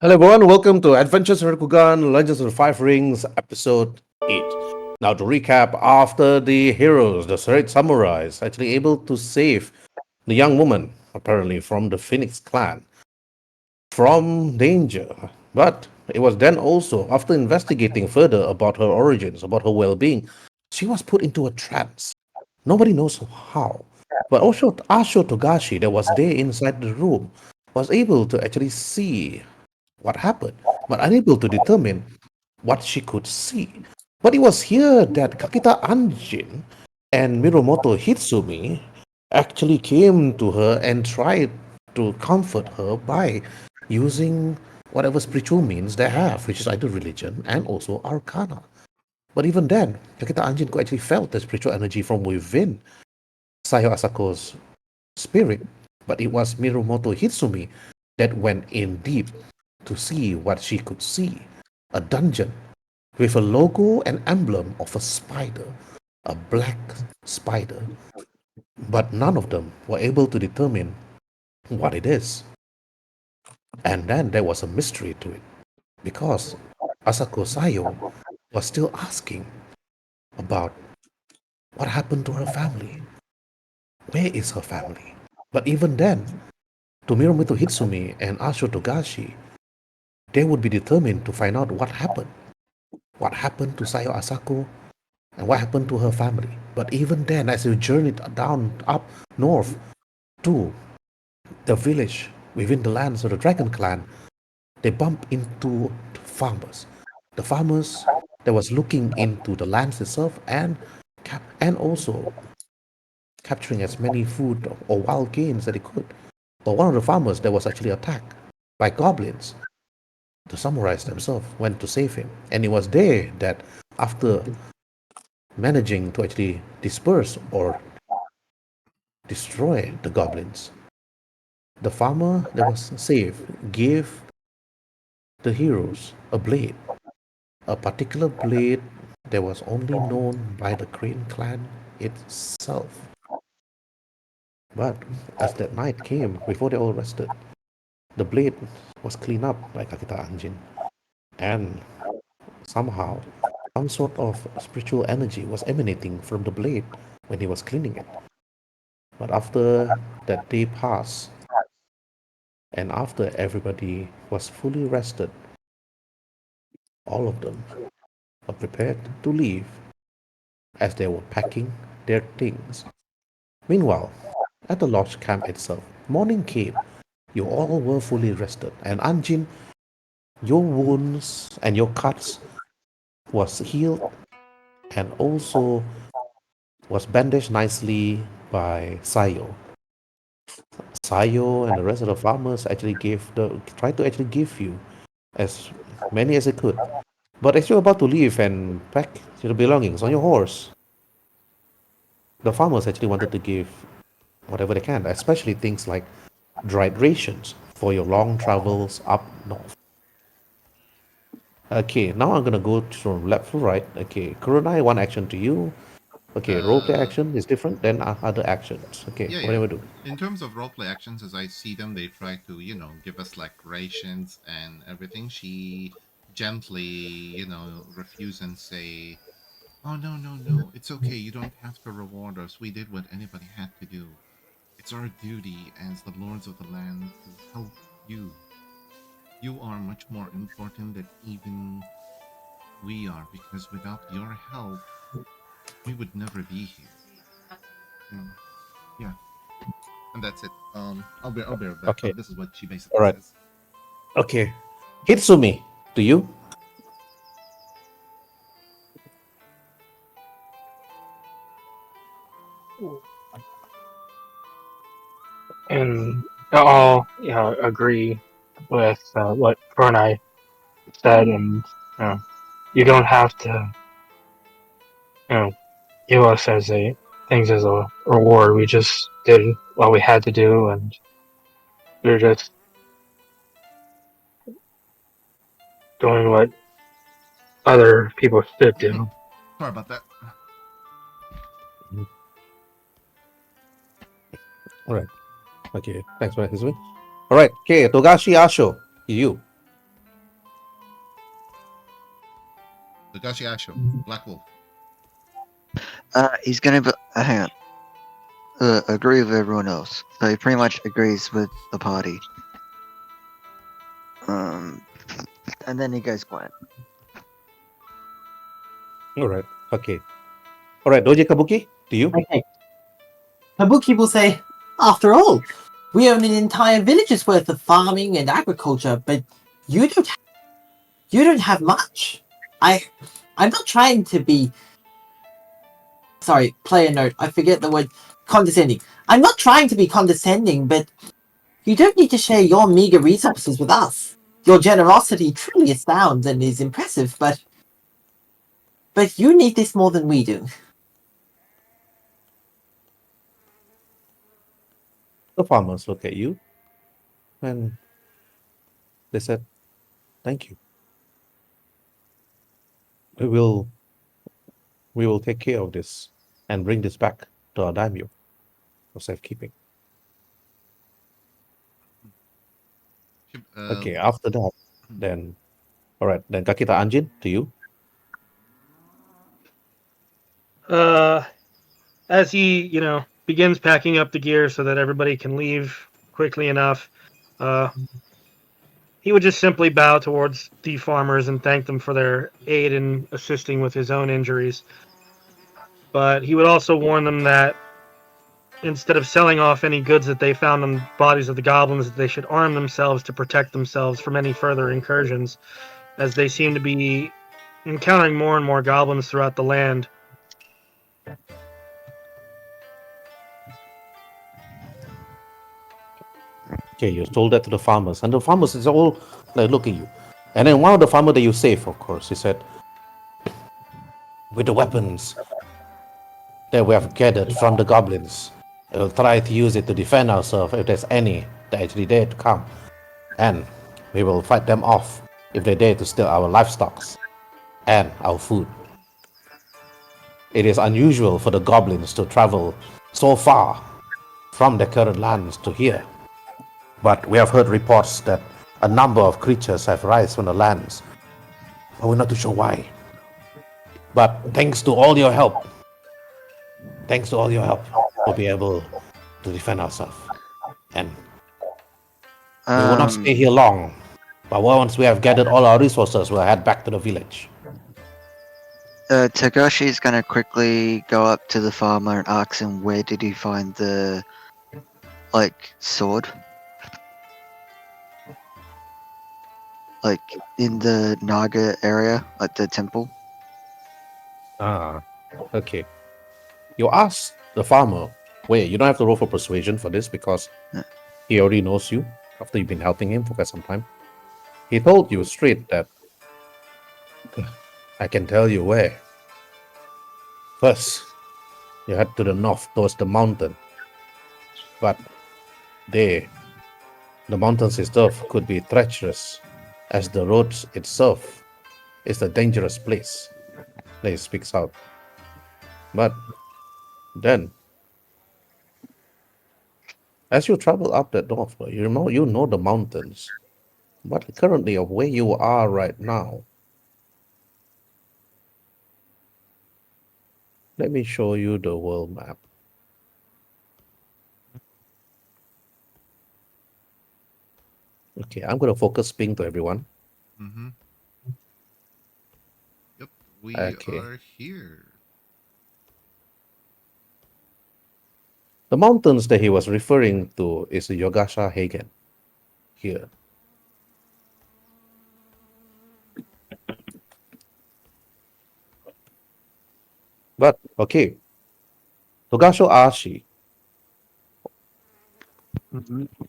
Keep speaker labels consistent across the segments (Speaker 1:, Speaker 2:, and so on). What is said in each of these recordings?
Speaker 1: Hello everyone, welcome to Adventures in Rokugan, Legends of the Five Rings, Episode 8. Now to recap, after the heroes, the samurais, actually able to save the young woman, apparently from the Phoenix clan, from danger. But it was then also, after investigating further about her origins, about her well-being, she was put into a trance. Nobody knows how. But also Asho Togashi, that was there inside the room, was able to actually see what happened, but unable to determine what she could see. But it was here that Kakita Anjin and Miromoto Hitsumi actually came to her and tried to comfort her by using whatever spiritual means they have, which is either religion and also arcana. But even then, Kakita Anjin could actually felt the spiritual energy from within Sayo Asako's spirit, but it was Miromoto Hitsumi that went in deep to see what she could see. A dungeon with a logo and emblem of a spider, a black spider, but none of them were able to determine what it is. And then there was a mystery to it, because Asako Sayo was still asking about what happened to her family. Where is her family? But even then, to Miromoto Hitsumi and Asho Togashi, they would be determined to find out what happened. What happened to Sayo Asako and what happened to her family. But even then, as you journeyed down, up north to the village within the lands of the Dragon Clan, they bump into farmers. The farmers that was looking into the lands itself and also capturing as many food or wild games that they could. But one of the farmers that was actually attacked by goblins. The samurais themselves went to save him, and it was there that after managing to actually disperse or destroy the goblins, the farmer that was saved gave the heroes a blade, a particular blade that was only known by the Crane clan itself. But as that night came, before they all rested, the blade was cleaned up by Kakita Anjin, and somehow some sort of spiritual energy was emanating from the blade when he was cleaning it. But after that day passed, and after everybody was fully rested, all of them were prepared to leave as they were packing their things. Meanwhile, at the lodge camp itself, morning came. You all were fully rested, and Anjin, your wounds and your cuts was healed and also was bandaged nicely by Sayo. Sayo and the rest of the farmers actually tried to actually give you as many as they could. But as you're about to leave and pack your belongings on your horse, the farmers actually wanted to give whatever they can, especially things like dried rations for your long travels up north. Okay, now I'm gonna go from left to right. Okay, Kurunai, one action to you. Okay, roleplay
Speaker 2: Uh,
Speaker 1: action is different than other actions. Okay,
Speaker 2: yeah,
Speaker 1: what
Speaker 2: yeah.
Speaker 1: do I do?
Speaker 2: In terms of roleplay actions, as I see them, they try to, give us like rations and everything. She gently, refuse and say, "Oh no, no, no! It's okay. You don't have to reward us. We did what anybody had to do. It's our duty as the lords of the land to help you. You are much more important than even we are, because without your help, we would never be here." Mm, yeah. And that's it. I'll be right back.
Speaker 1: Okay,
Speaker 2: This is what she
Speaker 1: all
Speaker 2: basically
Speaker 1: right.
Speaker 2: says.
Speaker 1: Okay, Hitsumi, to you.
Speaker 3: And I'll agree with what Pranay said, and you don't have to you know give us as a things as a reward. We just did what we had to do, and we're just doing what other people should
Speaker 2: Hmm.
Speaker 3: do.
Speaker 2: Sorry about that.
Speaker 1: Mhm. All right. Okay, thanks for Hitsumi. All right. Okay, Togashi Asho, you.
Speaker 2: Togashi Asho, Black Wolf.
Speaker 4: He's gonna hang on. Agree with everyone else. So he pretty much agrees with the party. Um, and then he goes quiet.
Speaker 1: All right. Okay. All right. Doji Kabuki, to you.
Speaker 5: Okay. Kabuki will say, after all, we own an entire village's worth of farming and agriculture, but you don't have much. I'm not trying to be, sorry, player note, I forget the word, condescending. I'm not trying to be condescending, but you don't need to share your meager resources with us. Your generosity truly astounds and is impressive, but you need this more than we do.
Speaker 1: The farmers look at you and they said, "Thank you. We will take care of this and bring this back to our daimyo for safekeeping." Okay, after that, then, all right, then Kakita Anjin, to you.
Speaker 6: As he, begins packing up the gear so that everybody can leave quickly enough, he would just simply bow towards the farmers and thank them for their aid in assisting with his own injuries. But he would also warn them that instead of selling off any goods that they found on the bodies of the goblins, they should arm themselves to protect themselves from any further incursions, as they seem to be encountering more and more goblins throughout the land.
Speaker 1: Okay, you told that to the farmers, and the farmers is all like looking at you. And then one of the farmer that you saved, of course, he said, "With the weapons that we have gathered from the goblins, we'll try to use it to defend ourselves if there's any that actually dare to come, and we will fight them off if they dare to steal our livestock and our food. It is unusual for the goblins to travel so far from their current lands to here. But we have heard reports that a number of creatures have risen from the lands, but we're not too sure why. But thanks to all your help, we'll be able to defend ourselves. And we will not stay here long, but once we have gathered all our resources, we'll head back to the village."
Speaker 4: Togashi's gonna quickly go up to the farmer and ask him where did he find the sword? Like in the Naga area, like the temple.
Speaker 1: Ah, okay. You ask the farmer, wait, you don't have to roll for persuasion for this because he already knows you after you've been helping him for quite some time. He told you straight that I can tell you where. First, you head to the north towards the mountain. But the mountains itself could be treacherous, as the roads itself is a dangerous place. He speaks out. But then, as you travel up the north, you know the mountains. But currently of where you are right now, let me show you the world map. Okay, I'm going to focus ping to everyone.
Speaker 2: Mm-hmm. Yep, we
Speaker 1: Okay.
Speaker 2: are here.
Speaker 1: The mountains that he was referring to is the Yogasha Hagen here. But, okay, Togasho Ashi,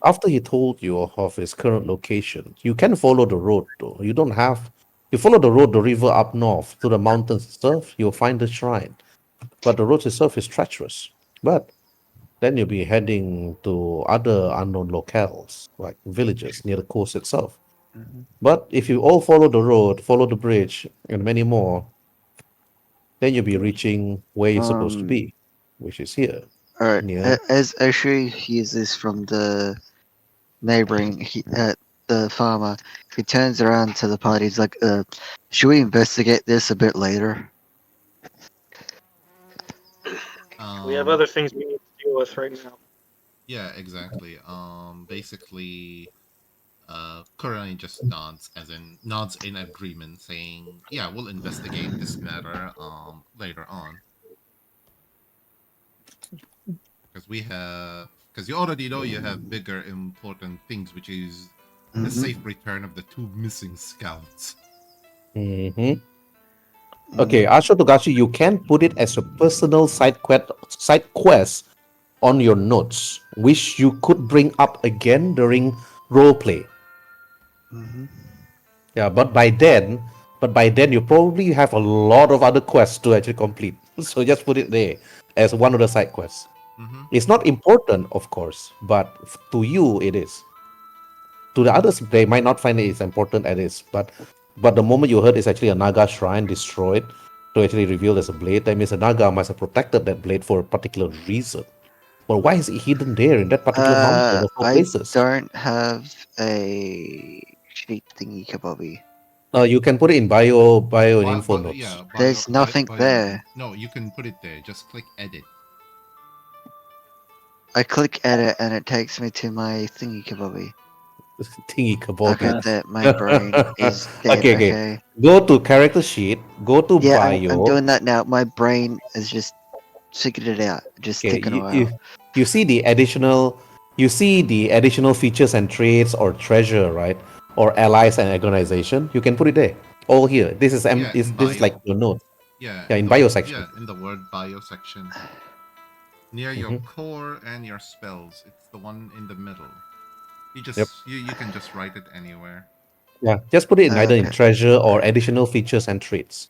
Speaker 1: after he told you of his current location, you can follow the road though. You don't have, you follow the road, the river up north to the mountains itself, you'll find the shrine. But the road itself is treacherous. But then you'll be heading to other unknown locales, like villages near the coast itself. But if you all follow the road, follow the bridge, and many more, then you'll be reaching where you're supposed to be, which is here.
Speaker 4: Alright,
Speaker 1: Yeah.
Speaker 4: as Ashu hears this from the neighboring the farmer, he turns around to the party. He's like, should we investigate this a bit later?
Speaker 6: We have
Speaker 2: Um,
Speaker 6: other things we need to deal with right now.
Speaker 2: yeah, exactly. Basically, Kurani just nods in agreement, saying, "Yeah, we'll investigate this matter later on because you already know you have bigger important things, which is the
Speaker 4: Mhm,
Speaker 2: safe return of the two missing scouts."
Speaker 1: Hmm.
Speaker 4: mhm.
Speaker 1: Okay, Asho Togashi, you can put it as a personal side quest on your notes, which you could bring up again during roleplay.
Speaker 4: Mhm.
Speaker 1: Yeah, but by then you probably have a lot of other quests to actually complete. So just put it there as one of the side quests.
Speaker 2: Mm-hmm.
Speaker 1: It's not important, of course, but to you it is. To the others, they might not find it as important as it is. But the moment you heard it's actually a Naga shrine destroyed to actually revealed as a blade, that means a Naga must have protected that blade for a particular reason. But why is it hidden there in that particular mountain of all
Speaker 4: I
Speaker 1: places?
Speaker 4: don't have a sheet thingy kabobby.
Speaker 1: You can put it in bio and info
Speaker 2: But
Speaker 1: notes.
Speaker 2: yeah,
Speaker 4: There's nothing there.
Speaker 2: No, you can put it there. Just click edit.
Speaker 4: I click edit and it takes me to my thingy kabobby.
Speaker 1: Thingy
Speaker 4: Okay,
Speaker 1: kabobby.
Speaker 4: that my brain is dead.
Speaker 1: Okay, okay.
Speaker 4: Okay.
Speaker 1: Go to character sheet. Go to
Speaker 4: Yeah, I'm
Speaker 1: bio.
Speaker 4: doing that now. My brain is just figured it out. Just
Speaker 1: Okay,
Speaker 4: taking a
Speaker 1: you,
Speaker 4: while.
Speaker 1: you you see the additional features and traits or treasure, right? Or allies and organization. You can put it there. All here. This is
Speaker 2: Yeah, in
Speaker 1: this is like
Speaker 2: bio.
Speaker 1: your note.
Speaker 2: Yeah,
Speaker 1: Yeah, in bio section.
Speaker 2: in the word bio section, near your
Speaker 1: Mhm.
Speaker 2: core and your spells. It's the one in the middle.
Speaker 1: Yep.
Speaker 2: You can just write it anywhere.
Speaker 1: Yeah. Just put it in either in
Speaker 4: Okay.
Speaker 1: treasure or additional features and traits.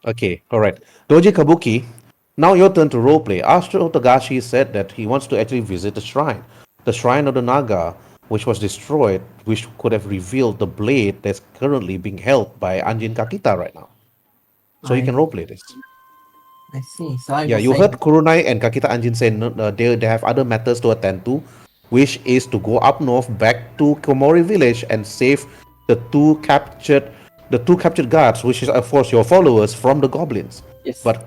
Speaker 1: Okay, alright. Doji Kabuki, now your turn to roleplay. Asho Togashi said that he wants to actually visit the shrine. The shrine of the Naga, which was destroyed, which could have revealed the blade that's currently being held by Anjin Kakita right now. So you
Speaker 5: I
Speaker 1: can roleplay this.
Speaker 5: I see. So I
Speaker 1: Yeah,
Speaker 5: will
Speaker 1: you
Speaker 5: say
Speaker 1: heard Kurunai and Kakita Anjin say they have other matters to attend to, which is to go up north back to Komori village and save the two captured guards, which is of course your followers from the goblins.
Speaker 5: yes.
Speaker 1: But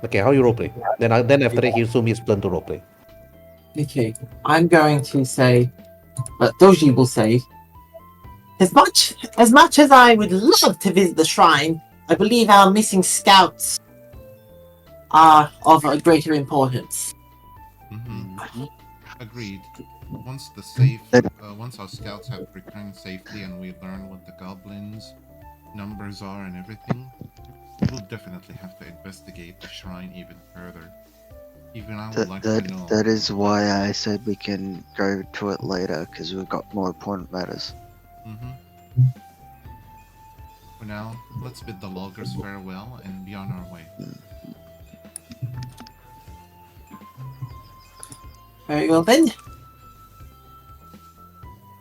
Speaker 1: okay, how you roleplay? Then after that, Hirsumi's turn to roleplay.
Speaker 5: Okay. I'm going to say Doji will say as much as I would love to visit the shrine, I believe our missing scouts are of a greater importance.
Speaker 2: Mm-hmm. Agreed. Once
Speaker 4: That-
Speaker 2: once our scouts have returned safely and we learn what the goblins' numbers are and everything, we'll definitely have to investigate the shrine even further. Even I would like to know.
Speaker 4: That is why I said we can go to it later because we've got more important matters.
Speaker 2: Mm-hmm. For now, let's bid the loggers farewell and be on our way.
Speaker 5: Very well then.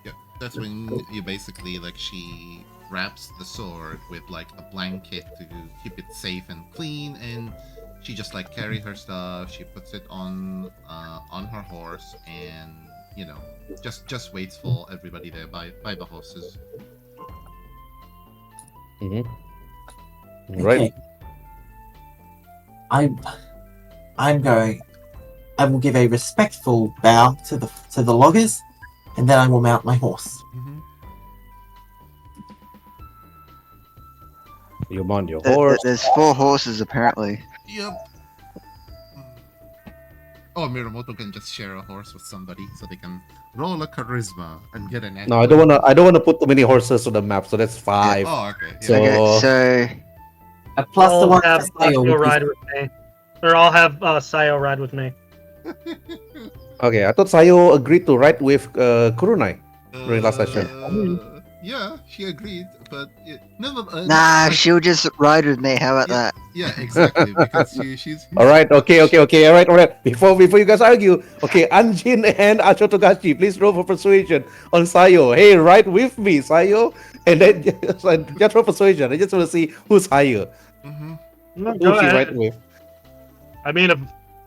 Speaker 2: Yeah, that's when you basically she wraps the sword with a blanket to keep it safe and clean, and she just carry her stuff. She puts it on her horse, and just waits for everybody there by the horses.
Speaker 1: Mm-hmm. Right.
Speaker 5: Okay. I will give a respectful bow to the loggers, and then I will mount my horse.
Speaker 2: Mm-hmm.
Speaker 1: You mount your horse.
Speaker 4: There's 4 horses apparently.
Speaker 2: Yep. Oh, Miramoto can just share a horse with somebody so they can roll a charisma and get an.
Speaker 1: No, I don't wanna put too many horses on the map, so that's 5.
Speaker 2: Oh, okay. Yeah.
Speaker 1: So
Speaker 4: Okay, so
Speaker 5: Plus the
Speaker 6: I'll
Speaker 5: one
Speaker 6: have
Speaker 5: for Sayo,
Speaker 6: Sayo
Speaker 5: which is-
Speaker 6: ride with me. Or I'll have Sayo ride with me.
Speaker 1: okay, I thought Sayo agreed to ride with Kurunai during last session.
Speaker 2: Yeah, she agreed, but never.
Speaker 4: nah, she'll just ride with me. How about that?
Speaker 2: Yeah, exactly. Because she's.
Speaker 1: All right, okay, all right. Before you guys argue, okay, Anjin and Asho Togashi, please roll for persuasion on Sayo. Hey, ride with me, Sayo, and then just roll persuasion. I just want to see who's higher,
Speaker 2: Mm-hmm.
Speaker 6: No,
Speaker 1: who
Speaker 6: go
Speaker 1: she
Speaker 6: ahead.
Speaker 1: ride with.
Speaker 6: I mean, if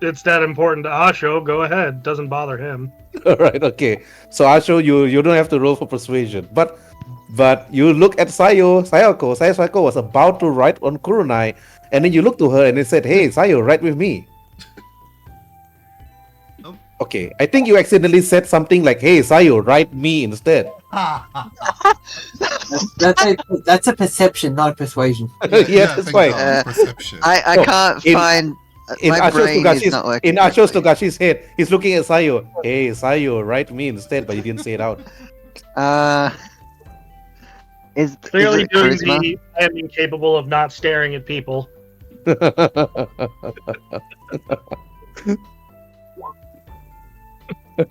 Speaker 6: it's that important to Asho, go ahead. Doesn't bother him.
Speaker 1: All right, okay. So Asho, you don't have to roll for persuasion, but you look at Sayako was about to write on Kurunai, and then you look to her and they said, "Hey, Sayo, write with me."
Speaker 2: Nope.
Speaker 1: Okay, I think you accidentally said something like, "Hey, Sayo, write me" instead.
Speaker 5: That's a perception, not a persuasion.
Speaker 1: Yes, that's
Speaker 2: thank
Speaker 1: fine.
Speaker 2: God, perception.
Speaker 4: I
Speaker 1: No,
Speaker 4: can't
Speaker 1: in-
Speaker 4: find.
Speaker 1: In
Speaker 4: My
Speaker 1: Asho
Speaker 4: brain is not working. correctly.
Speaker 1: Togashi's head, he's looking at Sayo. Hey, Sayo, write me instead, but he didn't say it out.
Speaker 4: Is
Speaker 6: Clearly
Speaker 4: it
Speaker 6: doing
Speaker 4: charisma?
Speaker 6: the I am incapable of not staring at people.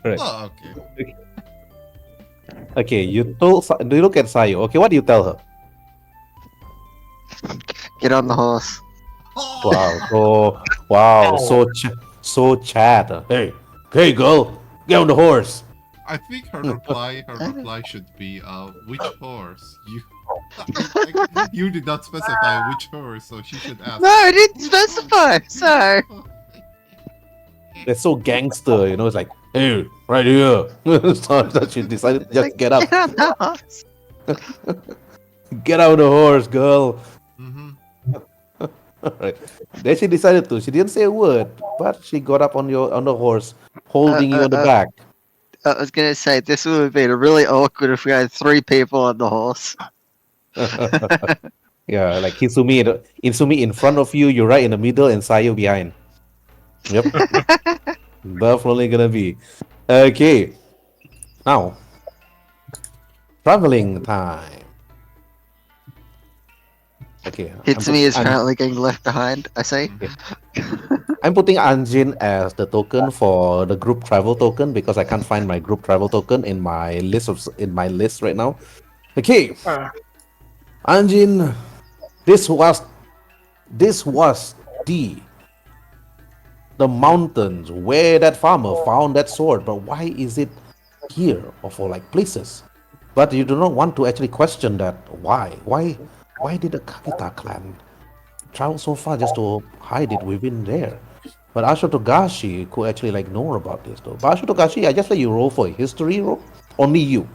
Speaker 1: Right.
Speaker 2: Oh, okay.
Speaker 1: Okay, you look at Sayo. Okay, what do you tell her?
Speaker 4: Get on the horse.
Speaker 2: Oh,
Speaker 1: Wow, so chat. Hey, girl, get on the horse.
Speaker 2: I think her reply should be, which horse? You did not specify which horse, so she should ask.
Speaker 4: No, I didn't specify. So
Speaker 1: They're so gangster, you know. It's like, hey, right here. So that she decided to just get up,
Speaker 4: Get on the horse.
Speaker 1: get out of the horse, girl.
Speaker 2: Mm-hmm.
Speaker 1: Right. Then she decided to. She didn't say a word, but she got up on the horse, holding you on the back.
Speaker 4: I was gonna say this would have been really awkward if we had 3 people on the horse.
Speaker 1: Yeah, like Izumi in front of you, you're right in the middle, and Sayo behind. Yep. Definitely gonna be. Okay. Now, traveling time. Okay.
Speaker 4: Hitsumi is currently getting left behind. I say.
Speaker 1: I'm putting Anjin as the token for the group travel token because I can't find my group travel token in my list right now. Okay, Anjin, this was the mountains where that farmer found that sword, but why is it here of all like places? But you do not want to actually question that. Why did the Kakita clan travel so far just to hide it within there? But Asho Togashi could actually like know about this though. But Asho Togashi, I just let you roll for a history roll. Only you.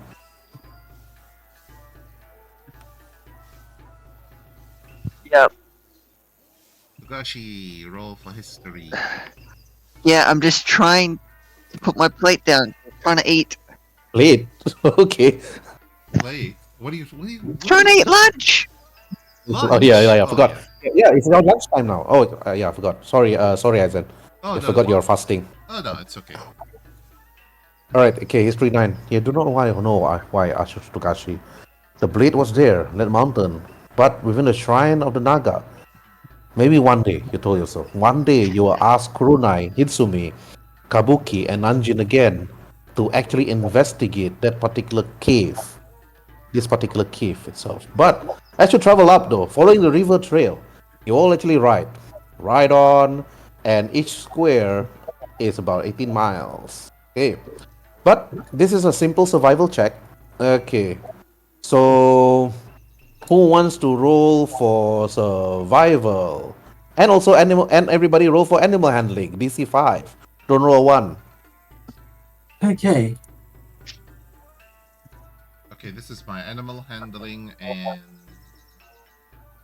Speaker 4: Yep.
Speaker 2: Togashi, roll for history.
Speaker 4: Yeah, I'm just trying to put my plate down. Trying to eat.
Speaker 1: Late. Okay.
Speaker 2: Wait, what do you
Speaker 4: Trying to eat lunch.
Speaker 1: Oh yeah, I forgot.
Speaker 2: Yeah.
Speaker 1: Yeah, it's around lunchtime now. Oh yeah, I forgot. Sorry, Aizen.
Speaker 2: Oh,
Speaker 1: I
Speaker 2: no,
Speaker 1: forgot you're fasting.
Speaker 2: Oh no, it's okay.
Speaker 1: Alright, okay, history 9. You do not know why Asho Togashi. The blade was there, in that mountain, but within the shrine of the Naga. Maybe one day, you told yourself, one day you will ask Kurunai, Hitsumi, Kabuki, and Anjin again to actually investigate that particular cave. This particular cave itself. But as you travel up though, following the river trail, you all actually ride. Ride on, and each square is about 18 miles. Okay. But this is a simple survival check. Okay. So who wants to roll for survival? And also everybody roll for animal handling. DC 5. Don't roll 1.
Speaker 5: Okay.
Speaker 2: Okay, this is my animal handling and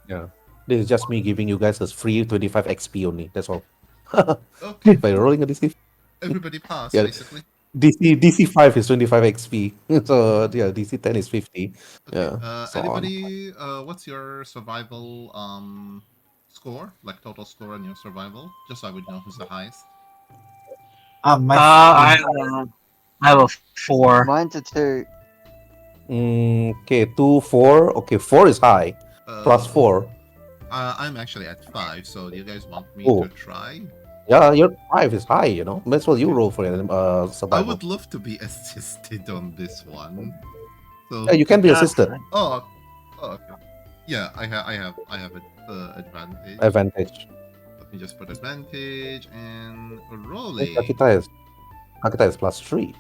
Speaker 1: Yeah. This is just me giving you guys a free 25 XP only. That's all.
Speaker 2: okay,
Speaker 1: By rolling a DC
Speaker 2: everybody pass
Speaker 1: Yeah.
Speaker 2: basically.
Speaker 1: DC 5 is 25 XP. So yeah, DC 10 is 50.
Speaker 2: Okay.
Speaker 1: Yeah. So on.
Speaker 2: Anybody? What's your survival score? Like total score on your survival, just so I would know who's the highest.
Speaker 3: I have a 4.
Speaker 4: Mine's a 2.
Speaker 1: Okay, 2, 4. Okay, 4 is high. Plus 4.
Speaker 2: I'm actually at 5. So do you guys want me
Speaker 1: Oh.
Speaker 2: to try?
Speaker 1: Yeah, your 5 is high, you know. Might as well you roll for it.
Speaker 2: I
Speaker 1: Survival.
Speaker 2: would love to be assisted on this one. So
Speaker 1: Yeah, you can be
Speaker 6: Yeah.
Speaker 1: assisted.
Speaker 2: oh, okay. Yeah, I have advantage.
Speaker 1: Advantage.
Speaker 2: Let me just put advantage and rolling.
Speaker 1: Kakita is plus 3.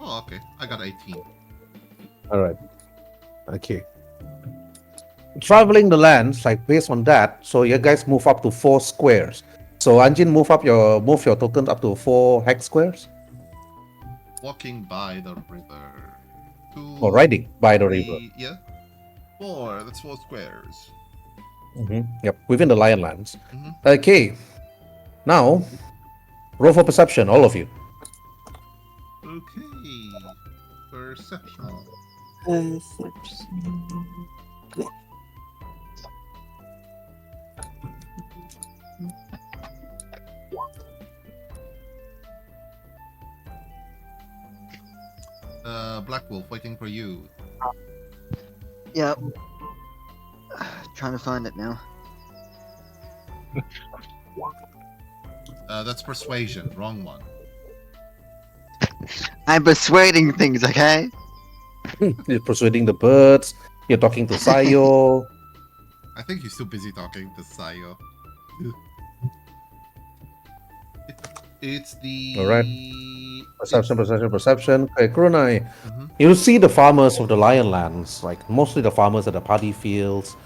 Speaker 2: Oh, okay. I got 18.
Speaker 1: Alright. Okay. Traveling the lands, like based on that, so you guys move up to 4 squares. So Anjin, move your tokens up to 4 hex squares.
Speaker 2: Walking by the river. 2,
Speaker 1: Or riding by the
Speaker 2: 3,
Speaker 1: river.
Speaker 2: yeah. 4. That's 4 squares.
Speaker 1: Yep, within the Lionlands.
Speaker 2: Mhm.
Speaker 1: Okay. Now, roll for perception, all of you.
Speaker 2: Okay. Perception. Black Wolf waiting for you.
Speaker 4: Yep. Trying to find it now.
Speaker 2: That's persuasion. Wrong one.
Speaker 4: I'm persuading things, okay?
Speaker 1: You're persuading the birds. You're talking to Sayo.
Speaker 2: I think he's too busy talking to Sayo. It's the...
Speaker 1: Alright. Perception. Okay, Kurunai.
Speaker 2: Mhm.
Speaker 1: You see the farmers of the Lionlands, like mostly the farmers at the paddy fields,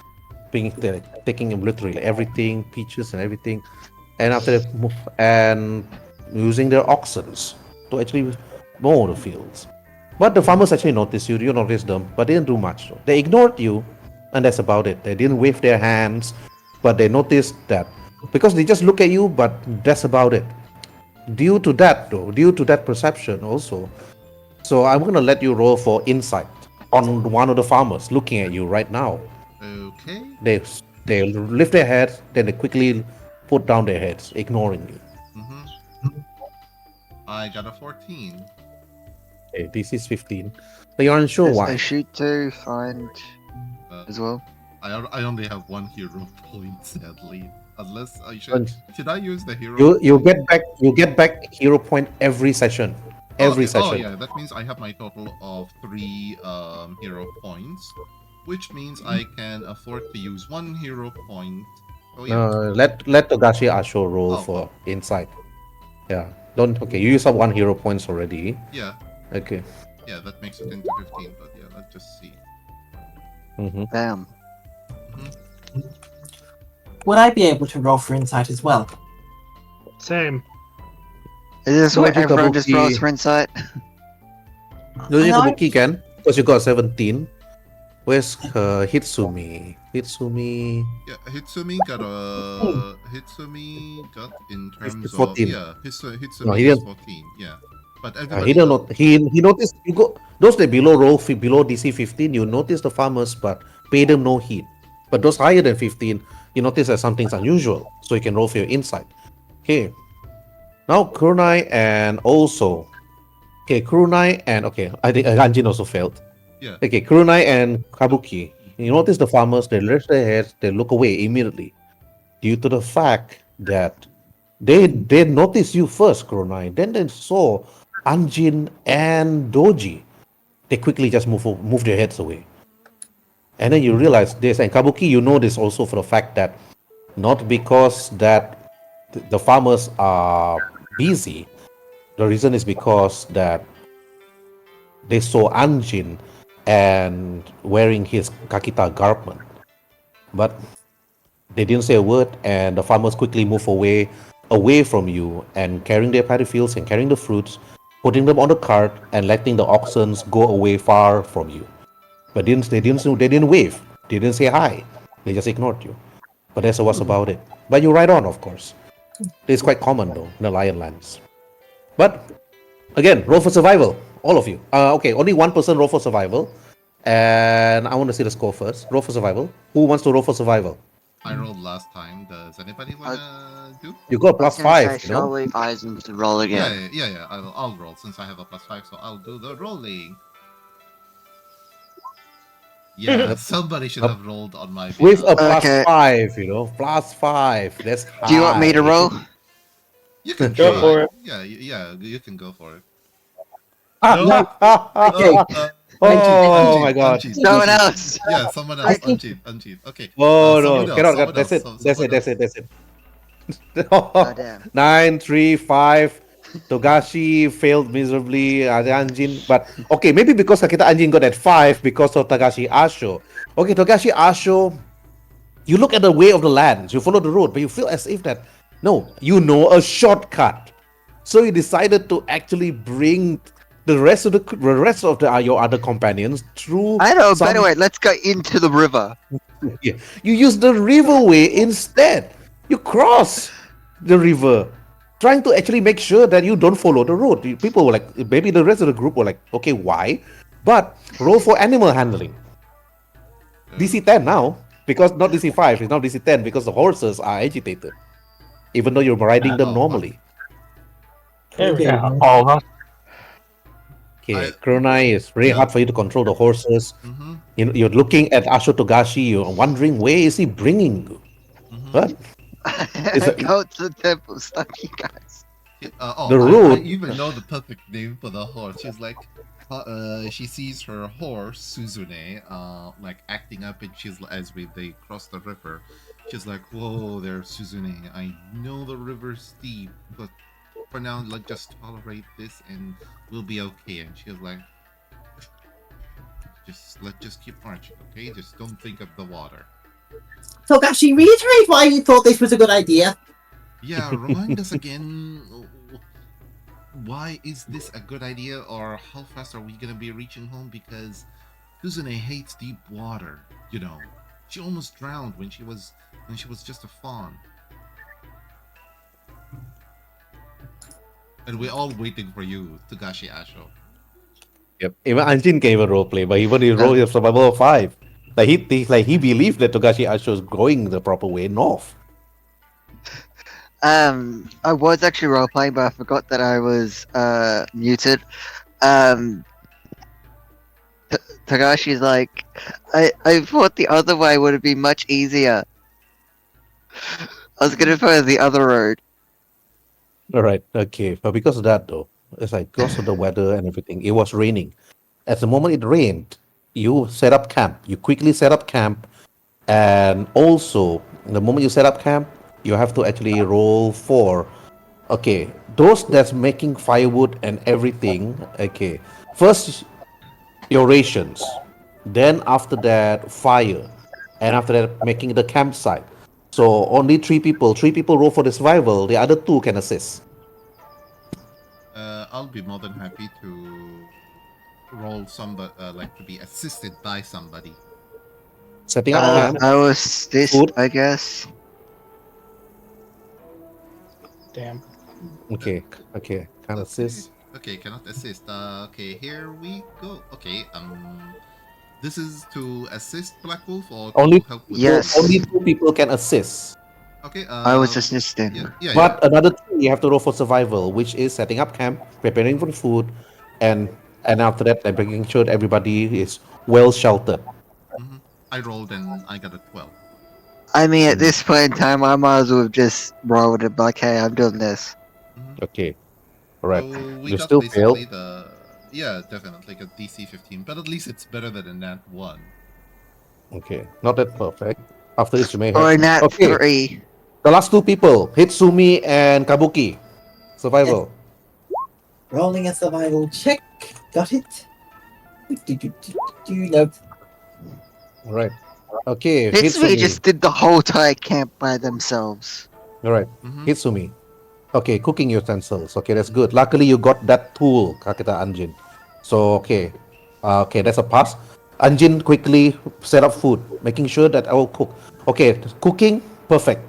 Speaker 1: they're taking literally everything, peaches and everything, and after they move and using their oxens to actually mow the fields. But the farmers actually notice you notice them, but they didn't do much. They ignored you, and that's about it. They didn't wave their hands, but they noticed that because they just look at you, but that's about it. Due to that perception also, so I'm gonna let you roll for insight on one of the farmers looking at you right now.
Speaker 2: Okay.
Speaker 1: They lift their heads, then they quickly put down their heads, ignoring you.
Speaker 2: I got a 14.
Speaker 1: Okay, this is 15. But you're unsure
Speaker 4: Yes,
Speaker 1: why.
Speaker 4: I shoot to find as well.
Speaker 2: I only have 1 hero point, sadly. Unless I should I use the hero?
Speaker 1: You get back hero point every session. Every
Speaker 2: okay.
Speaker 1: session.
Speaker 2: Oh yeah, that means I have my total of 3 hero points, which means I can afford to use 1 hero point. Oh yeah.
Speaker 1: Let Togashi Asho roll
Speaker 2: Oh,
Speaker 1: for insight. Yeah. Don't okay, you use up 1 hero points already.
Speaker 2: Yeah.
Speaker 1: Okay.
Speaker 2: Yeah, that makes it into 15, but yeah, let's just see.
Speaker 4: Bam.
Speaker 5: Would I be able to roll for insight as well?
Speaker 6: Same.
Speaker 4: Is this
Speaker 1: No,
Speaker 4: what
Speaker 1: just
Speaker 4: everyone just
Speaker 1: Kabuki.
Speaker 4: rolls for insight?
Speaker 1: Losing
Speaker 5: I know.
Speaker 1: Kabuki can, because you got 17. Where's Hitsumi? Hitsumi.
Speaker 2: Yeah, Hitsumi got in terms
Speaker 1: 14.
Speaker 2: of Hitsumi
Speaker 1: No, he
Speaker 2: is
Speaker 1: didn't.
Speaker 2: 14. Yeah, but
Speaker 1: He
Speaker 2: everybody
Speaker 1: don't
Speaker 2: else,
Speaker 1: not. He noticed you go those that below below DC 15. You notice the farmers, but pay them no heed. But those higher than 15, you notice that something's unusual, so you can roll for your insight. Okay. Now Kurunai and also Kurunai and I think Anjin also failed.
Speaker 2: Yeah.
Speaker 1: Okay, Kurunai and Kabuki. You notice the farmers, they lift their heads, they look away immediately. Due to the fact that they noticed you first, Kurunai. Then they saw Anjin and Doji. They quickly just move their heads away. And then you realize this, and Kabuki, you know this also for the fact that not because that the farmers are busy. The reason is because that they saw Anjin and wearing his kakita garment. But they didn't say a word, and the farmers quickly move away from you and carrying their paddy fields and carrying the fruits, putting them on the cart and letting the oxen go away far from you. But they didn't wave. They didn't say hi. They just ignored you. But that's what's about it. But you ride on, of course. It's quite common though in the Lionlands. But again, roll for survival, all of you. Okay, only one person roll for survival, and I want to see the score first. Roll for survival. Who wants to roll for survival?
Speaker 2: I rolled last time. Does anybody wanna do?
Speaker 1: You got plus
Speaker 4: I was gonna
Speaker 1: 5.
Speaker 4: say,
Speaker 1: You know.
Speaker 4: surely Eisen should roll again.
Speaker 2: Yeah. I'll roll since I have a +5, so I'll do the rolling. Yeah, somebody should have rolled on my
Speaker 1: With a
Speaker 2: behalf.
Speaker 1: plus
Speaker 4: Okay.
Speaker 1: 5, you know, plus 5. That's high.
Speaker 4: Do you want me to roll?
Speaker 2: You can
Speaker 6: Go
Speaker 2: try.
Speaker 6: for it.
Speaker 2: Yeah, you can go for it.
Speaker 1: Okay. Oh my God.
Speaker 2: Anjin,
Speaker 4: No one
Speaker 2: Anjin.
Speaker 4: else.
Speaker 2: Yeah, someone else. Anjin. Okay.
Speaker 1: Oh
Speaker 2: someone
Speaker 1: no,
Speaker 2: else,
Speaker 1: cannot.
Speaker 2: someone
Speaker 1: That's it.
Speaker 2: else,
Speaker 1: That's
Speaker 2: someone
Speaker 1: it.
Speaker 2: else.
Speaker 4: Oh, damn.
Speaker 1: 9, 3, 5. Togashi failed miserably. Anjin, but okay, maybe because kita Anjin got at 5 because of Togashi Asho. Okay, Togashi Asho, you look at the way of the lands, you follow the road, but you feel as if that No, you know a shortcut. So you decided to actually bring the rest of your other companions through
Speaker 4: I know a better
Speaker 1: some.
Speaker 4: way. Let's go into the river.
Speaker 1: Yeah, you use the riverway instead. You cross the river, trying to actually make sure that you don't follow the road. People were like, maybe the rest of the group were like, okay, why? But roll for animal handling. DC 10 now, because not DC 5, it's now DC 10 because the horses are agitated, even though you're riding them
Speaker 2: Oh, what?
Speaker 1: normally.
Speaker 5: Okay.
Speaker 3: Yeah, all of us.
Speaker 1: Okay, Kurunai is very
Speaker 2: Yeah.
Speaker 1: hard for you to control the horses.
Speaker 2: Mm-hmm.
Speaker 1: You're looking at Asho Togashi, you're wondering where is he bringing you?
Speaker 2: Mm-hmm.
Speaker 1: But it's a,
Speaker 4: Go to the temple. Stop you guys.
Speaker 1: the
Speaker 2: I
Speaker 1: road.
Speaker 2: even know the perfect name for the horse. She's like, she sees her horse Suzune, like acting up, and they cross the river, she's like, "Whoa, there, Suzune. I know the river's deep, but for now, like, just tolerate this, and we'll be okay." And she's like, let's just keep marching, okay? Just don't think of the water."
Speaker 5: Togashi, reiterate why you thought this was a good idea.
Speaker 2: Yeah, remind us again. Why is this a good idea, or how fast are we gonna be reaching home? Because Kuzune hates deep water. You know, she almost drowned when she was just a fawn. And we're all waiting for you, Togashi Asho.
Speaker 1: Yep. Even Anjin gave a role play, but even he rolled a survival of 5. He believed that Togashi Asho is going the proper way north.
Speaker 4: I was actually role playing, but I forgot that I was muted. Um, Tagashi's like, I thought the other way would have been much easier. I was gonna follow the other road.
Speaker 1: All right, okay. But because of that, though, it's like because of the weather and everything, it was raining. At the moment it rained, you set up camp. You quickly set up camp, and also the moment you set up camp, you have to actually roll for. Okay, those that's making firewood and everything. Okay, first your rations, then after that fire, and after that making the campsite. So only 3 people. 3 people roll for the survival. The other 2 can assist.
Speaker 2: I'll be more than happy to roll somebody, like to be assisted by somebody.
Speaker 1: Setting up camp,
Speaker 4: I was this,
Speaker 1: food.
Speaker 4: I guess.
Speaker 6: Damn.
Speaker 1: Okay, okay, can assist.
Speaker 2: Okay, cannot assist. Okay, here we go. Okay, this is to assist Black Wolf or
Speaker 1: Only
Speaker 2: to help with
Speaker 4: Yes.
Speaker 1: only 2 people can assist.
Speaker 2: Okay,
Speaker 4: I was assisting.
Speaker 2: yeah.
Speaker 1: But another 2 you have to roll for survival, which is setting up camp, preparing for the food, and after that, like making sure that everybody is well sheltered.
Speaker 2: Mhm. I rolled and I got a 12.
Speaker 4: I mean, at this point in time, I might as well have just rolled it. Like, hey, I'm doing this.
Speaker 2: Mhm.
Speaker 1: Okay, all right.
Speaker 2: So we
Speaker 1: You
Speaker 2: got
Speaker 1: still
Speaker 2: basically
Speaker 1: failed.
Speaker 2: yeah, definitely like a DC 15, but at least it's better than a nat 1.
Speaker 1: Okay, not that perfect. After this, you may
Speaker 4: Or
Speaker 1: have.
Speaker 4: nat
Speaker 1: Okay,
Speaker 4: 3.
Speaker 1: the last 2 people, Hitsumi and Kabuki. Survival.
Speaker 5: Rolling a survival check. Got it. Nope.
Speaker 1: All right. Okay,
Speaker 4: Hitsumi
Speaker 1: Hitsumi.
Speaker 4: just did the whole entire camp by themselves.
Speaker 1: All right,
Speaker 2: Mhm.
Speaker 1: Hitsumi. Okay, cooking utensils. Okay, that's good. Luckily, you got that tool, Kakita Anjin. So, okay. Okay, that's a pass. Anjin quickly set up food, making sure that I will cook. Okay, cooking, perfect.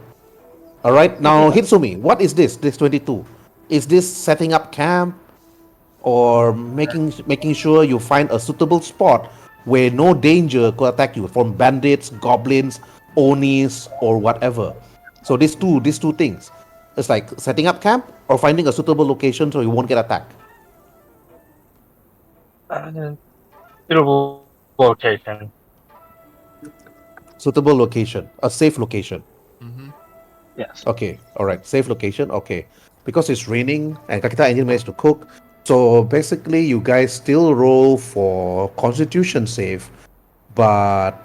Speaker 1: All right, now Hitsumi, what is this? This 22. Is this setting up camp or making sure you find a suitable spot where no danger could attack you from bandits, goblins, onis, or whatever? So these two things. It's like setting up camp or finding a suitable location so you won't get attacked.
Speaker 3: Suitable location.
Speaker 1: Suitable location, a safe location.
Speaker 2: Mhm.
Speaker 3: Yes.
Speaker 1: Okay, all right, safe location. Okay, because it's raining and Kakita Engine managed to cook. So basically, you guys still roll for Constitution save, but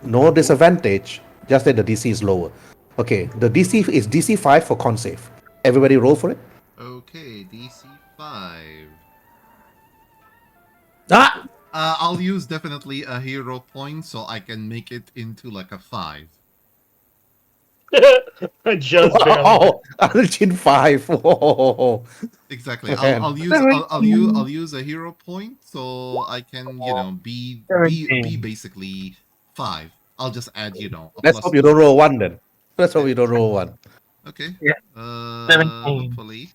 Speaker 1: no disadvantage. Just that the DC is lower. Okay, the DC is DC 5 for con save. Everybody roll for it.
Speaker 2: Okay, DC 5.
Speaker 5: Ah!
Speaker 2: I'll use definitely a hero point so I can make it into like a 5.
Speaker 6: Just barely.
Speaker 1: Wow, Anjin 5. Whoa,
Speaker 2: Exactly. I'll
Speaker 1: man.
Speaker 2: I'll use I'll use a hero point so I can be
Speaker 3: 17.
Speaker 2: basically 5. I'll just add a
Speaker 1: Let's
Speaker 2: plus
Speaker 1: hope you
Speaker 2: 2.
Speaker 1: don't roll one then. Let's hope
Speaker 2: Okay.
Speaker 1: you don't roll one.
Speaker 2: Okay.
Speaker 3: Yeah, 17.
Speaker 2: Hopefully.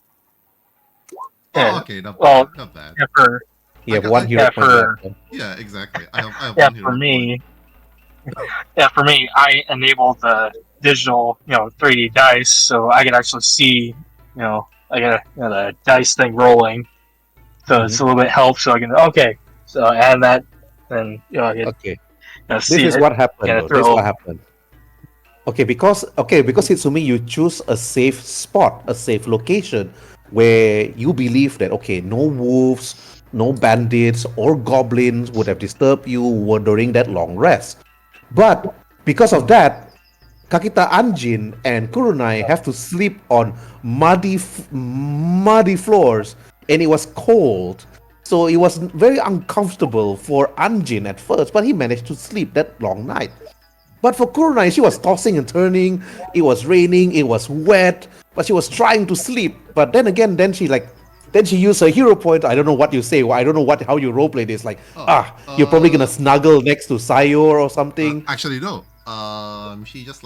Speaker 2: Oh,
Speaker 3: Yeah.
Speaker 2: okay. Not
Speaker 3: Well,
Speaker 2: bad. Not bad.
Speaker 3: yeah, for
Speaker 1: You have
Speaker 2: got
Speaker 1: one hero point left. Huh?
Speaker 2: yeah, exactly. I have
Speaker 3: yeah
Speaker 2: one
Speaker 3: for
Speaker 2: hero point.
Speaker 3: me. Yeah, for me, I enabled the digital, 3D dice, so I can actually see, I got the dice thing rolling, so it's a little bit help. So I can so add that, then I can
Speaker 1: Okay, this
Speaker 3: see
Speaker 1: is
Speaker 3: it.
Speaker 1: what happened though. This is
Speaker 3: Throw.
Speaker 1: what happened. Okay, because Hitsumi, you choose a safe spot, a safe location where you believe that no wolves, no bandits or goblins would have disturbed you during that long rest. But because of that, Kakita Anjin and Kurunai have to sleep on muddy floors, and it was cold. So it was very uncomfortable for Anjin at first, but he managed to sleep that long night. But for Kurunai, she was tossing and turning. It was raining. It was wet. But she was trying to sleep. But then again, then she used her hero point. I don't know what you say. I don't know how you roleplay this. Like,
Speaker 2: Oh,
Speaker 1: you're probably gonna snuggle next to Sayo or something.
Speaker 2: actually no. She just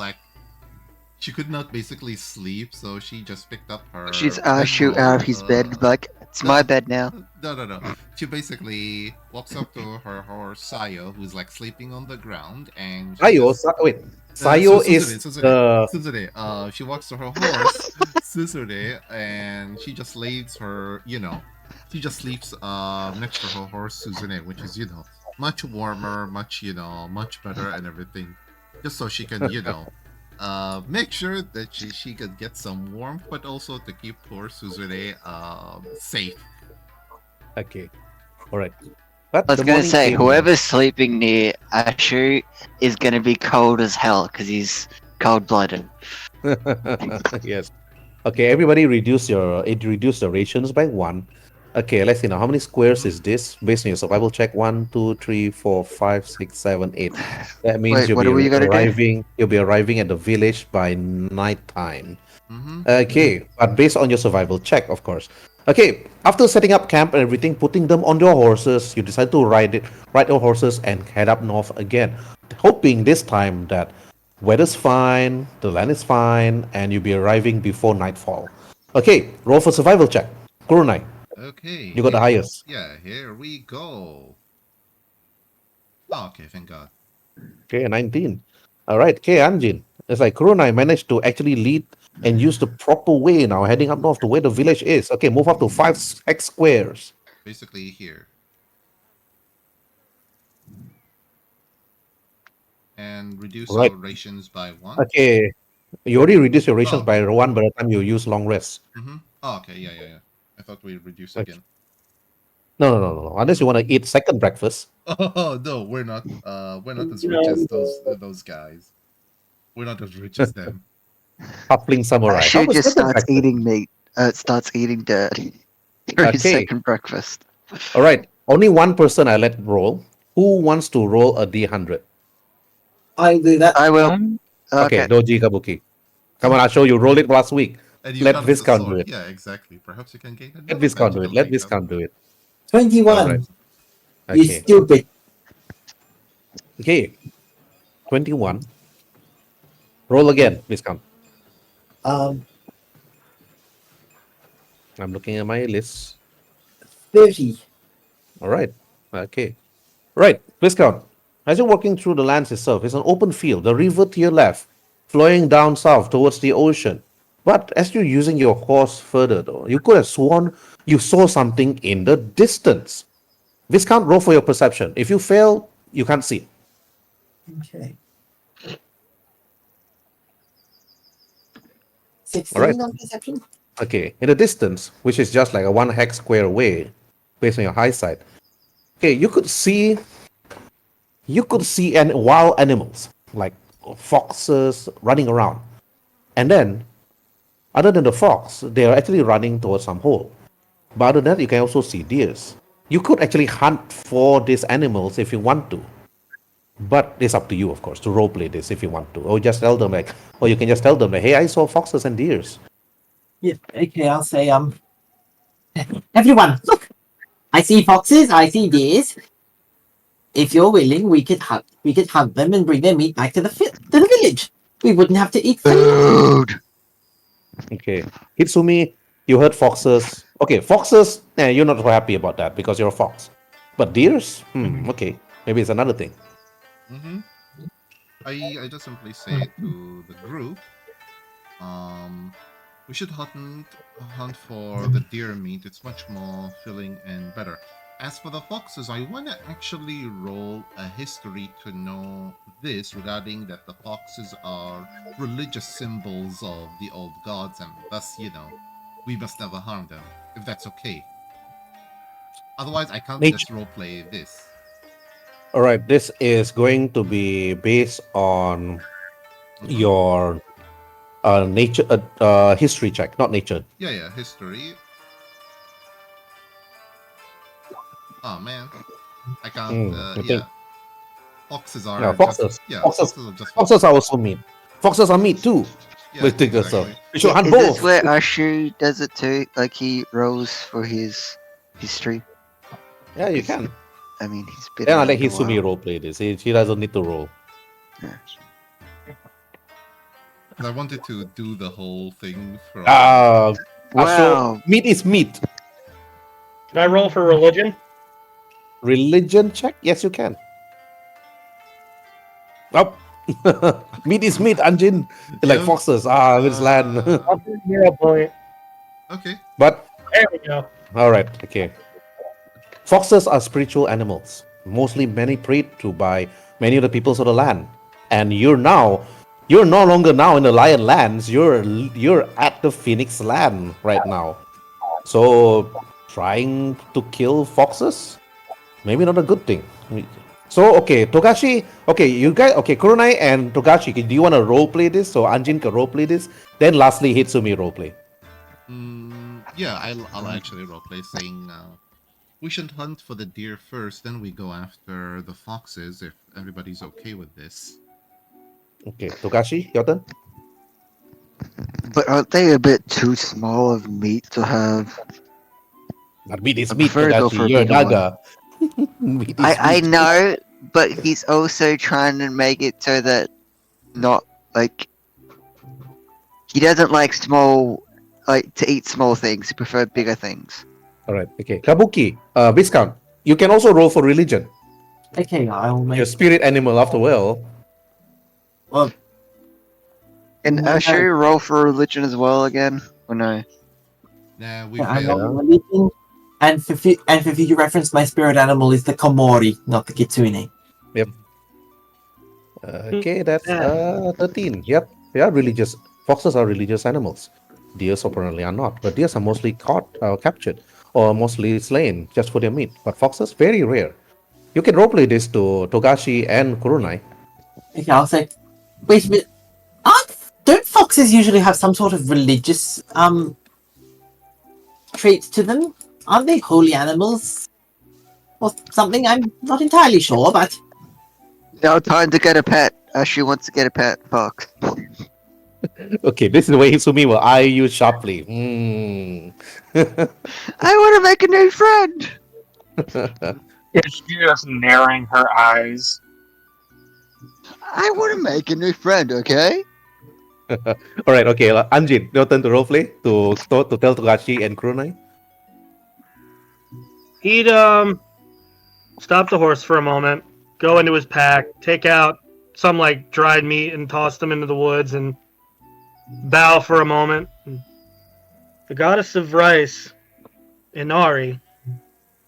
Speaker 2: she could not basically sleep, so she just picked up her
Speaker 4: She's
Speaker 2: bedroll.
Speaker 4: Asho out of his bed, like, it's my bed now.
Speaker 2: No. She basically walks up to her horse Sayo, who's sleeping on the ground, and she
Speaker 1: Sayo,
Speaker 2: just,
Speaker 1: Sayo
Speaker 2: Suzune,
Speaker 1: is the
Speaker 2: Suzune. She walks to her horse, Suzune, and she just lays her, she just sleeps next to her horse Suzune, which is much warmer, much better and everything, just so she can make sure that she could get some warmth, but also to keep poor Suzune safe.
Speaker 1: okay. All right. But
Speaker 4: I was
Speaker 1: the
Speaker 4: gonna
Speaker 1: morning
Speaker 4: say,
Speaker 1: came
Speaker 4: whoever's sleeping near Ashu is gonna be cold as hell, because he's cold-blooded.
Speaker 1: yes. Okay, everybody reduce the rations by 1. Okay, let's see now. How many squares is this? Based on your survival check, 1, 2, 3, 4, 5, 6, 7, 8. That means
Speaker 4: Wait, what are we gonna do?
Speaker 1: you'll be arriving at the village by night time.
Speaker 2: Mm-hmm.
Speaker 1: Okay, but based on your survival check, of course. Okay, after setting up camp and everything, putting them on your horses, you decide to ride your horses and head up north again, hoping this time that weather's fine, the land is fine, and you'll be arriving before nightfall. Okay, roll for survival check. Kurunai,
Speaker 2: Okay.
Speaker 1: you got the highest.
Speaker 2: Yeah, here we go. Oh, okay, thank God.
Speaker 1: Okay, 19. All right, okay, Anjin. It's like Kurunai managed to actually lead and use the proper way now, heading up north to where the village is. Okay, move up to 5 hex squares.
Speaker 2: Basically here. And reduce
Speaker 1: Right.
Speaker 2: our rations by 1.
Speaker 1: Okay, you already reduced your rations
Speaker 2: Oh.
Speaker 1: by 1 by the time you use long rest.
Speaker 2: Mm-hmm. Oh, okay, yeah. I thought we reduced
Speaker 1: Okay.
Speaker 2: again.
Speaker 1: No. Unless you want to eat second breakfast.
Speaker 2: Oh no, we're not as rich as those guys. We're not as rich as them.
Speaker 1: Halfling samurai. How
Speaker 4: Ashu
Speaker 1: about
Speaker 4: just
Speaker 1: second
Speaker 4: starts
Speaker 1: breakfast?
Speaker 4: eating meat. Starts eating dirt for his
Speaker 1: Okay.
Speaker 4: second breakfast.
Speaker 1: All right. Only one person I let roll. Who wants to roll a D100?
Speaker 5: I'll do that.
Speaker 4: I will.
Speaker 1: Okay,
Speaker 4: Okay.
Speaker 1: Doji Kabuki. Come on, I'll show you. Roll it last week.
Speaker 2: And you
Speaker 1: Let
Speaker 2: got us a
Speaker 1: Viscount do
Speaker 2: sword.
Speaker 1: it.
Speaker 2: Yeah, exactly. Perhaps you can gain
Speaker 1: Let
Speaker 2: another
Speaker 1: Viscount do it.
Speaker 2: magical
Speaker 1: Let
Speaker 2: makeup.
Speaker 1: Viscount do it.
Speaker 5: 21.
Speaker 1: All right.
Speaker 5: You
Speaker 1: Okay.
Speaker 5: stupid.
Speaker 1: Okay. 21. Roll again, Viscount.
Speaker 5: Um,
Speaker 1: I'm looking at my list.
Speaker 5: 30.
Speaker 1: All right. Okay. Right, Viscount. As you're walking through the lands itself, it's an open field, the river to your left, flowing down south towards the ocean. But as you're using your horse further, though, you could have sworn you saw something in the distance. Viscount, roll for your perception. If you fail, you can't see it.
Speaker 5: Okay. 16
Speaker 1: Alright.
Speaker 5: on perception.
Speaker 1: Okay, in the distance, which is just like a 1 hex square away, based on your high side. Okay, you could see wild animals like foxes running around, and then, other than the fox, they are actually running towards some hole. But other than that, you can also see deers. You could actually hunt for these animals if you want to. But it's up to you, of course, to roleplay this if you want to. Or just tell them like, or you can just tell them like, hey, I saw foxes and deers.
Speaker 5: Yeah, okay, I'll say, everyone, look! I see foxes, I see deers. If you're willing, we could hunt them and bring their meat back to the village. We wouldn't have to eat food.
Speaker 4: Food.
Speaker 1: Okay. Hitsumi, you heard foxes. Okay, foxes, you're not so happy about that because you're a fox. But deers? Okay. Maybe it's another thing.
Speaker 2: Mm-hmm. I just simply say to the group, we should hunt for the deer meat. It's much more filling and better. As for the foxes, I want to actually roll a history to know this regarding that the foxes are religious symbols of the old gods, and thus, we must never harm them, if that's okay. Otherwise, I can't just roleplay this.
Speaker 1: All right, this is going to be based on your nature history check, not nature.
Speaker 2: Yeah, history. Oh man, I can't.
Speaker 1: Okay.
Speaker 2: Foxes are
Speaker 1: No, foxes.
Speaker 2: foxes are just
Speaker 1: Foxes are also meat. Foxes are meat too.
Speaker 2: Yeah,
Speaker 1: Let's take this
Speaker 2: exactly.
Speaker 1: up. You should hunt
Speaker 4: Is
Speaker 1: both.
Speaker 4: this where Ashu does it too? Like he rolls for his history?
Speaker 1: Yeah, you can.
Speaker 4: I mean, he's been
Speaker 1: Then I'll let
Speaker 4: around a
Speaker 1: Hitsumi
Speaker 4: while.
Speaker 1: roleplay this. She doesn't need to roll.
Speaker 4: Yeah.
Speaker 2: I wanted to do the whole thing from.
Speaker 4: Wow.
Speaker 1: Asho, meat is meat.
Speaker 6: Can I roll for religion?
Speaker 1: Religion check? Yes, you can. Up. Meat is meat, Anjin. Like
Speaker 2: Yeah.
Speaker 1: foxes. It's land.
Speaker 6: I'll do 0 point.
Speaker 2: Okay.
Speaker 1: But
Speaker 6: There we go.
Speaker 1: all right, okay. Foxes are spiritual animals, mostly many prayed to by many of the peoples of the land. And you're no longer now in the Lion Lands. You're at the Phoenix Land right now. So trying to kill foxes, maybe not a good thing. So okay, Togashi. Okay, you guys. Okay, Kurunai and Togashi. Do you want to roleplay this so Anjin can roleplay this? Then lastly, Hitsumi roleplay.
Speaker 2: Yeah, I'll actually roleplay saying we should hunt for the deer first, then we go after the foxes if everybody's okay with this.
Speaker 1: Okay, Togashi, your turn.
Speaker 4: But aren't they a bit too small of meat to have?
Speaker 1: Not meat is
Speaker 4: I
Speaker 1: meat,
Speaker 4: prefer to go
Speaker 1: Togashi.
Speaker 4: for a
Speaker 1: You're a
Speaker 4: bigger one.
Speaker 1: naga. Meat is
Speaker 4: I
Speaker 1: meat.
Speaker 4: know, but he's also trying to make it so that not like he doesn't like to eat small things. He prefers bigger things.
Speaker 1: All right, okay. Kabuki, Viscount, you can also roll for religion.
Speaker 5: Okay, I'll make.
Speaker 1: Your spirit animal, after all.
Speaker 5: Well,
Speaker 4: And
Speaker 5: No,
Speaker 4: Ashu roll for religion as well again? Or no?
Speaker 2: Nah, we
Speaker 5: yeah, I'm
Speaker 2: failed.
Speaker 5: on religion. And for future reference, my spirit animal is the Komori, not the Kitsune.
Speaker 1: Okay, that's 13. Yep, they are religious. Foxes are religious animals. Deers apparently are not, but deers are mostly captured, or mostly slain just for their meat. But foxes, very rare. You can roleplay this to Togashi and Kurunai.
Speaker 5: Okay, I'll say. Wait a minute. Don't foxes usually have some sort of religious traits to them? Aren't they holy animals? Or something? I'm not entirely sure, but
Speaker 4: Now time to get a pet. Ashu wants to get a pet fox.
Speaker 1: Okay, this is the way Hisumi will eye you sharply.
Speaker 4: I want to make a new friend!
Speaker 3: Is she just narrowing her eyes?
Speaker 4: I want to make a new friend, okay?
Speaker 1: All right, okay. Anjin, your turn to roleplay to tell Togashi and Kurunai.
Speaker 6: He'd stop the horse for a moment, go into his pack, take out some like dried meat and toss them into the woods and bow for a moment. The goddess of rice, Inari,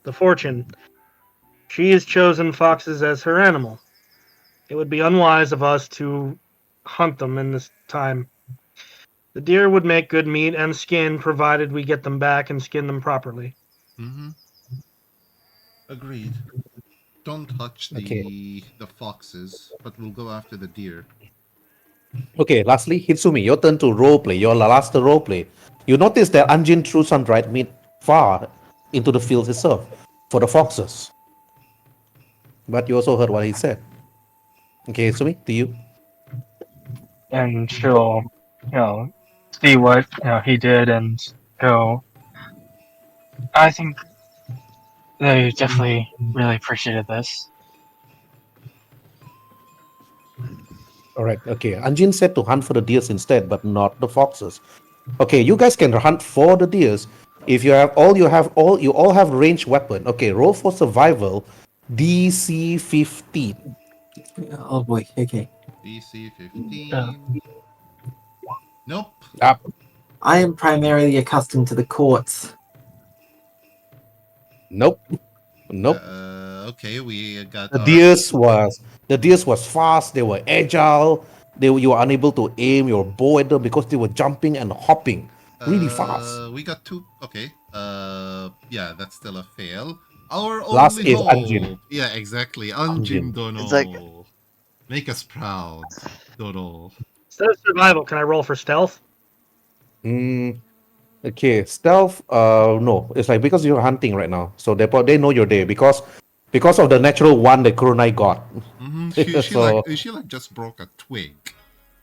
Speaker 6: the fortune, she has chosen foxes as her animal. It would be unwise of us to hunt them in this time. The deer would make good meat and skin provided we get them back and skin them properly.
Speaker 2: Mm-hmm. Agreed. Don't touch the foxes, but we'll go after the deer.
Speaker 1: Okay, lastly, Hitsumi, your turn to roleplay. Your last roleplay. You notice that Anjin threw some dried meat far into the fields itself for the foxes. But you also heard what he said. Okay, Sumi, to you.
Speaker 3: and she'll, see what he did, and she'll. I think they definitely really appreciated this.
Speaker 1: All right. Okay. Anjin said to hunt for the deers instead, but not the foxes. Okay, you guys can hunt for the deers. If you all have ranged weapon. Okay, roll for survival. DC 15.
Speaker 5: Oh boy. Okay.
Speaker 2: DC
Speaker 3: Uh,
Speaker 2: 15. Nope.
Speaker 1: Up.
Speaker 5: I am primarily accustomed to the courts.
Speaker 1: Nope. Nope.
Speaker 2: Okay, we got
Speaker 1: The
Speaker 2: our.
Speaker 1: deers was the deers was fast. They were agile. You were unable to aim your bow at them because they were jumping and hopping really fast.
Speaker 2: We got two. Okay. Yeah, that's still a fail. Our
Speaker 1: Last
Speaker 2: only
Speaker 1: is Anjin.
Speaker 2: hope. Yeah, exactly. Anjin
Speaker 1: Anjin.
Speaker 4: It's like
Speaker 2: Dono. Make us proud, Dono.
Speaker 6: Instead of survival, can I roll for stealth?
Speaker 1: Mm, okay, stealth. No, it's like because you're hunting right now, so they know you're there because of the natural one that Kurunai got.
Speaker 2: Mm-hmm.
Speaker 1: So
Speaker 2: She like just broke a twig.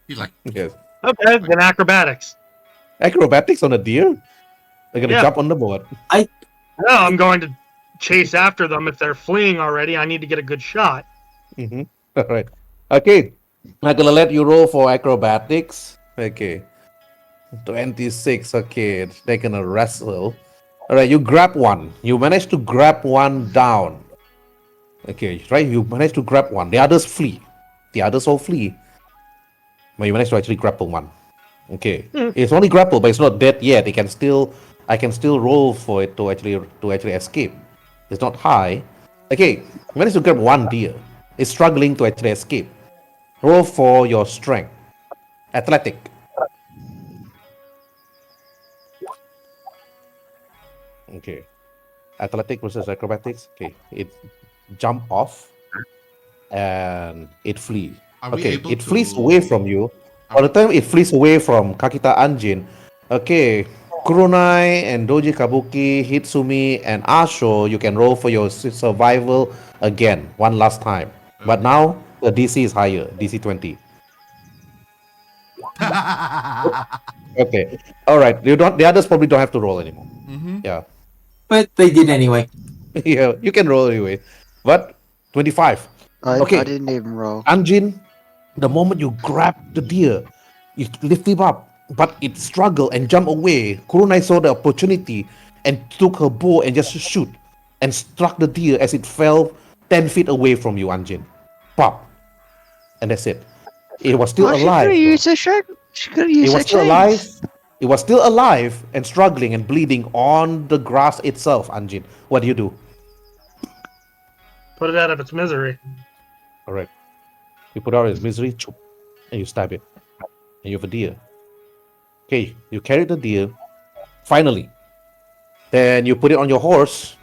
Speaker 2: He like
Speaker 1: yes,
Speaker 6: Okay, then acrobatics.
Speaker 1: acrobatics on a deer. They're gonna
Speaker 6: Yeah.
Speaker 1: jump on the board.
Speaker 6: No, I'm going to chase after them. If they're fleeing already, I need to get a good shot.
Speaker 1: Mm-hmm. All right. Okay, I'm gonna let you roll for acrobatics. Okay, 26. Okay, they're gonna wrestle. All right, you grab one. You manage to grab one down. Okay, right. You manage to grab one. The others flee. The others all flee. But you manage to actually grapple one. Okay, it's only grapple, but it's not dead yet. I can still roll for it to actually escape. It's not high. Okay, you manage to grab one deer. It's struggling to actually escape. Roll for your strength. Athletic. Okay. Athletic versus acrobatics. Okay. It jump off and it flee.
Speaker 2: Are we
Speaker 1: Okay.
Speaker 2: able
Speaker 1: It
Speaker 2: to
Speaker 1: flees away from you.
Speaker 2: Are
Speaker 1: By the
Speaker 2: we-
Speaker 1: time it flees away from Kakita Anjin, okay, Kurunai and Doji Kabuki, Hitsumi, and Asho, you can roll for your survival again, one last time. But
Speaker 2: Okay.
Speaker 1: now the DC is higher, DC 20. Okay. All right. You don't. The others probably don't have to roll anymore.
Speaker 2: Mm-hmm.
Speaker 1: Yeah.
Speaker 5: But they did anyway.
Speaker 1: Yeah. You can roll anyway. But 25.
Speaker 4: I
Speaker 1: Okay.
Speaker 4: didn't even roll.
Speaker 1: Anjin, the moment you grab the deer, you lift him up, but it struggled and jumped away. Kurunai saw the opportunity and took her bow and just shoot and struck the deer as it fell 10 feet away from you, Anjin. Pop. And that's it. It was still
Speaker 4: Oh,
Speaker 1: alive. though.
Speaker 4: She could have used
Speaker 1: It
Speaker 4: her
Speaker 1: was still alive.
Speaker 4: chains.
Speaker 1: It was still alive and struggling and bleeding on the grass itself, Anjin. What do you do?
Speaker 6: Put it out of its misery.
Speaker 1: All right. You put out its misery, choop, and you stab it. And you have a deer. Okay, you carry the deer. Finally. Then you put it on your horse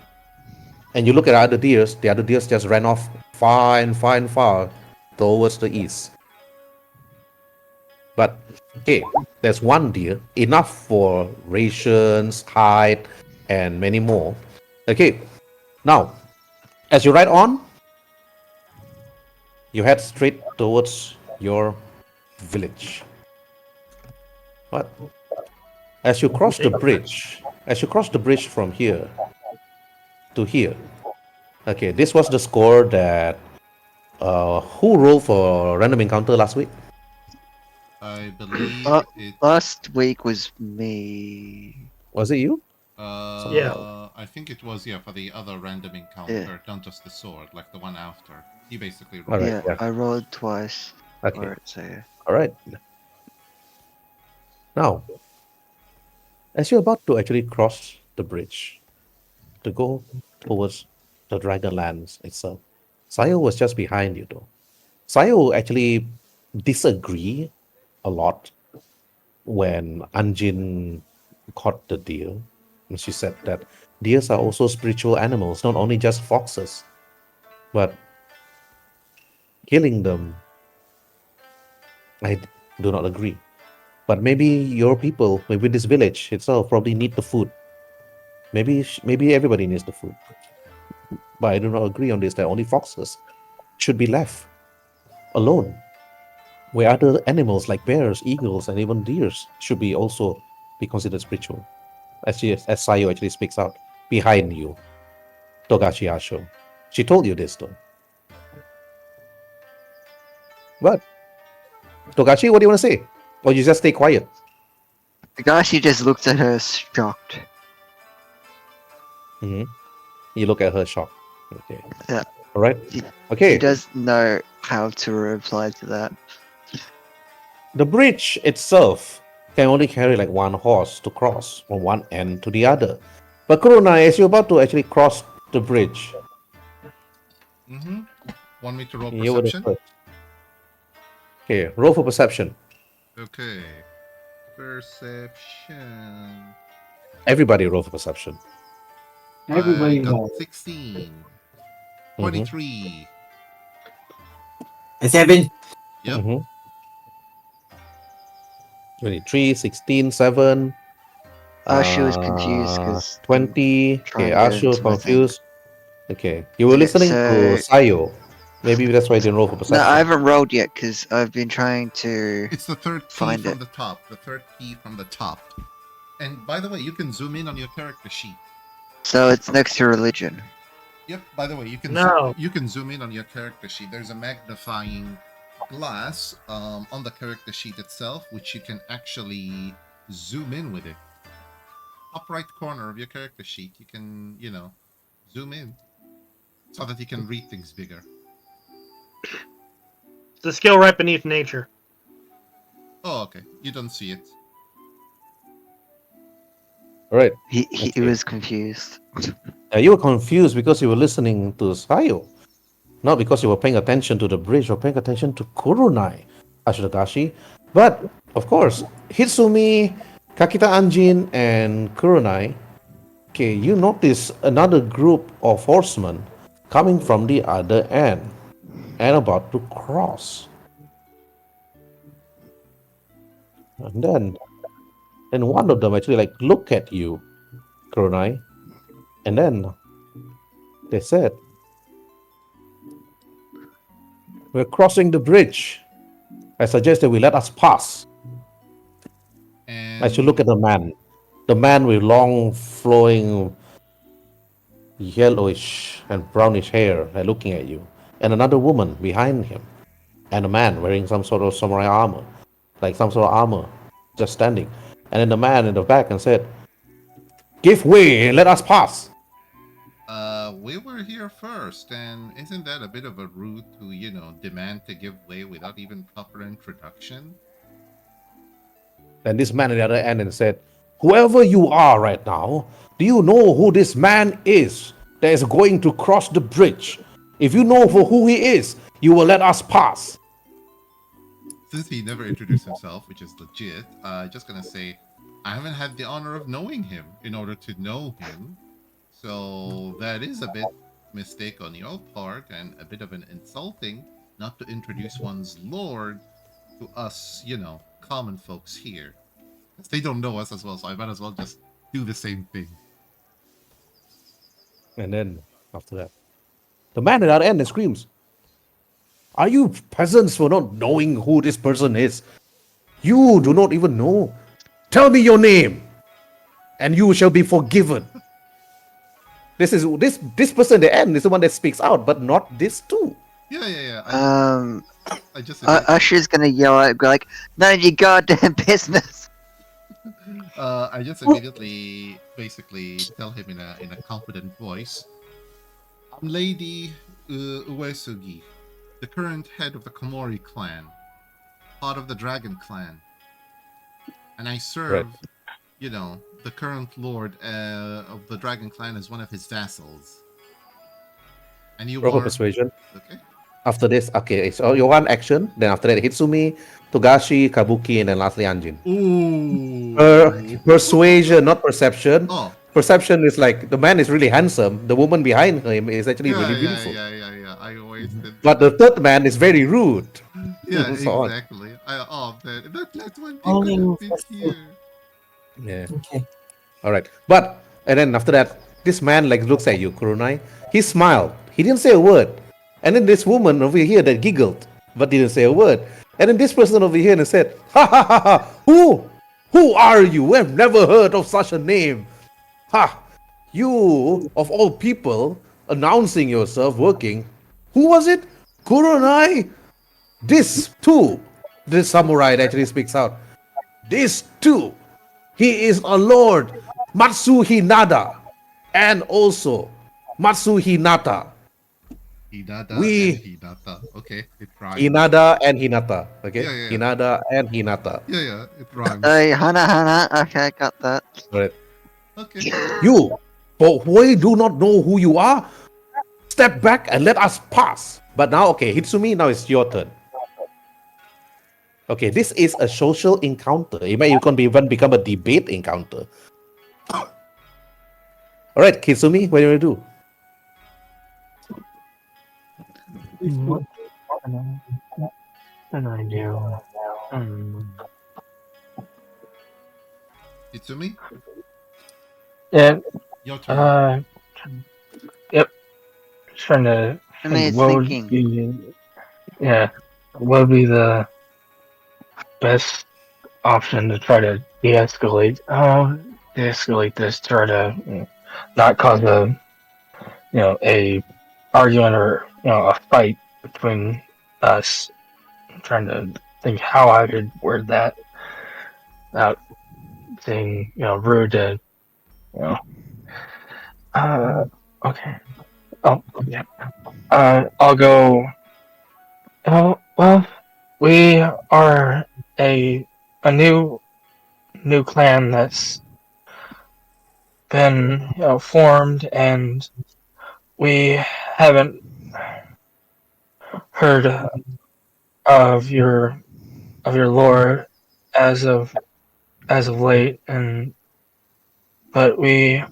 Speaker 1: and you look at other deers. The other deers just ran off far and far and far towards the east. But okay, there's one deer, enough for rations, hide, and many more. Okay, now as you ride on, you head straight towards your village. But as you cross the bridge from here to here, okay, this was the score that who rolled for random encounter last week?
Speaker 2: I believe it.
Speaker 4: Last week was me.
Speaker 1: Was it you?
Speaker 6: Yeah.
Speaker 2: I think it was for the other random encounter, not just the sword, like the one after. He basically
Speaker 1: All right,
Speaker 4: Yeah,
Speaker 1: yeah.
Speaker 4: I rolled twice
Speaker 1: Okay.
Speaker 4: for it, so yeah.
Speaker 1: All right. Now, as you're about to actually cross the bridge to go towards the Dragonlands itself, Sayo was just behind you, though. Sayo actually disagree a lot when Anjin caught the deer. And she said that deers are also spiritual animals, not only just foxes. But killing them, I do not agree. But maybe your people, maybe this village itself, probably need the food. Maybe everybody needs the food. But I do not agree on this. That only foxes should be left. alone, where other animals like bears, eagles, and even deers should be also be considered spiritual. As Sayo actually speaks out behind you, Togashi Asho. She told you this though. What? Togashi, what do you want to say? Or you just stay quiet?
Speaker 4: The guy she just looked at her shocked.
Speaker 1: Hmm. You look at her shocked. Okay.
Speaker 4: Yeah.
Speaker 1: All right.
Speaker 4: She
Speaker 1: Okay.
Speaker 4: doesn't know how to reply to that.
Speaker 1: The bridge itself can only carry like one horse to cross from one end to the other. But Kurunai, as you're about to actually cross the bridge,
Speaker 2: Mm-hmm. Want me to roll
Speaker 1: you would
Speaker 2: perception?
Speaker 1: have. Okay, roll for perception.
Speaker 2: Okay. Perception.
Speaker 1: Everybody roll for perception.
Speaker 3: Everybody
Speaker 2: I got
Speaker 3: knows.
Speaker 2: 16.
Speaker 1: Mhm.
Speaker 2: 23.
Speaker 5: A 7.
Speaker 2: Yep.
Speaker 1: Mm-hmm. 23, 16, 7.
Speaker 4: Asho was confused because
Speaker 1: 20.
Speaker 4: trying
Speaker 1: Okay,
Speaker 4: to get
Speaker 1: Asho
Speaker 4: into my thing.
Speaker 1: confused. Okay, you were
Speaker 4: Okay,
Speaker 1: listening to
Speaker 4: so-
Speaker 1: Sayo. Maybe that's why you didn't roll for
Speaker 4: No,
Speaker 1: perception.
Speaker 4: I haven't rolled yet because I've been trying to.
Speaker 2: It's the third key
Speaker 4: Find
Speaker 2: from
Speaker 4: it.
Speaker 2: the top. The third key from the top. And by the way, you can zoom in on your character sheet.
Speaker 4: So it's next to religion.
Speaker 2: Yep. By the way, you can
Speaker 6: No.
Speaker 2: you can zoom in on your character sheet. There's a magnifying glass on the character sheet itself, which you can actually zoom in with it. Top right corner of your character sheet, you can zoom in so that you can read things bigger.
Speaker 6: It's a skill right beneath nature.
Speaker 2: Oh, okay. You don't see it.
Speaker 1: All right.
Speaker 4: He
Speaker 1: Okay.
Speaker 4: was confused.
Speaker 1: You were confused because you were listening to Sayo, not because you were paying attention to the bridge or paying attention to Kurunai, Asho Togashi. But, of course, Hitsumi, Kakita Anjin, and Kurunai, okay, you notice another group of horsemen coming from the other end and about to cross. And then one of them actually like look at you, Kurunai, and then they said, "We're crossing the bridge. I suggest that we let us pass."
Speaker 2: And
Speaker 1: I should look at the man with long flowing yellowish and brownish hair looking at you, and another woman behind him, and a man wearing some sort of samurai armor, like some sort of armor, just standing. And then the man in the back and said, "Give way and let us pass."
Speaker 2: we were here first, and isn't that a bit of a rude to, demand to give way without even proper introduction?
Speaker 1: Then this man at the other end and said, "Whoever you are right now, do you know who this man is that is going to cross the bridge? If you know for who he is, you will let us pass."
Speaker 2: Since he never introduced himself, which is legit, just gonna say, I haven't had the honor of knowing him in order to know him. So that is a bit mistake on your part and a bit of an insulting not to introduce one's lord to us, common folks here. 'Cause they don't know us as well, so I might as well just do the same thing.
Speaker 1: And then after that, the man at the other end screams, "Are you peasants for not knowing who this person is? You do not even know. Tell me your name, and you shall be forgiven." This person at the end is the one that speaks out, but not this two.
Speaker 2: Yeah. I just
Speaker 4: Usher's gonna yell out, go like, "None of your goddamn business."
Speaker 2: I just immediately basically tell him in a confident voice, "I'm Lady Uesugi, the current head of the Komori clan, part of the Dragon clan, and I serve, the current lord of the Dragon clan as one of his vassals. And you
Speaker 1: Roll for
Speaker 2: are
Speaker 1: persuasion.
Speaker 2: okay.
Speaker 1: After this, okay, so your one action. Then after that, Hitsumi, Togashi, Kabuki, and then lastly Anjin.
Speaker 2: Ooh.
Speaker 1: Persuasion, not perception.
Speaker 2: Oh.
Speaker 1: Perception is like the man is really handsome. The woman behind him is actually
Speaker 2: Yeah,
Speaker 1: really beautiful.
Speaker 2: yeah. I always did.
Speaker 1: But the third man is very rude.
Speaker 2: Yeah,
Speaker 1: and so on.
Speaker 2: exactly. That one
Speaker 5: Only
Speaker 2: could have been
Speaker 5: just-
Speaker 2: here.
Speaker 1: Yeah.
Speaker 5: Okay.
Speaker 1: All right. And then after that, this man like looks at you, Kurunai. He smiled. He didn't say a word. And then this woman over here that giggled but didn't say a word. And then this person over here and said, "Ha ha ha ha! Who are you? I've never heard of such a name. Ha! You of all people announcing yourself working. Who was it? Kuronai? This too." This samurai actually speaks out. "This too. He is a lord, Matsuhinada, and also Matsuhinata.
Speaker 2: Hinata
Speaker 1: We-
Speaker 2: and Hinata. Okay, it rhymes.
Speaker 1: Hinada and Hinata. Okay?
Speaker 2: Yeah, yeah.
Speaker 1: Hinada and Hinata.
Speaker 2: Yeah, it rhymes.
Speaker 4: Hey, Hana. Okay, got that.
Speaker 1: Right.
Speaker 2: Okay.
Speaker 1: You, for we do not know who you are, step back and let us pass. But now, okay, Hitsumi, now it's your turn. Okay, this is a social encounter. It may even become a debate encounter. All right, Kitsumi, what do you want to do?
Speaker 3: What can I do?
Speaker 2: Itsumi,
Speaker 3: Yeah,
Speaker 2: your turn.
Speaker 3: yep. Trying to
Speaker 4: I mean, it's
Speaker 3: what would
Speaker 4: thinking.
Speaker 3: be, yeah, what would be the best option to try to de-escalate? De-escalate this, try to not cause a argument or a fight between us. I'm trying to think how I could word that without being rude to okay. Oh yeah. I'll go. Oh well, we are a new clan that's been formed, and we haven't heard of your lore as of late, but we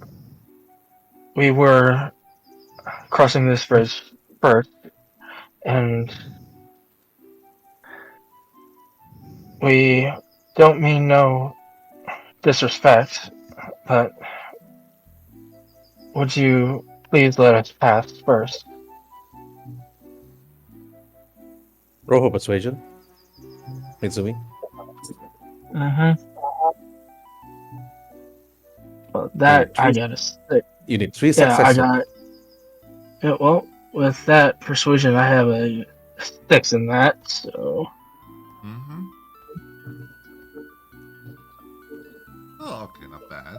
Speaker 3: were crossing this bridge first, and we don't mean no disrespect, but would you please let us pass first?
Speaker 1: Roll for persuasion. Hitsumi.
Speaker 3: Mm-hmm. Well, that I got a 6.
Speaker 1: You need 3
Speaker 3: Yeah, I
Speaker 1: successes.
Speaker 3: got. Yeah, well, with that persuasion, I have a 6 in that, so.
Speaker 2: Mm-hmm. Oh, okay, not bad.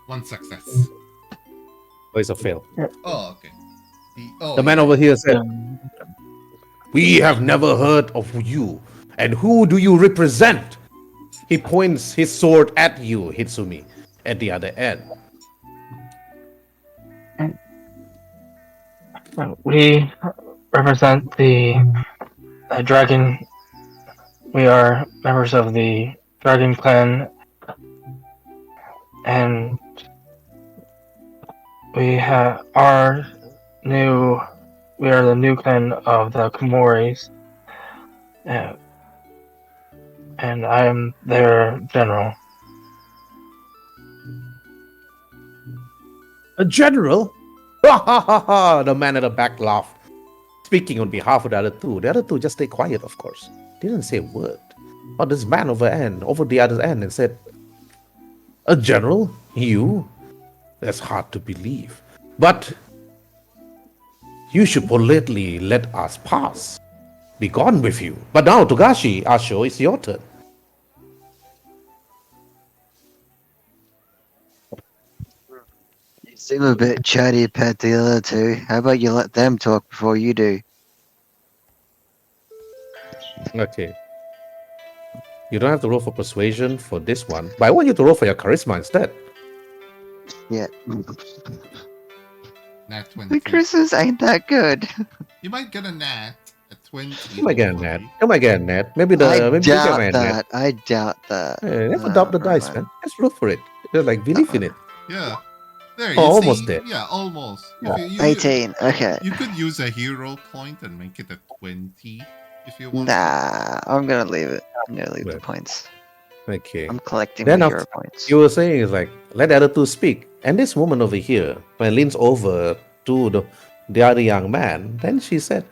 Speaker 2: 1 success.
Speaker 1: Oh, it's a fail.
Speaker 2: Oh, okay.
Speaker 1: The man over here said,
Speaker 3: Um,
Speaker 1: "We have never heard of you. And who do you represent?" He points his sword at you, Hitsumi, at the other end.
Speaker 3: we represent the dragon. We are members of the Dragon Clan, and we are the new clan of the Komoris, and I am their general.
Speaker 1: "A general?" Ha ha ha ha! The man at the back laughed. Speaking on behalf of the other two just stayed quiet, of course. Didn't say a word. But this man over the other end, and said, "A general? You? That's hard to believe. But you should politely let us pass. Be gone with you." But now, Togashi, Asho, it's your turn.
Speaker 4: You seem a bit chatty about the other two. How about you let them talk before you do?
Speaker 1: Okay. You don't have to roll for persuasion for this one, but I want you to roll for your charisma instead.
Speaker 4: Yeah.
Speaker 2: Nat 20.
Speaker 4: The Christmas ain't that good.
Speaker 2: You might get a nat at 20.
Speaker 1: You might get a
Speaker 2: hopefully.
Speaker 1: net. You might get a net. Maybe
Speaker 4: I
Speaker 1: maybe you get
Speaker 4: doubt
Speaker 1: a net.
Speaker 4: that. I doubt that.
Speaker 1: Hey, never
Speaker 4: No,
Speaker 1: doubt the
Speaker 4: never
Speaker 1: dice,
Speaker 4: mind.
Speaker 1: man. Just roll for it. Just like believe in it.
Speaker 2: Yeah. There,
Speaker 1: Oh,
Speaker 2: you
Speaker 1: almost
Speaker 2: see?
Speaker 1: there.
Speaker 2: Yeah, almost.
Speaker 1: Yeah.
Speaker 2: If you-
Speaker 4: 18. Okay.
Speaker 2: You could use a hero point and make it a 20 if you want.
Speaker 4: Nah, I'm gonna leave it. I'm gonna leave the
Speaker 1: Right.
Speaker 4: points.
Speaker 1: Okay.
Speaker 4: I'm collecting
Speaker 1: Then
Speaker 4: my
Speaker 1: after-
Speaker 4: hero points.
Speaker 1: You were saying is like, let the other two speak. And this woman over here, when leans over to the other young man, then she said,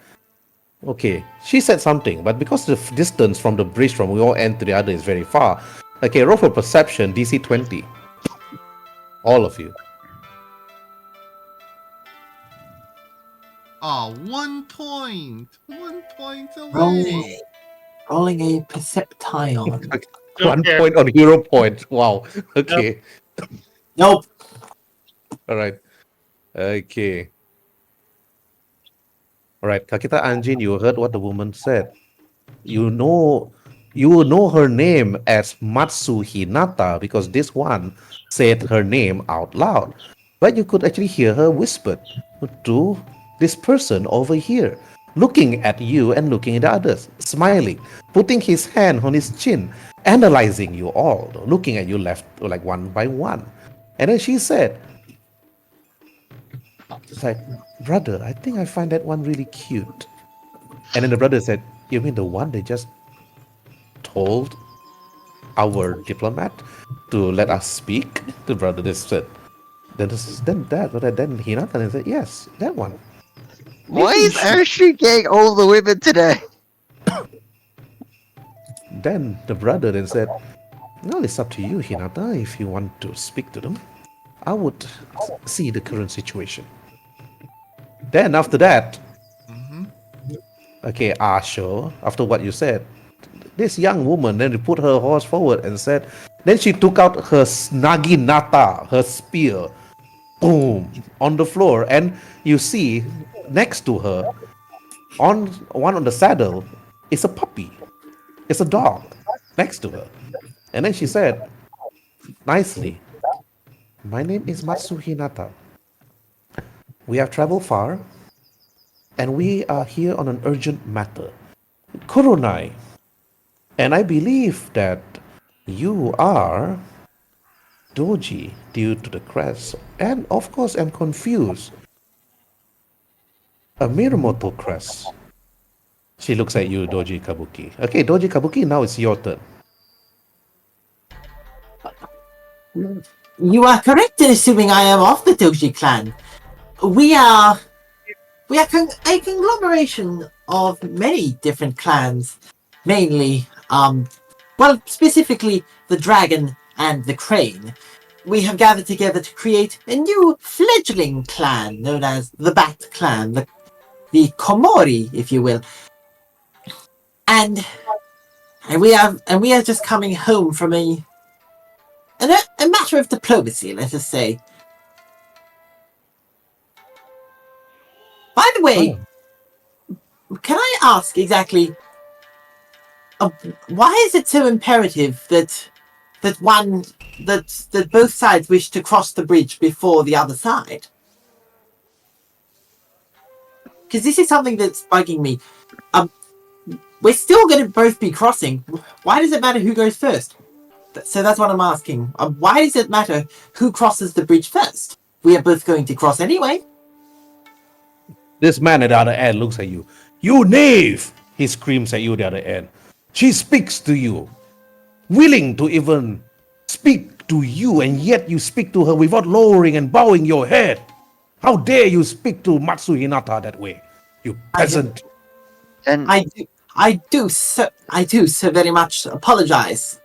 Speaker 1: Okay, she said something, but because the distance from the bridge from your end to the other is very far, okay, roll for perception, DC 20. All of you.
Speaker 2: Oh, 1 point. 1 point
Speaker 5: Rolling,
Speaker 2: away.
Speaker 5: rolling a perception.
Speaker 1: 1 point on hero point. Wow. Okay.
Speaker 5: Nope.
Speaker 1: All right. Okay. All right. Kakita Anjin, you heard what the woman said. You know, you know her name as Matsu Hinata because this one said her name out loud. But you could actually hear her whisper to this person over here, looking at you and looking at the others, smiling, putting his hand on his chin, analyzing you all, looking at you left like one by one. And then she said, it's like, brother, I think I find that one really cute. And then the brother said, you mean the one they just told our diplomat to let us speak? The brother just said, then Hinata said, yes, that one.
Speaker 4: Why
Speaker 5: Maybe
Speaker 4: is Ashley getting all the women today?
Speaker 1: Then the brother then said, well, it's up to you, Hinata, if you want to speak to them. I would see the current situation. Then after that,
Speaker 2: Mm-hmm.
Speaker 1: okay, Asho, after what you said, this young woman then put her horse forward and said, then she took out her naginata, her spear, boom, on the floor. And you see next to her, on the saddle, is a puppy. It's a dog next to her. And then she said, nicely, my name is Matsu Hinata. We have traveled far, and we are here on an urgent matter. Kurunai, and I believe that you are Doji due to the crest, and of course I'm confused. A Mirumoto crest. She looks at you, Doji Kabuki. Okay, Doji Kabuki, now it's your turn.
Speaker 5: you are correct in assuming I am of the Doji clan. We are a conglomeration of many different clans, mainly specifically the dragon and the crane. We have gathered together to create a new fledgling clan known as the Bat Clan, the Komori, if you will. And we are just coming home from a matter of diplomacy, let us say. By the way, can I ask exactly why is it so imperative that both sides wish to cross the bridge before the other side? Because this is something that's bugging me. We're still going to both be crossing. Why does it matter who goes first? So that's what I'm asking. Why does it matter who crosses the bridge first? We are both going to cross anyway.
Speaker 1: This man at the other end looks at you. You knave! He screams at you at the other end. She speaks to you, willing to even speak to you, and yet you speak to her without lowering and bowing your head. How dare you speak to Matsu Hinata that way, you peasant?
Speaker 4: And
Speaker 5: I do so very much apologize,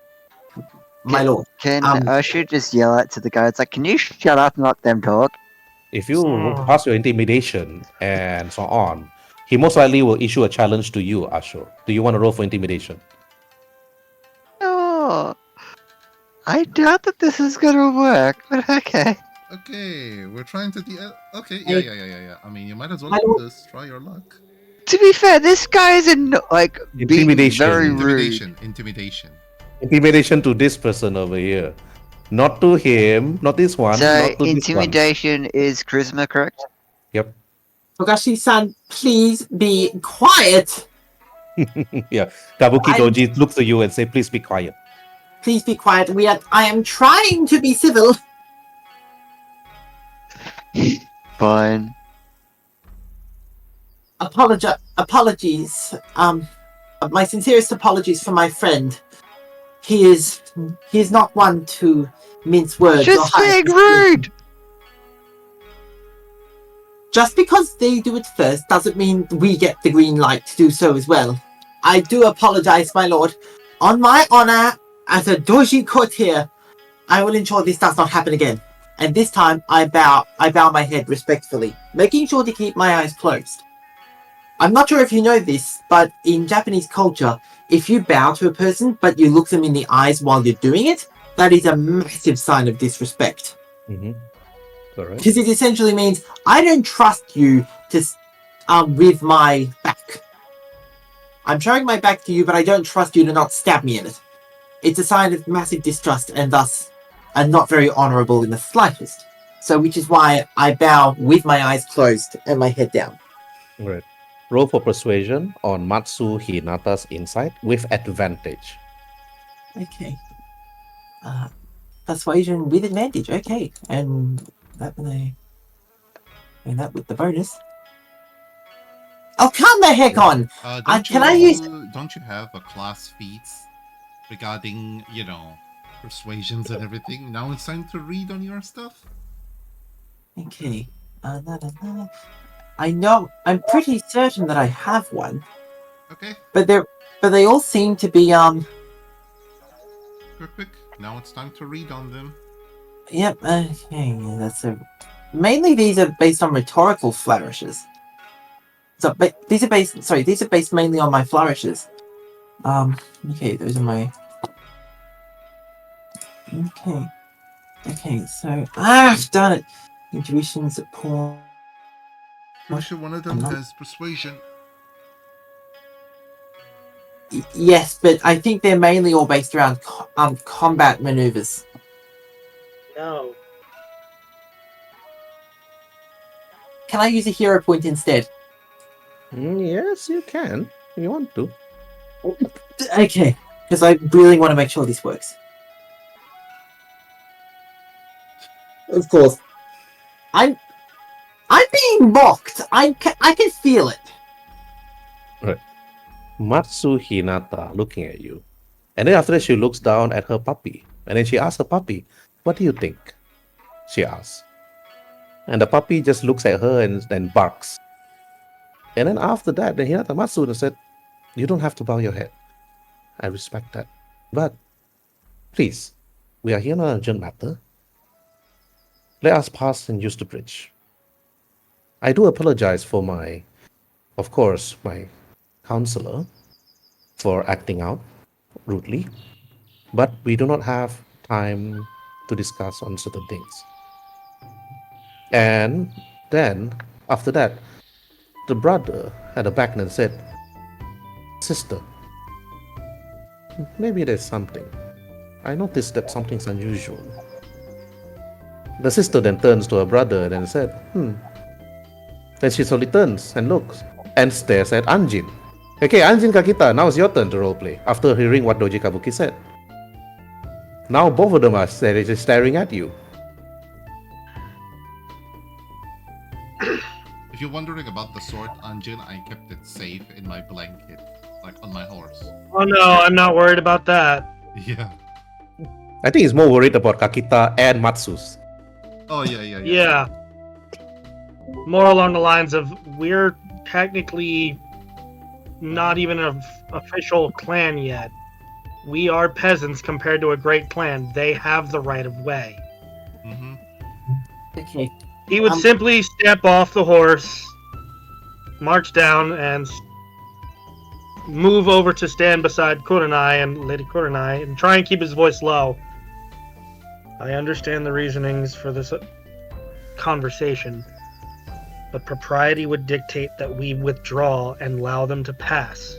Speaker 5: my lord.
Speaker 4: can Ashu just yell out to the guards, like, can you shut up and let them talk?
Speaker 1: If you pass your intimidation and so on, he most likely will issue a challenge to you, Asho. Do you want to roll for intimidation?
Speaker 4: Oh, I doubt that this is gonna work, but okay.
Speaker 2: Okay, we're trying to okay, yeah. I mean, you might as well
Speaker 5: I don't-
Speaker 2: just try your luck.
Speaker 4: To be fair, this guy's like being
Speaker 1: Intimidation.
Speaker 4: very rude.
Speaker 2: Intimidation.
Speaker 1: Intimidation to this person over here. Not to him, not this one,
Speaker 4: So
Speaker 1: not to this
Speaker 4: intimidation is charisma, correct?
Speaker 1: one. Yep.
Speaker 5: Togashi-san, please be quiet.
Speaker 1: Yeah. Kabuki
Speaker 5: I-
Speaker 1: Doji looks at you and say, please be quiet.
Speaker 5: Please be quiet. I am trying to be civil.
Speaker 4: Fine.
Speaker 5: Apologies. My sincerest apologies for my friend. He is not one to mince words.
Speaker 4: Just
Speaker 5: or
Speaker 4: being
Speaker 5: hide.
Speaker 4: rude.
Speaker 5: just because they do it first doesn't mean we get the green light to do so as well. I do apologize, my lord. On my honor, as a doji courtier, I will ensure this does not happen again. And this time, I bow my head respectfully, making sure to keep my eyes closed. I'm not sure if you know this, but in Japanese culture, if you bow to a person but you look them in the eyes while you're doing it, that is a massive sign of disrespect.
Speaker 1: Mm-hmm. Correct.
Speaker 5: Because it essentially means I don't trust you to with my back. I'm showing my back to you, but I don't trust you to not stab me in it. It's a sign of massive distrust and thus not very honorable in the slightest. So which is why I bow with my eyes closed and my head down.
Speaker 1: Right. Roll for persuasion on Matsu Hinata's insight with advantage.
Speaker 5: Okay. Persuasion with advantage. Okay. And that with the bonus. Oh, come the heck on!
Speaker 2: Don't you have a class feats regarding, persuasions and everything? Now it's time to read on your stuff.
Speaker 5: Okay. I know. I'm pretty certain that I have one.
Speaker 2: Okay.
Speaker 5: But they all seem to be
Speaker 2: Quick. Now it's time to read on them.
Speaker 5: Yep. Okay. Mainly these are based on rhetorical flourishes. So, these are based mainly on my flourishes. Okay, those are my. Okay, so done it. Intuition, support.
Speaker 2: I'm sure one of them has persuasion.
Speaker 5: Yes, but I think they're mainly all based around combat maneuvers.
Speaker 6: No.
Speaker 5: Can I use a hero point instead?
Speaker 1: Yes, you can if you want to.
Speaker 5: Okay, because I really want to make sure this works. Of course, I'm being mocked. I can feel it.
Speaker 1: Right. Matsu Hinata looking at you, and then after that she looks down at her puppy, and then she asks her puppy, "What do you think?" She asks, and the puppy just looks at her and then barks. And then after that, then Hinata Matsuda said, "You don't have to bow your head. I respect that. But please, we are here on an urgent matter. Let us pass and use the bridge. I do apologize for my counselor for acting out rudely, but we do not have time to discuss on certain things." And then, after that, the brother had a back and said, "Sister, maybe there's something. I noticed that something's unusual." The sister then turns to her brother and said, Then she slowly turns and looks and stares at Anjin. Okay, Anjin Kakita, now it's your turn to roleplay after hearing what Doji Kabuki said. Now both of them are staring at you.
Speaker 2: If you're wondering about the sword, Anjin, I kept it safe in my blanket, like on my horse.
Speaker 6: Oh no, I'm not worried about that.
Speaker 2: Yeah.
Speaker 1: I think he's more worried about Kakita and Matsu's.
Speaker 2: Oh, yeah.
Speaker 6: Yeah. More along the lines of, we're technically not even an official clan yet. We are peasants compared to a great clan. They have the right of way.
Speaker 2: Mm-hmm.
Speaker 5: Okay.
Speaker 6: He would simply step off the horse, march down, and move over to stand beside Kurenai and Lady Kurenai and try and keep his voice low. I understand the reasonings for this conversation, but propriety would dictate that we withdraw and allow them to pass.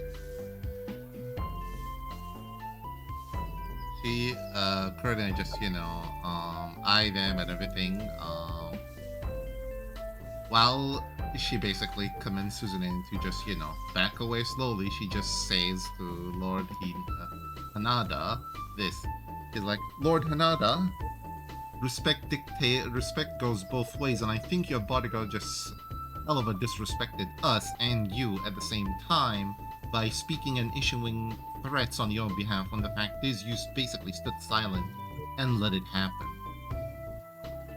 Speaker 2: She, Kurenai just, eye them and everything. While she basically commands Suzune to just, back away slowly, she just says to Lord Hanada this. She's like, "Lord Hanada, respect goes both ways, and I think your bodyguard just hell of a disrespected us and you at the same time by speaking and issuing threats on your behalf, when the fact is you basically stood silent and let it happen.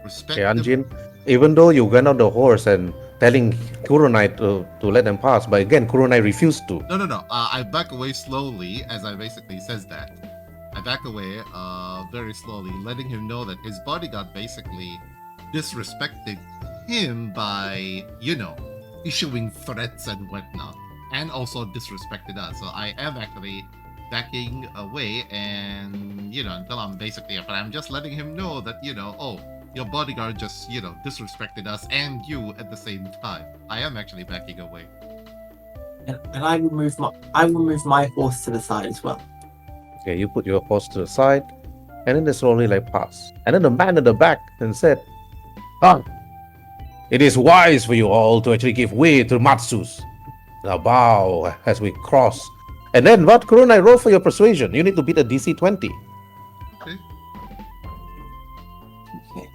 Speaker 2: Respect
Speaker 1: Okay, Anjin, even though you went on the horse and telling Kuronai to let them pass. But again, Kuronai refused to.
Speaker 2: No. I back away slowly as I basically says that. I back away very slowly, letting him know that his bodyguard basically disrespected him by, issuing threats and whatnot, and also disrespected us. So I am actually backing away, and until I'm basically, but I'm just letting him know that oh, your bodyguard just disrespected us and you at the same time. I am actually backing away.
Speaker 5: And I will move my horse to the side as well.
Speaker 1: Okay, you put your horse to the side, and then they slowly pass. And then the man at the back then said, "Ah, it is wise for you all to actually give way to Matsus. Now bow as we cross. And then what, Kuronai, roll for your persuasion. You need to beat a DC 20.
Speaker 2: Okay.
Speaker 5: Okay.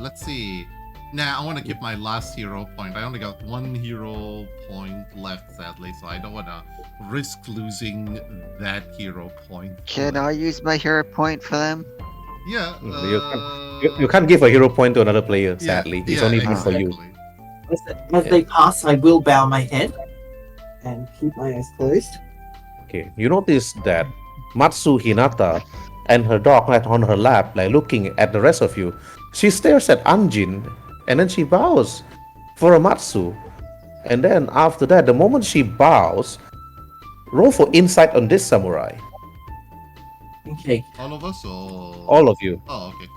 Speaker 2: Let's see. Nah, I want to keep my last hero point. I only got one hero point left, sadly, so I don't want to risk losing that hero point.
Speaker 4: Can I use my hero point for them?
Speaker 2: Yeah.
Speaker 1: You can't give a hero point to another player,
Speaker 2: yeah,
Speaker 1: sadly. It's
Speaker 2: yeah,
Speaker 1: only meant for you.
Speaker 2: exactly.
Speaker 5: As they pass, I will bow my head and keep my eyes closed.
Speaker 1: Okay, you notice that Matsu Hinata and her dog on her lap, looking at the rest of you. She stares at Anjin, and then she bows for a Matsu. And then after that, the moment she bows, roll for insight on this samurai.
Speaker 5: Okay.
Speaker 2: All of us or
Speaker 1: All of you.
Speaker 2: Oh, okay.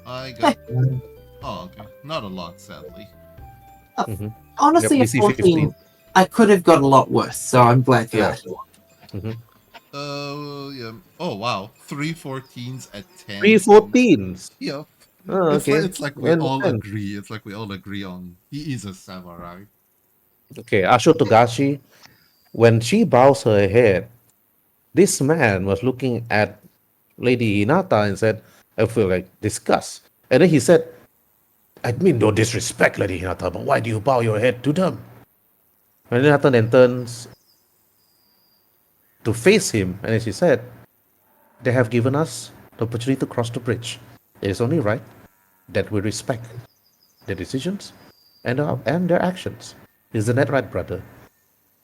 Speaker 2: I got. Oh, okay. Not a lot, sadly.
Speaker 1: Mhm.
Speaker 5: Honestly,
Speaker 1: Yep,
Speaker 5: at
Speaker 1: DC
Speaker 5: 14, I could have got a lot worse, so I'm glad for
Speaker 1: Yeah.
Speaker 5: that.
Speaker 2: Yeah. Oh, wow. 3 14s at 10.
Speaker 1: 3 14s.
Speaker 2: Yeah.
Speaker 1: Oh, okay.
Speaker 2: It's like we
Speaker 1: I
Speaker 2: all
Speaker 1: understand.
Speaker 2: agree. It's like we all agree on he is a samurai.
Speaker 1: Okay, Asho Togashi, when she bows her head, this man was looking at Lady Hinata and said, I feel like disgust. And then he said, I mean no disrespect, Lady Hinata, but why do you bow your head to them? And Hinata then turns to face him, and then she said, they have given us the opportunity to cross the bridge. It is only right that we respect their decisions and their actions. Isn't that right, brother?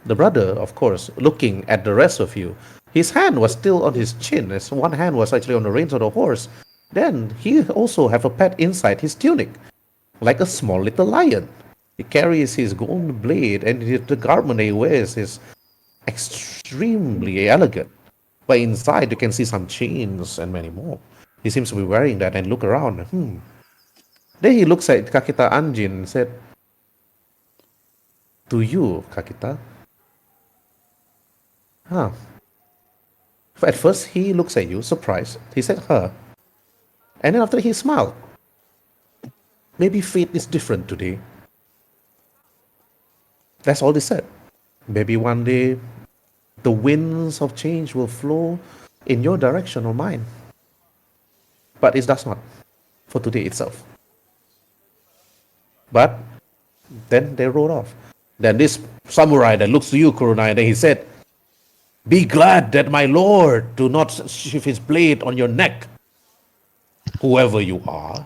Speaker 1: The brother, of course, looking at the rest of you, his hand was still on his chin, as one hand was actually on the reins of the horse. Then he also have a pet inside his tunic, like a small little lion. He carries his golden blade, and the garment he wears is extremely elegant. But inside you can see some chains and many more. He seems to be wearing that and look around. Then he looks at Kakita Anjin and said, to you, Kakita. Huh. At first he looks at you, surprised. He said, her. And then after he smiled. Maybe fate is different today. That's all they said. Maybe one day the winds of change will flow in your direction or mine. But it does not for today itself. But then they rode off. Then this samurai that looks to you, Kuronai, then he said, be glad that my lord do not shift his blade on your neck, whoever you are.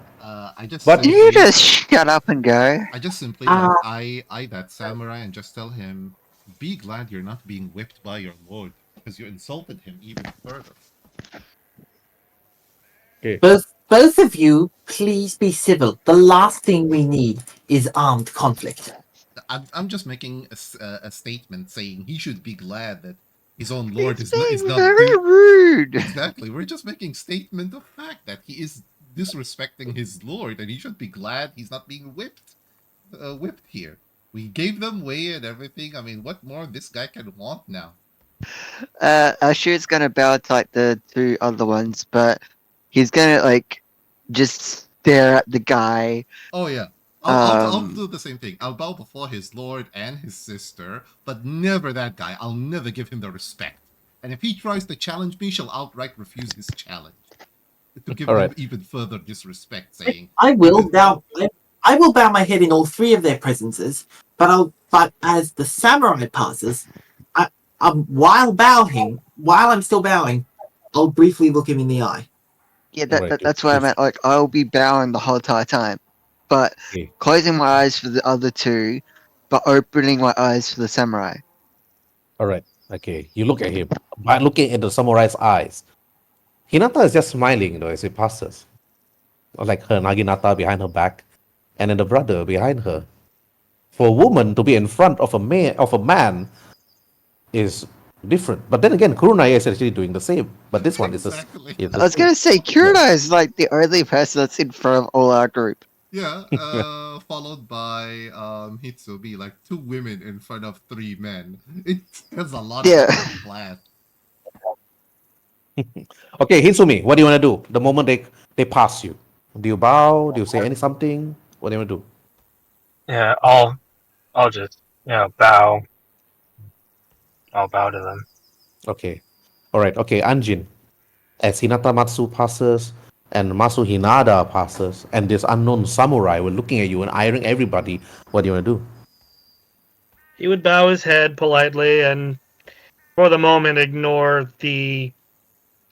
Speaker 2: I just
Speaker 1: But-
Speaker 4: Can you just shut up and go?
Speaker 2: I just simply I that samurai and just tell him, be glad you're not being whipped by your lord, because you insulted him even further.
Speaker 5: Both of you, please be civil. The last thing we need is armed conflict.
Speaker 2: I'm just making a statement saying he should be glad that his own lord
Speaker 4: It's
Speaker 2: is
Speaker 4: being
Speaker 2: not
Speaker 4: very rude.
Speaker 2: Exactly. We're just making statement of fact that he is disrespecting his lord, and he should be glad he's not being whipped here. We gave them way and everything. I mean, what more this guy can want now?
Speaker 4: Ashur's gonna bow to the two other ones, but he's gonna just stare at the guy.
Speaker 2: Oh yeah. I'll
Speaker 4: Um,
Speaker 2: do the same thing. I'll bow before his lord and his sister, but never that guy. I'll never give him the respect. And if he tries to challenge me, she'll outright refuse his challenge. To give
Speaker 1: All
Speaker 2: him
Speaker 1: right.
Speaker 2: even further disrespect, saying,
Speaker 5: I will bow my head in all three of their presences, but as the samurai passes, while I'm still bowing, I'll briefly look him in the eye.
Speaker 4: Yeah,
Speaker 1: Right,
Speaker 4: that's what I meant. Like, I'll be bowing the whole entire time, but
Speaker 1: okay.
Speaker 4: closing my eyes for the other two, but opening my eyes for the samurai.
Speaker 1: All right. Okay. You look at him. By looking at the samurai's eyes, Hinata is just smiling, as he passes. Like her Naginata behind her back, and then the brother behind her. For a woman to be in front of a man is different. But then again, Kurunaya is actually doing the same. But this one
Speaker 2: Exactly.
Speaker 1: is
Speaker 4: I
Speaker 1: the
Speaker 4: was
Speaker 1: same.
Speaker 4: gonna say, Kuruna is like the only person that's in front of all our group.
Speaker 2: Yeah, followed by Hitsubi, like 2 women in front of 3 men. It has a lot of
Speaker 4: Yeah.
Speaker 2: class.
Speaker 1: Okay, Hitsumi, what do you want to do? The moment they pass you, do you bow? Do you say something? What do you want to do?
Speaker 3: Yeah, I'll just bow. I'll bow to them.
Speaker 1: Okay, all right. Okay, Anjin, as Hinata Matsu passes and Masu Hinada passes, and this unknown samurai were looking at you and eyeing everybody. What do you want to do?
Speaker 6: He would bow his head politely and, for the moment, ignore the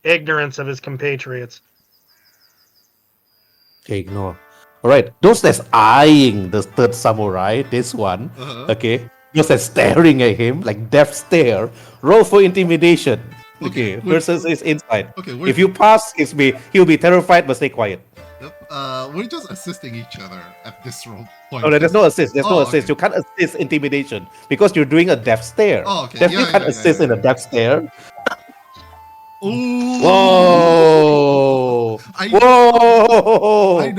Speaker 6: ignorance of his compatriots.
Speaker 1: Okay, ignore. All right, those that's eyeing the third samurai, this one,
Speaker 2: Uh-huh.
Speaker 1: okay, those that's staring at him like death stare. Roll for intimidation. Okay, versus his insight.
Speaker 2: Okay,
Speaker 1: If you pass, he'll be terrified but stay quiet.
Speaker 2: Yep, we're just assisting each other at this role point.
Speaker 1: Oh, no, there's no assist. There's no assist.
Speaker 2: Okay.
Speaker 1: You can't assist intimidation because you're doing a death stare.
Speaker 2: Oh, okay.
Speaker 1: Definitely
Speaker 2: Yeah,
Speaker 1: can't
Speaker 2: yeah,
Speaker 1: assist
Speaker 2: yeah,
Speaker 1: in a
Speaker 2: yeah.
Speaker 1: death stare.
Speaker 2: Ooh.
Speaker 1: Whoa! Whoa!
Speaker 2: I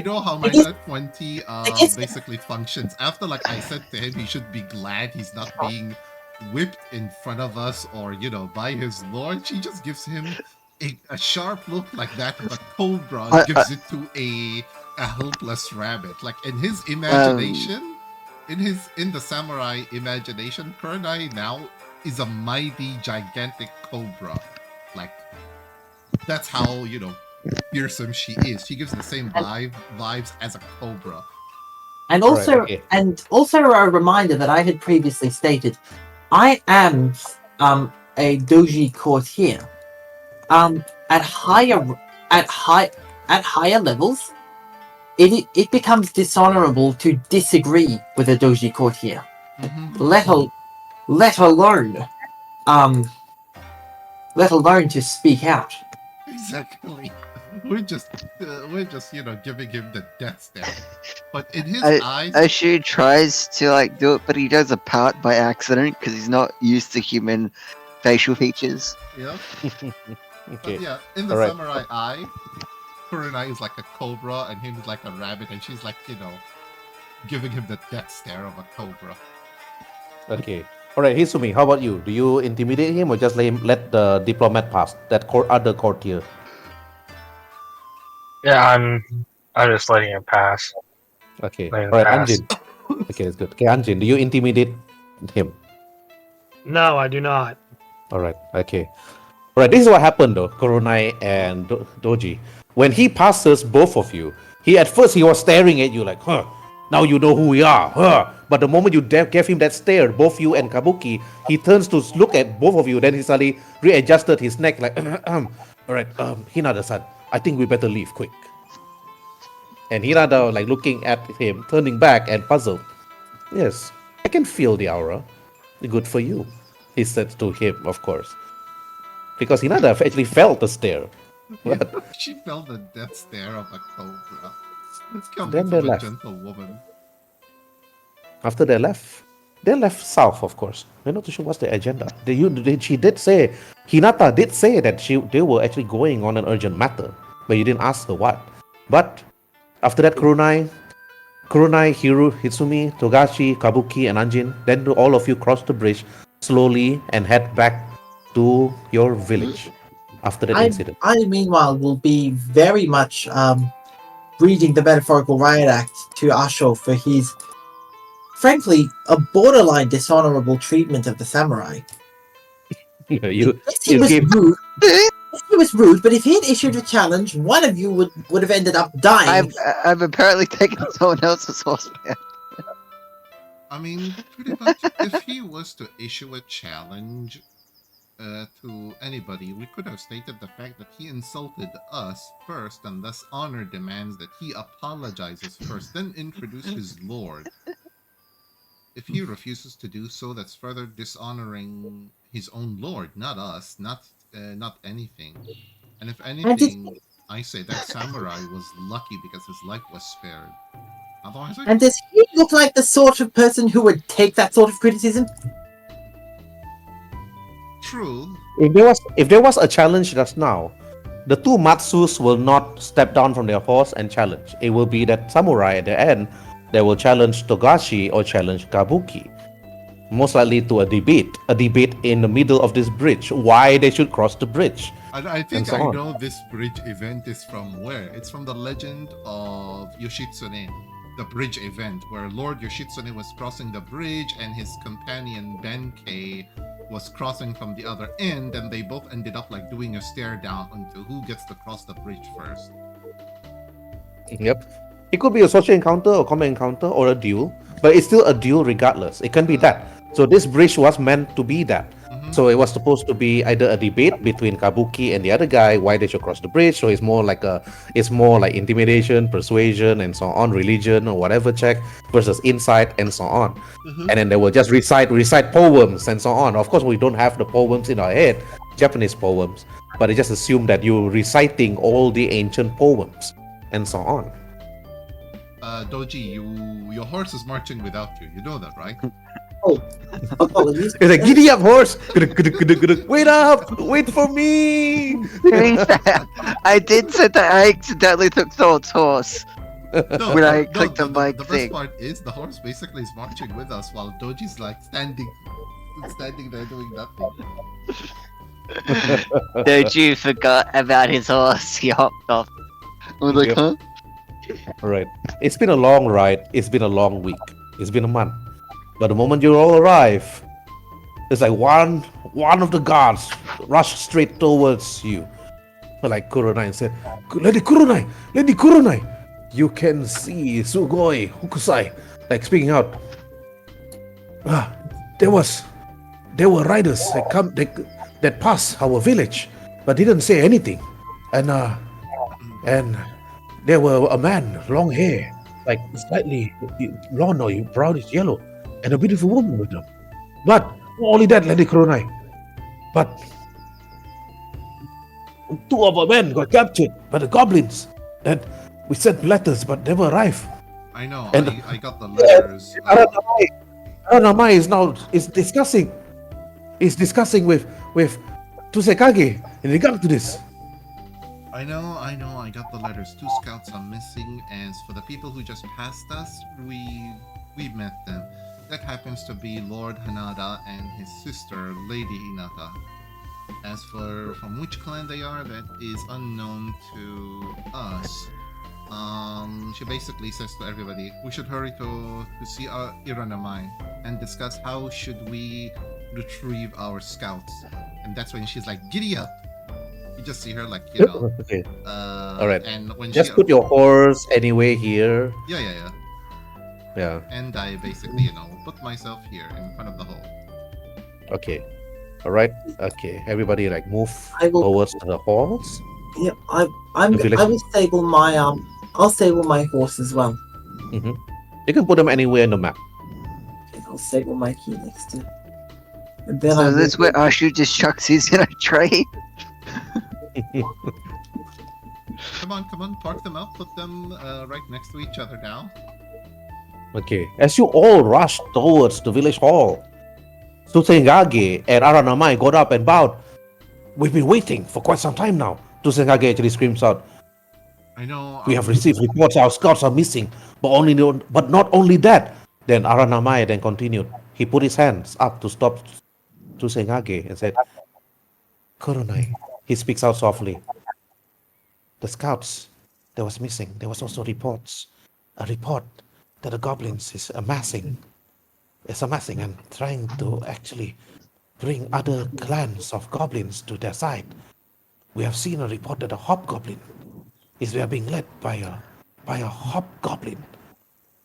Speaker 2: know how my
Speaker 5: guess-
Speaker 2: net 20
Speaker 5: guess-
Speaker 2: basically functions. After, like, I said to him, he should be glad he's not being whipped in front of us or, by his lord. She just gives him a sharp look like that of a cobra gives it to a helpless rabbit. Like, in his imagination, in the samurai imagination, Kurenai now is a mighty, gigantic cobra. Like, that's how, fearsome she is. She gives the same vibes as a cobra.
Speaker 5: And also,
Speaker 1: Right, okay.
Speaker 5: a reminder that I had previously stated, I am a doji courtier. At higher levels, it becomes dishonorable to disagree with a doji courtier. Let alone to speak out.
Speaker 2: Exactly. We're just giving him the death stare. But in his eyes,
Speaker 4: Ashu tries to like do it, but he does a part by accident because he's not used to human facial features.
Speaker 2: yeah.
Speaker 1: Okay.
Speaker 2: But yeah, in the
Speaker 1: Alright.
Speaker 2: samurai eye, Kurenai is like a cobra and him is like a rabbit, and she's like, giving him the death stare of a cobra.
Speaker 1: Okay. All right, Hisumi, how about you? Do you intimidate him or just let the diplomat pass? That other courtier.
Speaker 3: Yeah, I'm just letting it pass.
Speaker 1: Okay.
Speaker 3: Let him
Speaker 1: All right,
Speaker 3: pass.
Speaker 1: Anjin. Okay, that's good. Okay, Anjin, do you intimidate him?
Speaker 6: No, I do not.
Speaker 1: All right. Okay. All right. This is what happened though, Koronai and Doji. When he passes both of you, at first he was staring at you like, huh? Now you know who we are, huh? But the moment you gave him that stare, both you and Kabuki, he turns to look at both of you. Then he suddenly readjusted his neck like, all right, Hinada-san, I think we better leave quick. And Hinada like looking at him, turning back and puzzled. Yes, I can feel the aura. Good for you, he said to him, of course. Because Hinada actually felt the stare. But
Speaker 2: She felt the death stare of a cobra. It's coming
Speaker 1: Then
Speaker 2: from
Speaker 1: they
Speaker 2: a
Speaker 1: left.
Speaker 2: gentle woman.
Speaker 1: after they left south, of course. We're not too sure what's the agenda. She did say, Hinata did say that they were actually going on an urgent matter, but you didn't ask her what. But after that, Kurunai, Hiru, Hitsumi, Togashi, Kabuki, and Anjin, then all of you cross the bridge slowly and head back to your village after that incident.
Speaker 5: I meanwhile will be very much reading the metaphorical riot act to Asho for his, frankly, a borderline dishonorable treatment of the samurai.
Speaker 1: you
Speaker 5: Yes, he was
Speaker 1: gave-
Speaker 5: rude. Yes, he was rude, but if he had issued a challenge, one of you would have ended up dying.
Speaker 4: I've apparently taken someone else's horseman.
Speaker 2: I mean, pretty much, if he was to issue a challenge, to anybody, we could have stated the fact that he insulted us first and thus honor demands that he apologizes first, then introduce his lord. If he refuses to do so, that's further dishonoring his own lord, not us, not anything. And if
Speaker 5: And does,
Speaker 2: anything, I say that samurai was lucky because his life was spared. Otherwise,
Speaker 5: and does he look like the sort of person who would take that sort of criticism?
Speaker 2: true.
Speaker 1: If there was a challenge just now, the two Matsus will not step down from their horse and challenge. It will be that samurai at the end that will challenge Togashi or challenge Kabuki. Most likely to a debate in the middle of this bridge, why they should cross the bridge.
Speaker 2: I
Speaker 1: And
Speaker 2: think
Speaker 1: so
Speaker 2: I
Speaker 1: on.
Speaker 2: know this bridge event is from where. It's from the legend of Yoshitsune, the bridge event, where Lord Yoshitsune was crossing the bridge and his companion Benkei was crossing from the other end, and they both ended up like doing a stare down into who gets to cross the bridge first.
Speaker 1: Yep. It could be a social encounter or common encounter or a duel, but it's still a duel regardless. It can be that. So this bridge was meant to be that.
Speaker 2: Mhm.
Speaker 1: So it was supposed to be either a debate between Kabuki and the other guy why they should cross the bridge. So it's more like intimidation, persuasion, and so on, religion or whatever check versus insight and so on.
Speaker 2: Mhm.
Speaker 1: And then they will just recite poems and so on. Of course, we don't have the poems in our head, Japanese poems, but they just assume that you're reciting all the ancient poems and so on.
Speaker 2: Doji, your horse is marching without you. You know that, right?
Speaker 5: Apologies.
Speaker 1: It's like, giddy up, horse! Wait up! Wait for me!
Speaker 4: Doing that, I did say that I accidentally took Thor's horse.
Speaker 2: No,
Speaker 4: When I clicked on my
Speaker 2: the best
Speaker 4: thing.
Speaker 2: part is the horse basically is marching with us while Doji's like standing there doing nothing.
Speaker 4: Doju forgot about his horse. He hopped off. I was like,
Speaker 1: Yep.
Speaker 4: huh?
Speaker 1: Alright. It's been a long ride. It's been a long week. It's been a month. But the moment you all arrive, it's like one of the guards rushed straight towards you. Like Kuronai and said, Lady Kuronai! You can see Sugoi, Hokusai, like speaking out. There were riders that passed our village, but didn't say anything. And there were a man, long hair, like slightly blonde or brownish yellow, and a beautiful woman with them. But not only that, Lady Kuronai, but two of our men got captured by the goblins. And we sent letters, but never arrived.
Speaker 2: I know.
Speaker 1: And-
Speaker 2: I got the letters.
Speaker 1: Aranamai is discussing with Tusekage in regard to this.
Speaker 2: I know. I got the letters. 2 scouts are missing, and for the people who just passed us, we met them. That happens to be Lord Hanada and his sister, Lady Hinata. As for from which clan they are, that is unknown to us. She basically says to everybody, we should hurry to see our Iranamai and discuss how should we retrieve our scouts. And that's when she's like, giddy up! You just see her like,
Speaker 1: Okay.
Speaker 2: Alright. And when
Speaker 1: Just
Speaker 2: she
Speaker 1: put your horse anyway here.
Speaker 2: Yeah.
Speaker 1: Yeah.
Speaker 2: And I basically, put myself here in front of the hole.
Speaker 1: Okay. Alright. Okay. Everybody like move
Speaker 5: I will-
Speaker 1: towards the horse.
Speaker 5: Yeah,
Speaker 1: The village-
Speaker 5: I will stable my I'll stable my horse as well.
Speaker 1: You can put them anywhere in the map.
Speaker 5: Okay, I'll stable my key next to. And then
Speaker 4: So
Speaker 5: I
Speaker 4: this where Ashu just chucks his in a tree.
Speaker 2: Come on, park them up, put them right next to each other now.
Speaker 1: Okay. As you all rush towards the village hall, Susengage and Aranamai got up and bowed. We've been waiting for quite some time now. Susengage actually screams out,
Speaker 2: I know.
Speaker 1: we have received reports our scouts are missing, but not only that. Then Aranamai then continued. He put his hands up to stop Susengage and said, Kuronai. He speaks out softly. The scouts that was missing, there was also a report that the goblins is amassing and trying to actually bring other clans of goblins to their side. We have seen a report that a hobgoblin is being led by a hobgoblin.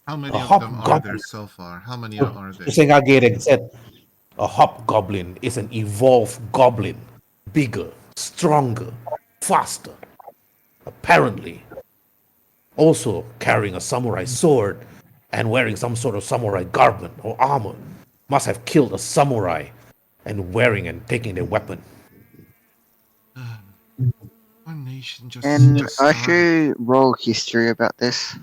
Speaker 2: How many
Speaker 1: A
Speaker 2: of them are there
Speaker 1: hobgoblin.
Speaker 2: so far? How many are there?
Speaker 1: Susengage then said, A hobgoblin is an evolved goblin, bigger, stronger, faster, apparently also carrying a samurai sword and wearing some sort of samurai garment or armor. Must have killed a samurai and wearing and taking their weapon.
Speaker 2: Our nation just
Speaker 4: And
Speaker 2: just
Speaker 4: I
Speaker 2: started.
Speaker 4: show roll history about this.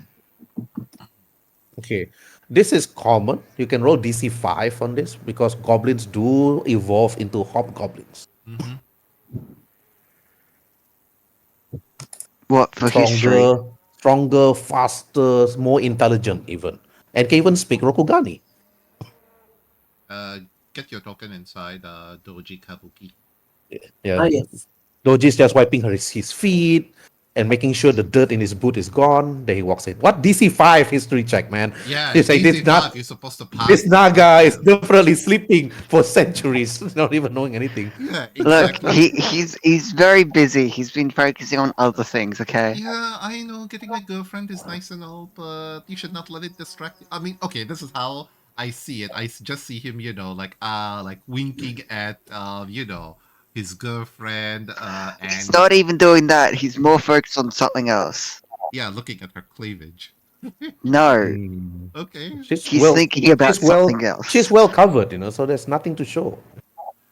Speaker 1: Okay, this is common. You can roll DC 5 on this because goblins do evolve into hobgoblins.
Speaker 2: Mm-hmm.
Speaker 4: What for history?
Speaker 1: Stronger, stronger, faster, more intelligent even. And can even speak Rokugani.
Speaker 2: Uh, get your token inside Doji Kabuki.
Speaker 1: Yeah,
Speaker 5: Ah, yes.
Speaker 1: Doji's just wiping his feet and making sure the dirt in his boot is gone. Then he walks in. What DC 5 history check, man?
Speaker 2: Yeah,
Speaker 1: He's like,
Speaker 2: DC five. You're supposed to
Speaker 1: this
Speaker 2: pass this check.
Speaker 1: Naga is
Speaker 2: Yes.
Speaker 1: definitely sleeping for centuries, not even knowing anything.
Speaker 2: Yeah,
Speaker 4: Look,
Speaker 2: exactly.
Speaker 4: he's very busy. He's been focusing on other things. Okay.
Speaker 2: Yeah, I know getting a girlfriend is nice and all, but you should not let it distract you. I mean, okay, this is how I see it. Just see him, like winking at, his girlfriend,
Speaker 4: He's
Speaker 2: and
Speaker 4: not even doing that. He's more focused on something else.
Speaker 2: yeah, looking at her cleavage.
Speaker 4: No,
Speaker 1: Hmm.
Speaker 2: Okay.
Speaker 1: She's
Speaker 4: he's
Speaker 1: well,
Speaker 4: thinking about
Speaker 1: she's well,
Speaker 4: something else.
Speaker 1: she's well covered, so there's nothing to show.
Speaker 2: Okay.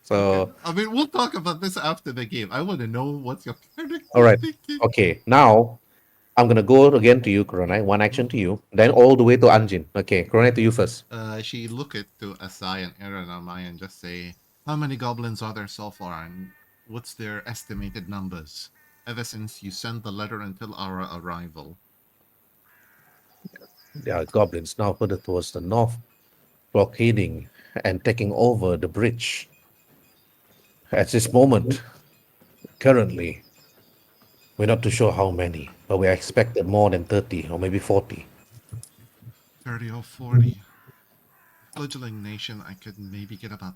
Speaker 1: So,
Speaker 2: I mean, we'll talk about this after the game. I want to know what your
Speaker 1: all
Speaker 2: character
Speaker 1: right,
Speaker 2: thinking.
Speaker 1: okay. Now I'm gonna go again to you, Kuronai. One action to you, then all the way to Anjin. Okay, Kuronai to you first.
Speaker 2: She look at to Asai and Eranamai and just say, "How many goblins are there so far, and what's their estimated numbers? Ever since you sent the letter until our arrival."
Speaker 1: There are goblins now further towards the north, blockading and taking over the bridge. At this moment, currently, we're not too sure how many, but we expected more than 30 or maybe 40.
Speaker 2: 30 or 40. Fledgling nation, I could maybe get about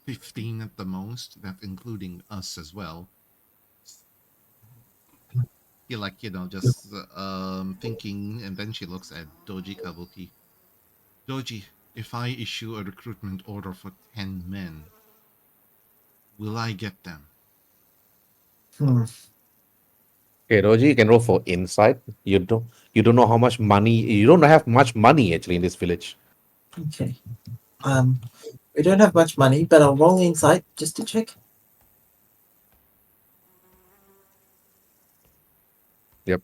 Speaker 2: 15 at the most. That including us as well. He just thinking, and then she looks at Doji Kabuki. Doji, if I issue a recruitment order for 10 men, will I get them?
Speaker 5: Hmm.
Speaker 1: Okay, Roji, you can roll for insight. You don't know how much money you don't have much money actually in this village.
Speaker 5: Okay. We don't have much money, but I'll roll insight just to check.
Speaker 1: Yep.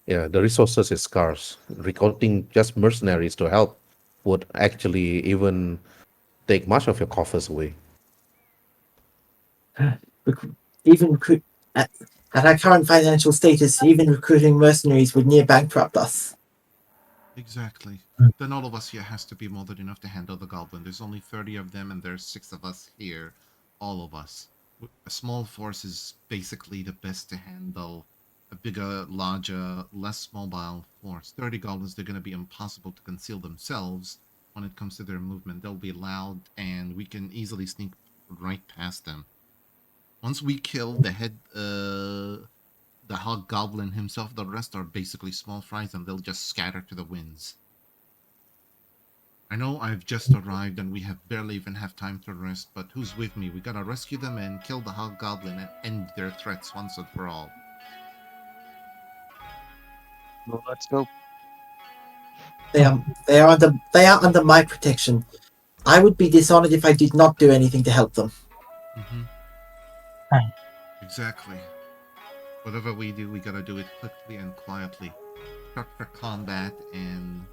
Speaker 1: Yeah, the resources is scarce. Recruiting just mercenaries to help would actually even take much of your coffers away.
Speaker 5: Even at our current financial status, even recruiting mercenaries would near bankrupt us.
Speaker 2: Exactly. Then all of us here has to be more than enough to handle the goblin. There's only 30 of them, and there's 6 of us here. All of us. A small force is basically the best to handle a bigger, larger, less mobile force. 30 goblins, they're going to be impossible to conceal themselves when it comes to their movement. They'll be loud, and we can easily sneak right past them. Once we kill the hobgoblin himself, the rest are basically small fries, and they'll just scatter to the winds. I know I've just arrived and we have barely even have time to rest, but who's with me? We gotta rescue them and kill the hobgoblin and end their threats once and for all.
Speaker 4: Well, let's go.
Speaker 5: They are under my protection. I would be dishonored if I did not do anything to help them.
Speaker 2: Mm-hmm.
Speaker 3: Right.
Speaker 2: Exactly. Whatever we do, we gotta do it quickly and quietly. Prep for combat and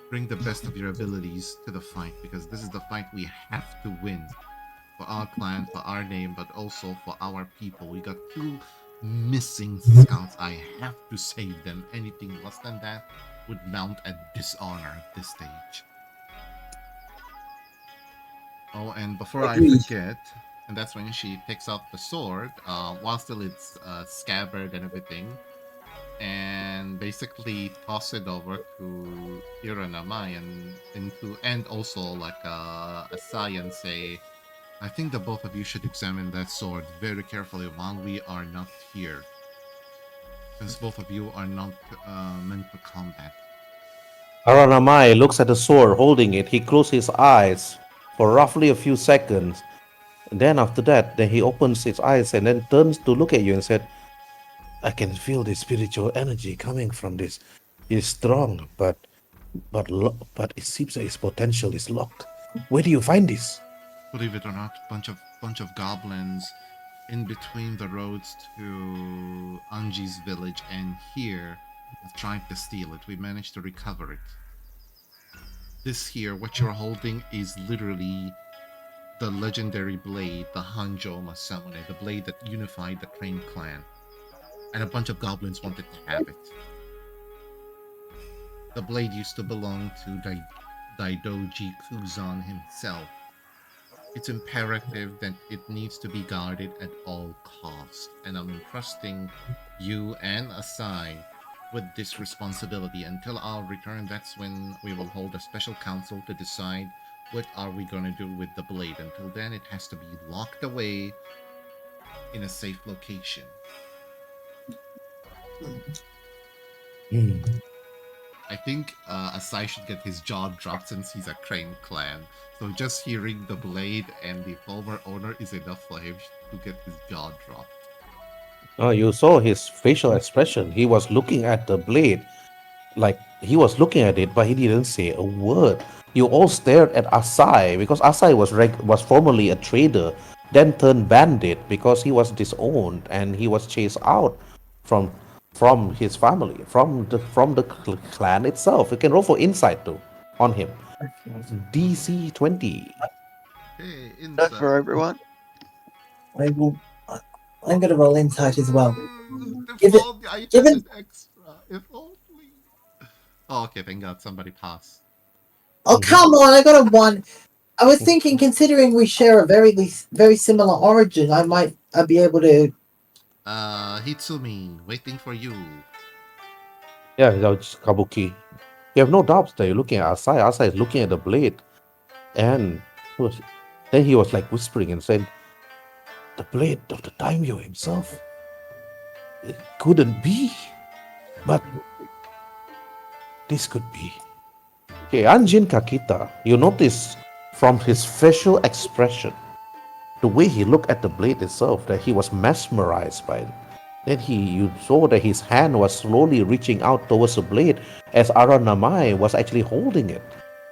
Speaker 2: bring the best of your abilities to the fight, because this is the fight we have to win. For our clan, for our name, but also for our people. We got 2 missing scouts. I have to save them. Anything less than that would mount a dishonor at this stage. Oh, and before I
Speaker 5: Agreed.
Speaker 2: forget, and that's when she picks up the sword, while still it's scabbard and everything, and basically toss it over to Hiranamai and also Asai and say, I think the both of you should examine that sword very carefully while we are not here, since both of you are not meant for combat.
Speaker 1: Aranamai looks at the sword, holding it. He closes his eyes for roughly a few seconds. And then after that, then he opens his eyes and then turns to look at you and said, I can feel the spiritual energy coming from this. It's strong, but it seems that its potential is locked. Where do you find this?
Speaker 2: Believe it or not, bunch of goblins in between the roads to Anji's village and here trying to steal it. We managed to recover it. This here, what you're holding, is literally the legendary blade, the Hanjo Masamune, the blade that unified the Crane clan. And a bunch of goblins wanted to have it. The blade used to belong to Daidoji Kuzan himself. It's imperative that it needs to be guarded at all costs, and I'm entrusting you and Asai with this responsibility until our return. That's when we will hold a special council to decide what are we going to do with the blade. Until then, it has to be locked away in a safe location. I think Asai should get his jaw dropped since he's a Crane clan. So just hearing the blade and the former owner is enough for him to get his jaw dropped.
Speaker 1: You saw his facial expression. He was looking at the blade, like he was looking at it, but he didn't say a word. You all stared at Asai because Asai was formerly a trader, then turned bandit because he was disowned and he was chased out from his family, from the clan itself. You can roll for insight too on him. DC 20.
Speaker 2: Hey,
Speaker 4: Not
Speaker 2: inside.
Speaker 4: for everyone.
Speaker 5: I'm going to roll insight as well.
Speaker 2: If only I had
Speaker 5: give it-
Speaker 2: an extra. If only. Oh, okay, thank God somebody passed.
Speaker 5: Oh, come on, I got a 1. I was thinking, considering we share a very similar origin, I might be able to...
Speaker 2: Hitsumi, waiting for you.
Speaker 1: Yeah, that's Kabuki. You have no doubts that you're looking at Asai. Asai is looking at the blade, and then he was like whispering and said, "The blade of the daimyo himself. It couldn't be, but this could be." Okay, Anjin Kakita, you notice from his facial expression, the way he looked at the blade itself, that he was mesmerized by it. Then you saw that his hand was slowly reaching out towards the blade as Aranamai was actually holding it.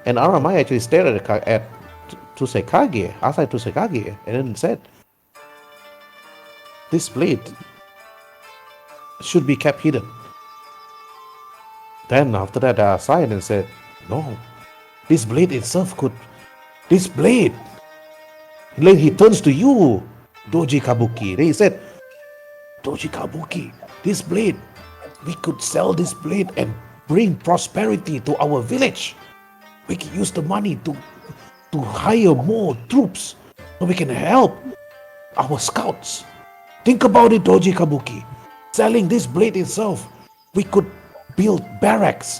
Speaker 1: And Aranamai actually stared at Tusekage, Asai Tusekage, and then said, "This blade should be kept hidden." Then after that, Asai then said, "No, this blade itself could... This blade..." Then he turns to you, Doji Kabuki. Then he said, "Doji Kabuki, this blade, we could sell this blade and bring prosperity to our village. We can use the money to hire more troops so we can help our scouts. Think about it, Doji Kabuki. Selling this blade itself, we could build barracks,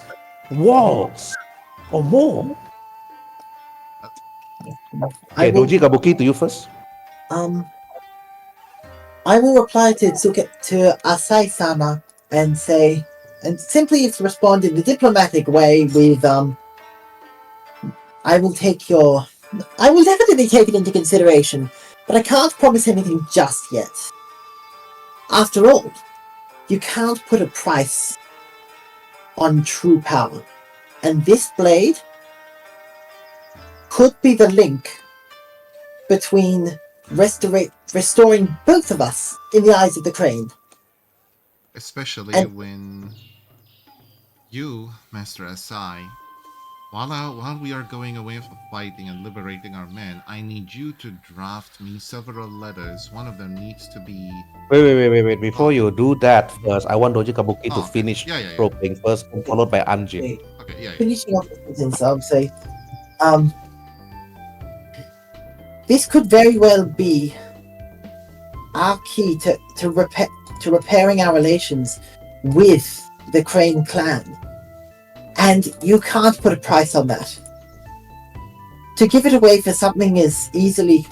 Speaker 1: walls, or more." Okay, Doji Kabuki, to you first.
Speaker 5: I will reply to Asai-sama and say, and simply respond in the diplomatic way with, I will definitely take it into consideration, but I can't promise anything just yet. After all, you can't put a price on true power, and this blade could be the link between restoring both of us in the eyes of the Crane.
Speaker 2: Especially when you, Master Asai, while we are going away for fighting and liberating our men, I need you to draft me several letters. One of them needs to be...
Speaker 1: Wait. Before you do that first, I want Doji Kabuki to finish
Speaker 2: Yeah.
Speaker 1: roping first, followed by Anjin.
Speaker 5: Wait,
Speaker 2: Okay, yeah.
Speaker 5: finishing off the sentence, I'll say, this could very well be our key to repairing our relations with the Crane clan. And you can't put a price on that. To give it away for something as easily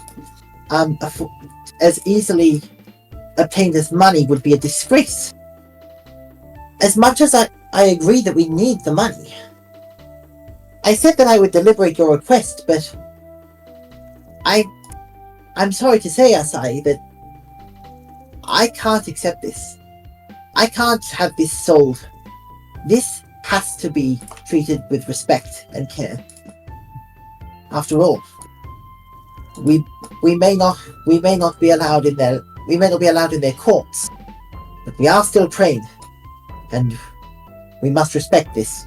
Speaker 5: obtained as money would be a disgrace. As much as I agree that we need the money, I said that I would deliberate your request, but I'm sorry to say, Asai, but I can't accept this. I can't have this sold. This has to be treated with respect and care. After all, we we may not be allowed in their courts, but we are still trained, and we must respect this.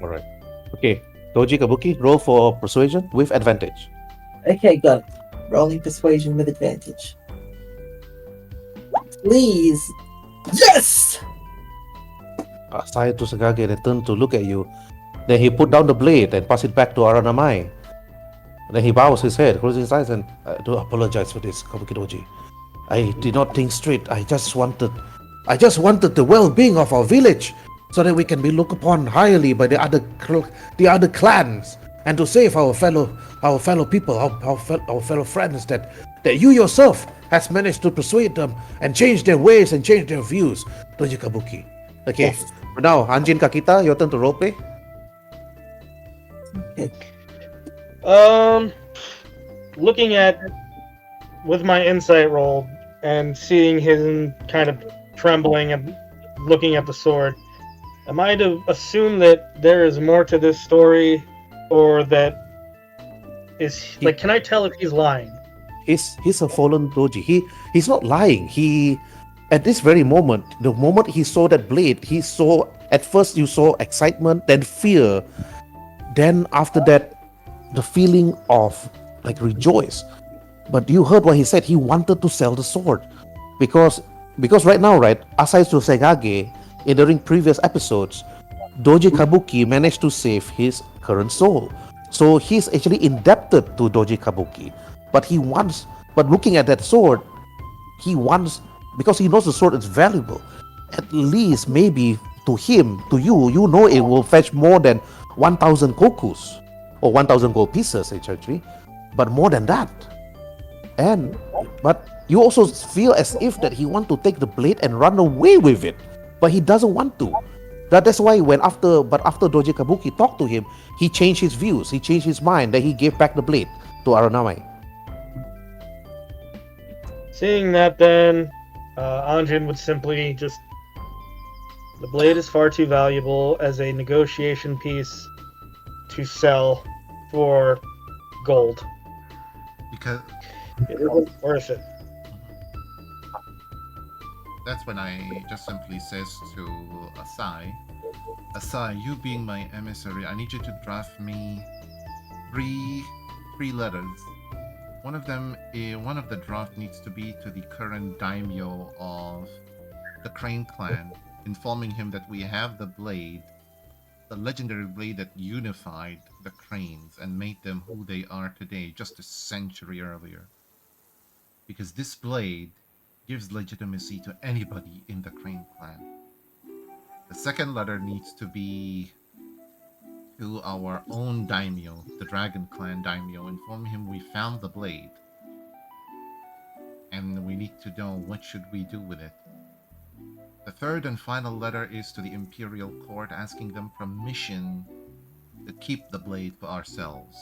Speaker 1: All right. Okay. Doji Kabuki, roll for persuasion with advantage.
Speaker 5: Okay, got it. Rolling persuasion with advantage. Please. Yes!
Speaker 1: Asai Tosagage then turned to look at you. Then he put down the blade and passed it back to Aranamai. Then he bows his head, closes his eyes, and I do apologize for this, Kabuki Doji. I did not think straight. I just wanted the well-being of our village, so that we can be looked upon highly by the other clans, and to save our fellow people, our fellow friends that you yourself has managed to persuade them and change their ways and change their views. Doji Kabuki. Okay.
Speaker 5: Yes.
Speaker 1: Now, Anjin Kakita, your turn to roleplay.
Speaker 5: Okay.
Speaker 6: Looking at with my insight roll and seeing him kind of trembling and looking at the sword, am I to assume that there is more to this story, or that can I tell if he's lying?
Speaker 1: He's a fallen doji. He's not lying. He, at this very moment, the moment he saw that blade, he saw, at first you saw excitement, then fear, then after that the feeling of like rejoice. But you heard what he said. He wanted to sell the sword because right now, right, Asai Susegage, during previous episodes, Doji Kabuki managed to save his current soul. So he's actually indebted to Doji Kabuki. But looking at that sword, he wants, because he knows the sword is valuable, at least maybe to him, to you, you know it will fetch more than 1,000 kokus, or 1,000 gold pieces actually, but more than that. But you also feel as if that he want to take the blade and run away with it, but he doesn't want to. That's why after Doji Kabuki talked to him, he changed his views, he changed his mind, that he gave back the blade to Aranamai.
Speaker 6: Seeing that, then Anjin would simply just, the blade is far too valuable as a negotiation piece to sell for gold.
Speaker 2: Because
Speaker 6: It isn't worth it.
Speaker 2: that's when I just simply says to Asai, you being my emissary, I need you to draft me three letters. One of the draft needs to be to the current daimyo of the Crane clan, informing him that we have the blade, the legendary blade that unified the Cranes and made them who they are today just a century earlier. Because this blade gives legitimacy to anybody in the Crane clan. The second letter needs to be to our own daimyo, the Dragon Clan daimyo, inform him we found the blade. And we need to know what should we do with it. The third and final letter is to the Imperial Court, asking them permission to keep the blade for ourselves.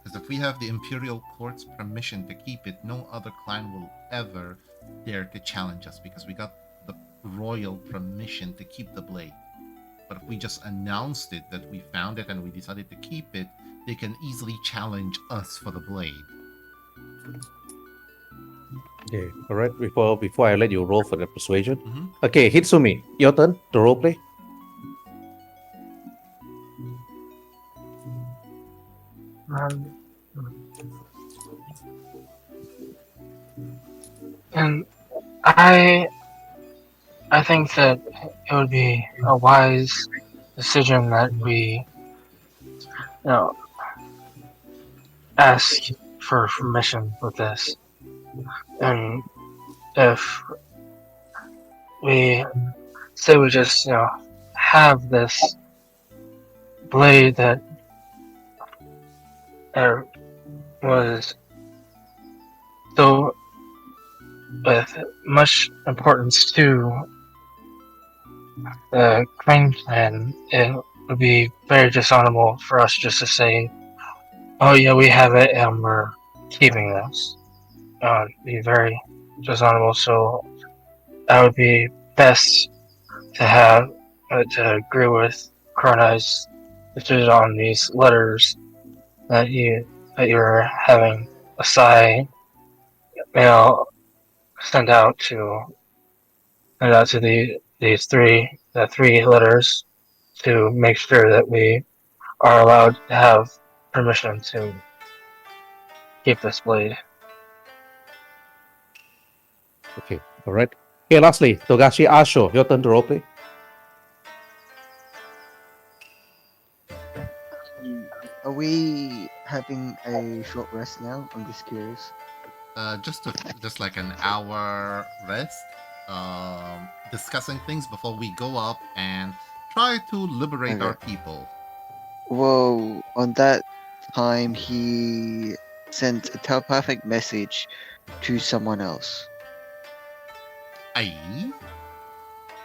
Speaker 2: Because if we have the Imperial Court's permission to keep it, no other clan will ever dare to challenge us, because we got the royal permission to keep the blade. But if we just announced it that we found it and we decided to keep it, they can easily challenge us for the blade.
Speaker 1: Okay, all right. Before I let you roll for the persuasion.
Speaker 2: Mm-hmm.
Speaker 1: Okay, Hitsumi, your turn to roleplay.
Speaker 3: And I think that it would be a wise decision that we, ask for permission with this. And if we say we just, have this blade that was so with much importance to the Crane clan, it would be very dishonorable for us just to say Oh yeah, we have it, and we're keeping this. Be very dishonorable. So that would be best to have to agree with Kurenai's decision on these letters that you're having a side mail sent out to these three letters to make sure that we are allowed to have permission to keep this blade.
Speaker 1: Okay, all right. Okay, lastly, Togashi Asho, your turn to roleplay.
Speaker 4: Are we having a short rest now? I'm just curious.
Speaker 2: Just like an hour rest, discussing things before we go up and try to liberate our
Speaker 4: Okay.
Speaker 2: people.
Speaker 4: Well, on that time, he sent a telepathic message to someone else.
Speaker 2: Aye?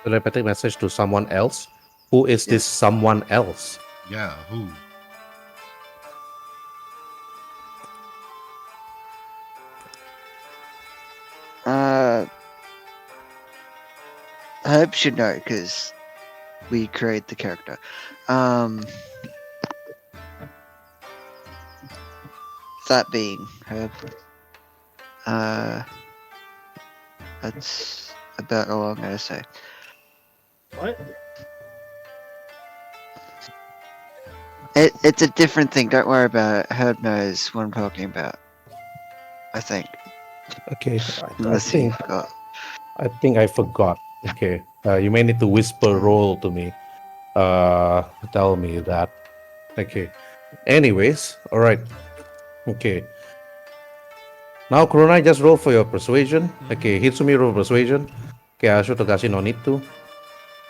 Speaker 1: Telepathic message to someone else. Who is this
Speaker 4: Yes.
Speaker 1: someone else?
Speaker 2: Yeah, who?
Speaker 4: Herb should know because we create the character. That being Herb. That's about all I'm gonna say.
Speaker 6: What?
Speaker 4: It's a different thing. Don't worry about it. Herb knows what I'm talking about. I think.
Speaker 1: Okay,
Speaker 4: Unless you forgot.
Speaker 1: I think I forgot. Okay, you may need to whisper roll to me. Tell me that. Okay. Anyways, all right. Okay. Now, Kurenai, just roll for your persuasion. Okay, Hitsumi roll persuasion. Okay, Asho Togashi no need to.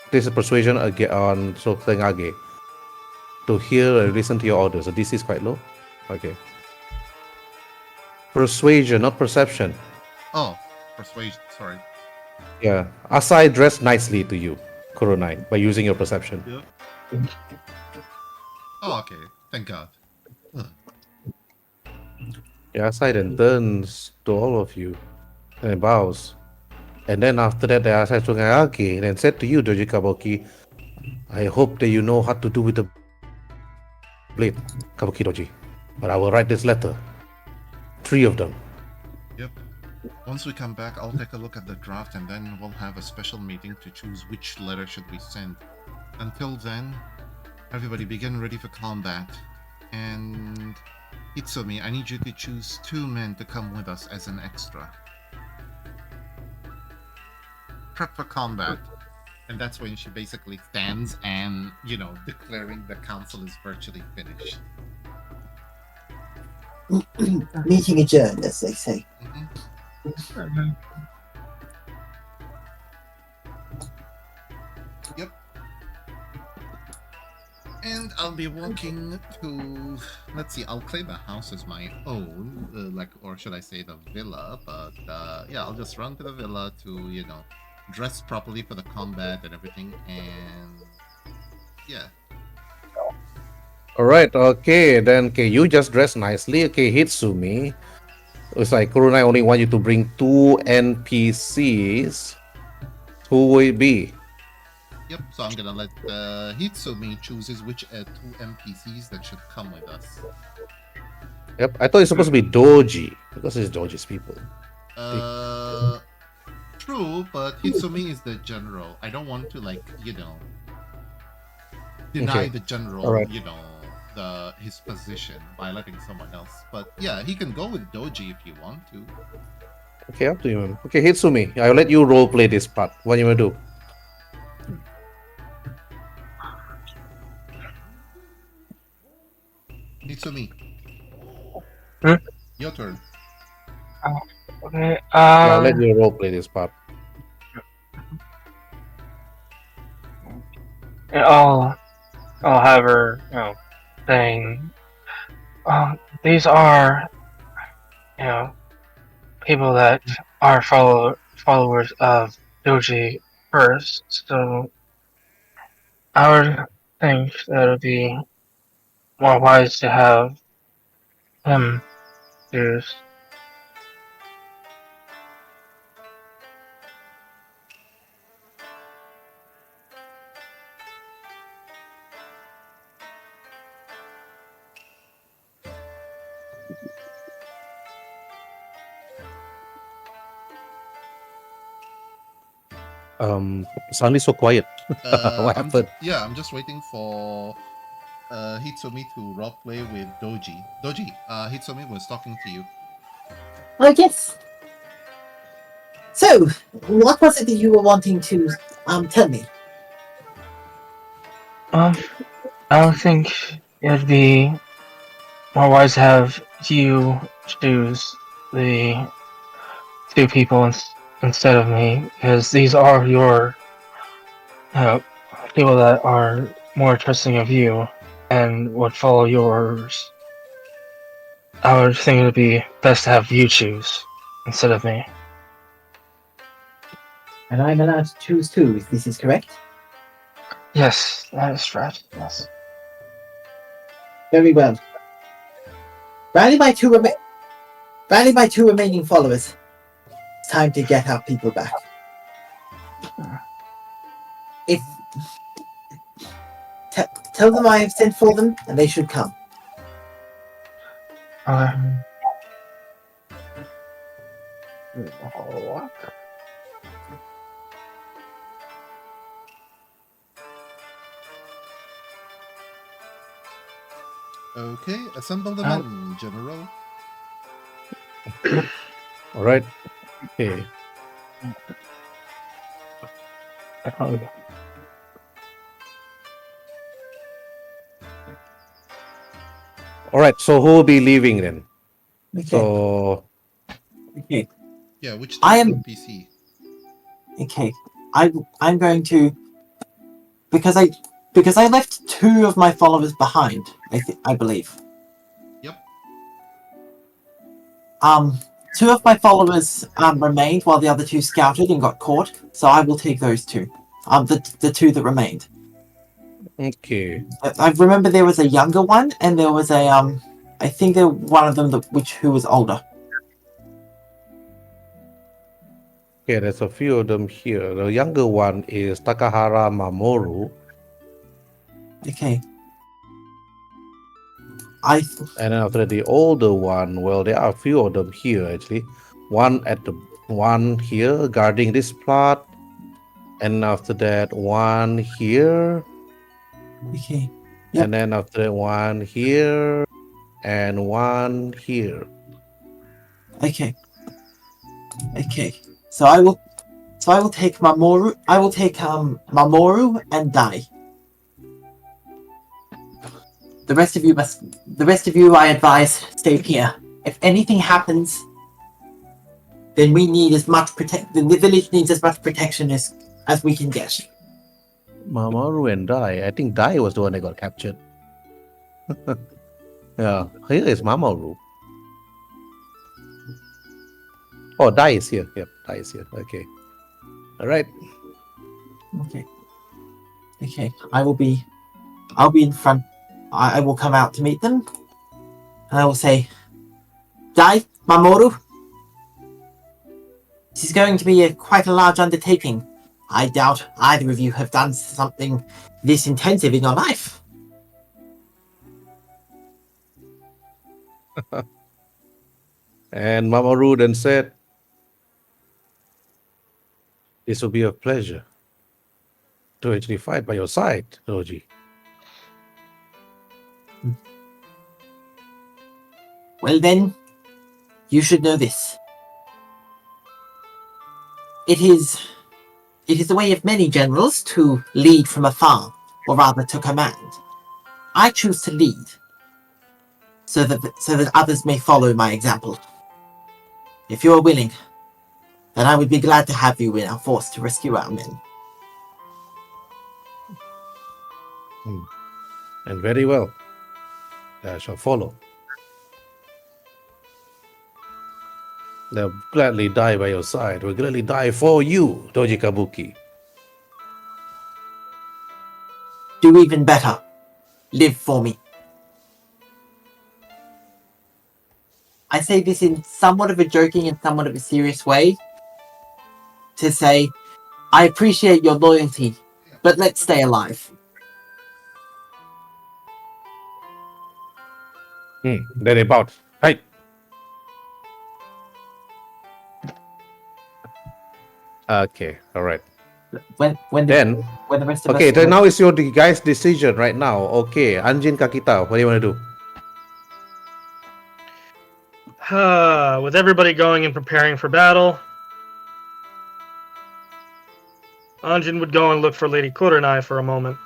Speaker 1: This is persuasion again on Sokengage. To hear and listen to your orders. The DC is quite low. Okay. Persuasion, not perception.
Speaker 2: Oh, persuasion. Sorry.
Speaker 1: Yeah. Asai dressed nicely to you, Kurenai, by using your perception.
Speaker 2: Yeah. Oh, okay. Thank God. Ugh.
Speaker 1: Yeah, Asai then turns to all of you and bows. And then after that, the Asai Sokengage then said to you, Doji Kabuki, I hope that you know what to do with the blade, Kabuki Doji. But I will write this letter. 3 of them.
Speaker 2: Yep. Once we come back, I'll take a look at the draft and then we'll have a special meeting to choose which letter should we send. Until then, everybody begin ready for combat. And Itsumi, I need you to choose 2 men to come with us as an extra. Prep for combat. And that's when she basically stands and, declaring the council is virtually finished.
Speaker 5: Meeting adjourned, as they say.
Speaker 2: Mhm. Yep. And I'll be walking to. Let's see. I'll claim the house as my own, or should I say the villa? But yeah, I'll just run to the villa to dress properly for the combat and everything. And yeah.
Speaker 1: All right, okay, then okay, you just dress nicely. Okay, Hitsumi. It's like Kurenai only want you to bring 2 NPCs. Who will it be?
Speaker 2: Yep. So I'm gonna let Hitsumi chooses which 2 NPCs that should come with us.
Speaker 1: Yep, I thought it's supposed to be Doji because it's Doji's people.
Speaker 2: True, but Hitsumi is the general. I don't want to deny
Speaker 1: Okay.
Speaker 2: the general,
Speaker 1: Alright.
Speaker 2: His position by letting someone else. But yeah, he can go with Doji if you want to.
Speaker 1: Okay, up to you, man. Okay, Hitsumi, I'll let you role play this part. What you want to do?
Speaker 2: Hitsumi.
Speaker 3: Hmm?
Speaker 2: Your turn.
Speaker 3: Okay.
Speaker 1: Yeah, I'll let you role play this part.
Speaker 3: I'll have her, saying, these are, people that are followers of Doji first. So I would think that it would be more wise to have There's
Speaker 1: Suddenly so quiet. What happened?
Speaker 2: I'm just waiting for Hitsumi to roleplay with Doji. Doji, Hitsumi was talking to you.
Speaker 5: Oh, yes. So, what was it that you were wanting to tell me?
Speaker 3: I don't think it'd be more wise to have you choose the two people instead of me, because these are your uh, people that are more trusting of you and would follow yours. I would think it would be best to have you choose instead of me.
Speaker 5: And I'm allowed to choose too, if this is correct.
Speaker 3: Yes, that is right. Yes.
Speaker 5: Very well. Rally my two remaining followers. It's time to get our people back. If tell them I have sent for them, and they should come.
Speaker 2: Okay, assemble the men, General.
Speaker 1: All right. Okay. All right. So who will be leaving then?
Speaker 5: Okay.
Speaker 1: So
Speaker 5: Okay.
Speaker 2: Yeah, which
Speaker 5: I
Speaker 2: type
Speaker 5: am-
Speaker 2: of PC?
Speaker 5: Okay. I'm going to because I left two of my followers behind. I believe.
Speaker 2: Yep.
Speaker 5: Two of my followers remained while the other two scouted and got caught. So I will take those two. The two that remained.
Speaker 1: okay.
Speaker 5: I remember there was a younger one, and there was a I think there one of them who was older.
Speaker 1: Okay, there's a few of them here. The younger one is Takahara Mamoru,
Speaker 5: Okay.
Speaker 1: and then after that, the older one. Well, there are a few of them here actually. One here guarding this plot, and after that, one here,
Speaker 5: Okay. Yep.
Speaker 1: and then after that, one here, and one here.
Speaker 5: Okay. Okay. So I will take Mamoru. I will take Mamoru and Dai. The rest of you I advise stay here. If anything happens, then we need as much the village needs as much protection as we can get.
Speaker 1: Mamoru and Dai. I think Dai was the one that got captured. Yeah, here is Mamoru. Oh, Dai is here. Yep, Dai is here. Okay. All right.
Speaker 5: Okay. Okay. I'll be in front. I will come out to meet them. And I will say, Dai, Mamoru, this is going to be quite a large undertaking. I doubt either of you have done something this intensive in your life.
Speaker 1: And Mamoru then said, "This will be a pleasure to actually fight by your side, Roji."
Speaker 5: Well then, you should know this. It is the way of many generals to lead from afar, or rather to command. I choose to lead, so that others may follow my example. If you are willing, then I would be glad to have you in our force to rescue our men.
Speaker 1: And very well. I shall follow. They'll gladly die by your side. Will gladly die for you, Doji Kabuki.
Speaker 5: Do even better. Live for me. I say this in somewhat of a joking and somewhat of a serious way to say, I appreciate your loyalty, but let's stay alive.
Speaker 1: Then about. Right. Okay, alright.
Speaker 5: When the
Speaker 1: Then,
Speaker 5: rest of
Speaker 1: okay,
Speaker 5: us
Speaker 1: then now it's your guys' decision right now. Okay, Anjin Kakita, what do you want to do?
Speaker 6: With everybody going and preparing for battle, Anjin would go and look for Lady Kurenai for a moment.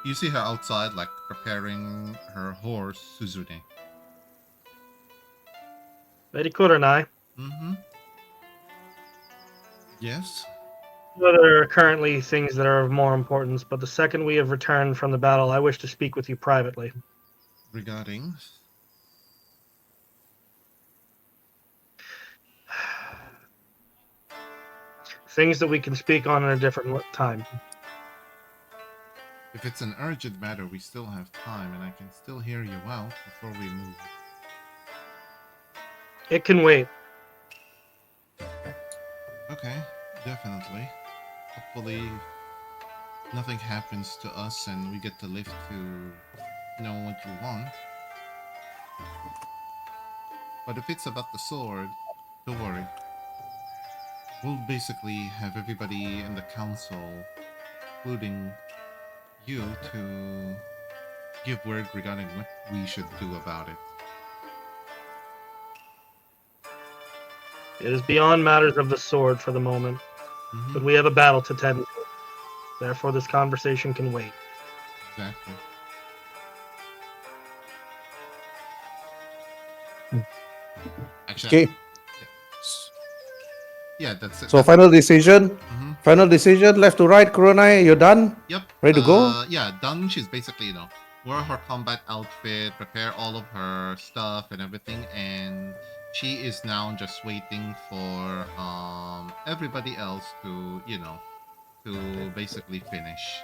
Speaker 2: You see her outside, like preparing her horse, Suzune.
Speaker 6: Lady Kurenai,
Speaker 2: Mm-hmm. Yes.
Speaker 6: there are currently things that are of more importance, but the second we have returned from the battle, I wish to speak with you privately.
Speaker 2: Regarding.
Speaker 6: Things that we can speak on in a different time.
Speaker 2: If it's an urgent matter, we still have time, and I can still hear you out before we move.
Speaker 6: It can wait.
Speaker 2: Okay, definitely. Hopefully, nothing happens to us and we get to live to know what you want. But if it's about the sword, don't worry. We'll basically have everybody in the council, including you, to give word regarding what we should do about it.
Speaker 6: It is beyond matters of the sword for the moment, but we have a battle to tend to. Therefore, this conversation can wait.
Speaker 2: Exactly. Actually,
Speaker 1: Okay.
Speaker 2: yeah, that's it.
Speaker 1: So
Speaker 2: That's
Speaker 1: final decision.
Speaker 2: Mm-hmm.
Speaker 1: Final decision. Left to right. Kurenai, you're done.
Speaker 2: Yep.
Speaker 1: Ready to go?
Speaker 2: Yeah, done. She's basically, wear her combat outfit, prepare all of her stuff and everything, and she is now just waiting for everybody else to, to basically finish.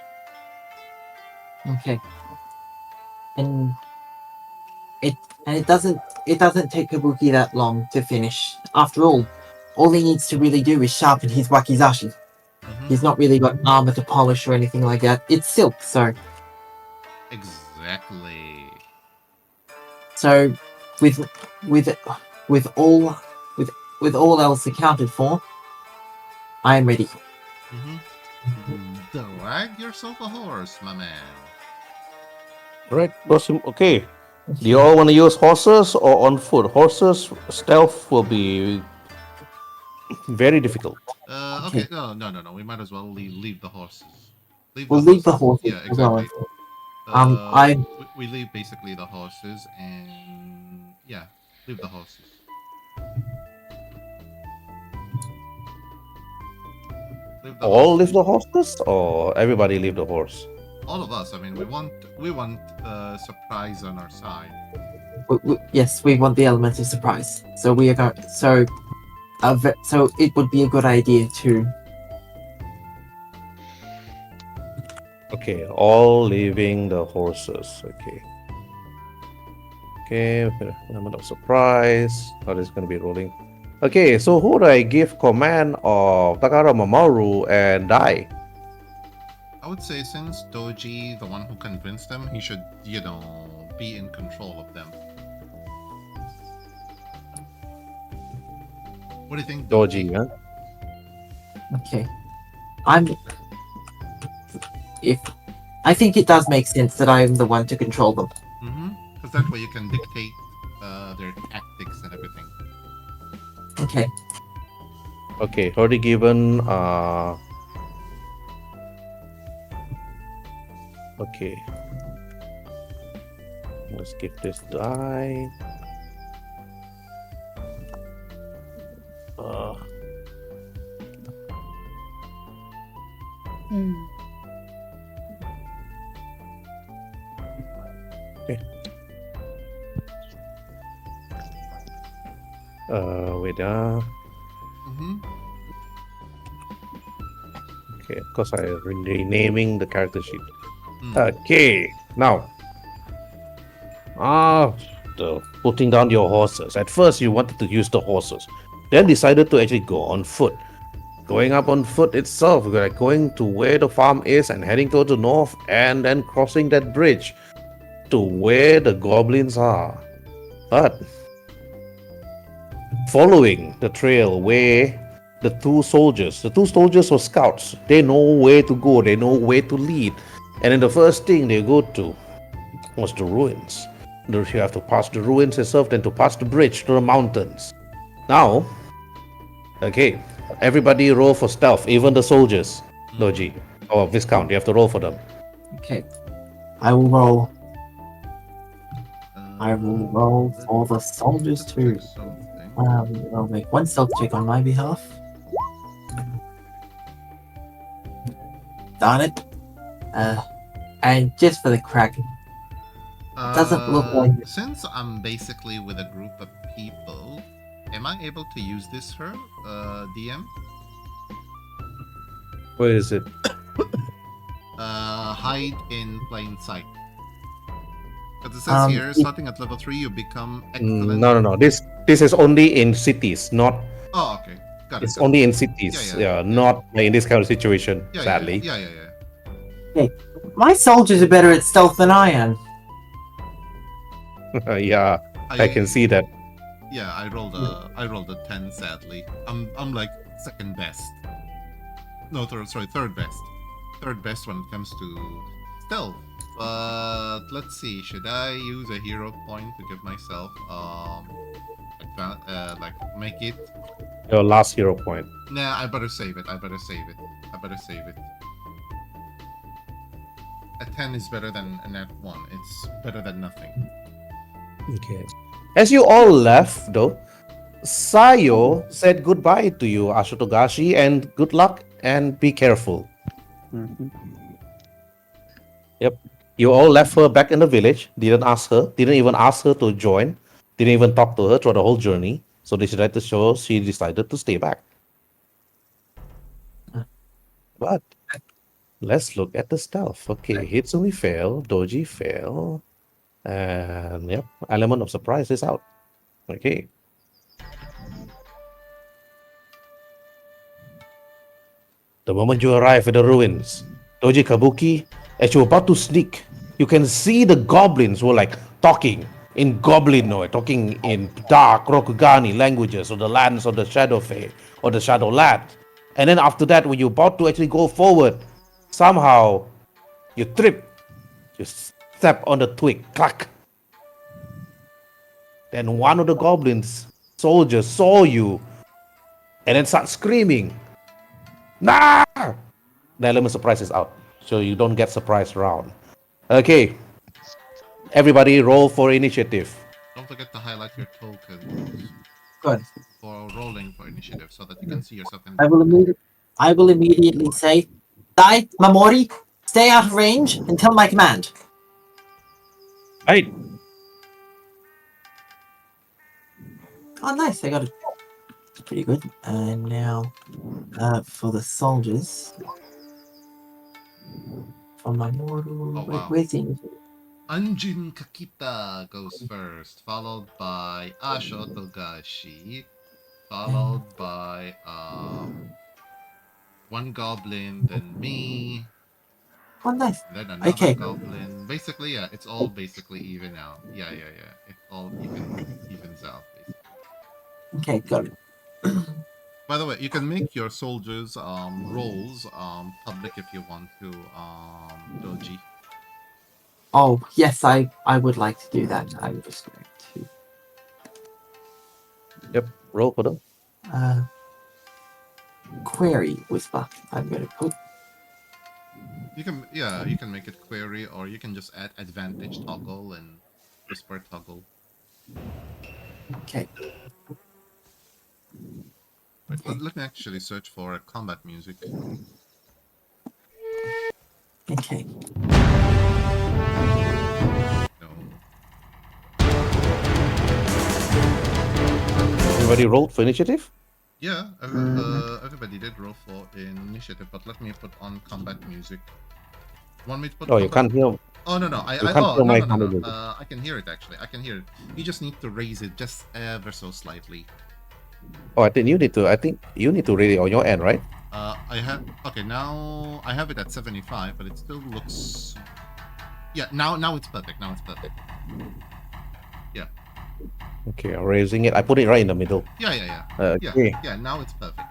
Speaker 5: Okay. And it doesn't take Kabuki that long to finish. After all he needs to really do is sharpen his wakizashi. He's not really got armor to polish or anything like that. It's silk, so
Speaker 2: Exactly.
Speaker 5: so with all else accounted for, I am ready.
Speaker 2: Drag yourself a horse, my man.
Speaker 1: Right. Okay. Do you all want to use horses or on foot? Horses stealth will be very difficult.
Speaker 2: Okay. No. We might as well leave the horses.
Speaker 5: We'll leave the horses.
Speaker 2: Yeah, exactly. We leave basically the horses, and yeah, leave the horses.
Speaker 1: All leave the horses, or everybody leave the horse?
Speaker 2: All of us. I mean, we want surprise on our side.
Speaker 5: Yes, we want the element of surprise. So we are going. So it would be a good idea to.
Speaker 1: Okay, all leaving the horses. Okay, element of surprise. How this going to be rolling? Okay, so who do I give command of Takara Mamoru and Dai?
Speaker 2: I would say since Doji, the one who convinced them, he should, be in control of them. What do you think,
Speaker 1: Doji, huh?
Speaker 5: Okay, I think it does make sense that I am the one to control them.
Speaker 2: Because that way you can dictate their tactics and everything.
Speaker 5: Okay.
Speaker 1: Okay, already given. Okay. Let's give this die. Okay. Wait. Okay, of course I renaming the character sheet. Okay, now. putting down your horses. At first, you wanted to use the horses, then decided to actually go on foot. Going up on foot itself, like going to where the farm is and heading towards the north, and then crossing that bridge to where the goblins are. But following the trail where the two soldiers were scouts. They know where to go, they know where to lead. And then the first thing they go to was the ruins. You have to pass the ruins itself, then to pass the bridge to the mountains. Now, okay, everybody roll for stealth, even the soldiers. Doji, or Viscount, you have to roll for them.
Speaker 5: Okay. I will roll.
Speaker 2: Uh,
Speaker 5: I will roll for the soldiers
Speaker 2: check
Speaker 5: too.
Speaker 2: something.
Speaker 5: I'll make one stealth check on my behalf. Darn it. And just for the crack, doesn't look like it.
Speaker 2: Since I'm basically with a group of people, am I able to use this for DM?
Speaker 1: Where is it?
Speaker 2: Hide in plain sight. Because it says here,
Speaker 5: it-
Speaker 2: starting at level 3, you become excellent.
Speaker 1: No. This is only in cities, not.
Speaker 2: Oh, okay. Got it.
Speaker 1: It's
Speaker 2: got it.
Speaker 1: only in cities.
Speaker 2: Yeah.
Speaker 1: Not in this kind of situation.
Speaker 2: Yeah,
Speaker 1: sadly.
Speaker 2: Yeah.
Speaker 5: My soldiers are better at stealth than I am.
Speaker 1: Yeah, I can see that.
Speaker 2: Yeah, I rolled a 10. Sadly, I'm like second best. No, third best. Third best when it comes to stealth. But let's see, should I use a hero point to give myself like make it?
Speaker 1: Your last hero point.
Speaker 2: Nah, I better save it. A 10 is better than a nat 1. It's better than nothing.
Speaker 1: Okay. As you all left, though, Sayo said goodbye to you, Asho Togashi, and good luck and be careful. Yep. You all left her back in the village. Didn't even ask her to join. Didn't even talk to her throughout the whole journey. So she decided to stay back. But let's look at the stealth. Okay, Hitsumi fail, Doji fail. And yep, element of surprise is out. Okay. The moment you arrive at the ruins, Doji Kabuki, as you're about to sneak, you can see the goblins were like talking in Goblin, or talking in dark Rokugani languages, or the lands of the Shadow Fae, or the Shadow Land. And then after that, when you're about to actually go forward, somehow you trip, you step on the twig, clack. Then one of the goblins soldiers saw you and then start screaming. Nah! The element surprise is out, so you don't get surprise round. Okay, everybody roll for initiative.
Speaker 2: Don't forget to highlight your tokens
Speaker 5: Good.
Speaker 2: for rolling for initiative so that you can see yourself in.
Speaker 5: I will immediately say, Dai, Mamori, stay out of range until my command.
Speaker 1: Right.
Speaker 5: Oh, nice. I got it. Pretty good. And now, for the soldiers. For my mortal.
Speaker 2: Oh, wow.
Speaker 5: Where's the initiative?
Speaker 2: Anjin Kakita goes first, followed by Asho Togashi, followed by one goblin, then me,
Speaker 5: Oh, nice.
Speaker 2: then another
Speaker 5: Okay.
Speaker 2: goblin. Basically, yeah, it's all basically even out. Yeah. It all evens out. Basically.
Speaker 5: Okay, got it.
Speaker 2: By the way, you can make your soldiers roles public if you want to, Doji.
Speaker 5: Oh, yes, I would like to do that. I'm just going to.
Speaker 1: Yep, roll for them.
Speaker 5: Query whisper. I'm going to put.
Speaker 2: You can make it query, or you can just add advantage toggle and whisper toggle.
Speaker 5: Okay.
Speaker 2: Wait, let me actually search for combat music.
Speaker 5: Okay.
Speaker 2: No.
Speaker 1: Everybody rolled for initiative?
Speaker 2: Yeah, everybody did roll for initiative, but let me put on combat music. Want me to put?
Speaker 1: Oh, you
Speaker 2: combat-
Speaker 1: can't hear.
Speaker 2: Oh no, I
Speaker 1: You can't
Speaker 2: oh
Speaker 1: kill
Speaker 2: no
Speaker 1: my
Speaker 2: no no no.
Speaker 1: commander.
Speaker 2: I can hear it actually. I can hear it. You just need to raise it just ever so slightly.
Speaker 1: Oh, I think you need to. I think you need to read it on your end, right?
Speaker 2: I have okay now. I have it at 75, but it still looks. Yeah, now it's perfect. Now it's perfect. Yeah.
Speaker 1: Okay, I'm raising it. I put it right in the middle.
Speaker 2: Yeah. Yeah.
Speaker 1: Okay.
Speaker 2: Yeah. Now it's perfect.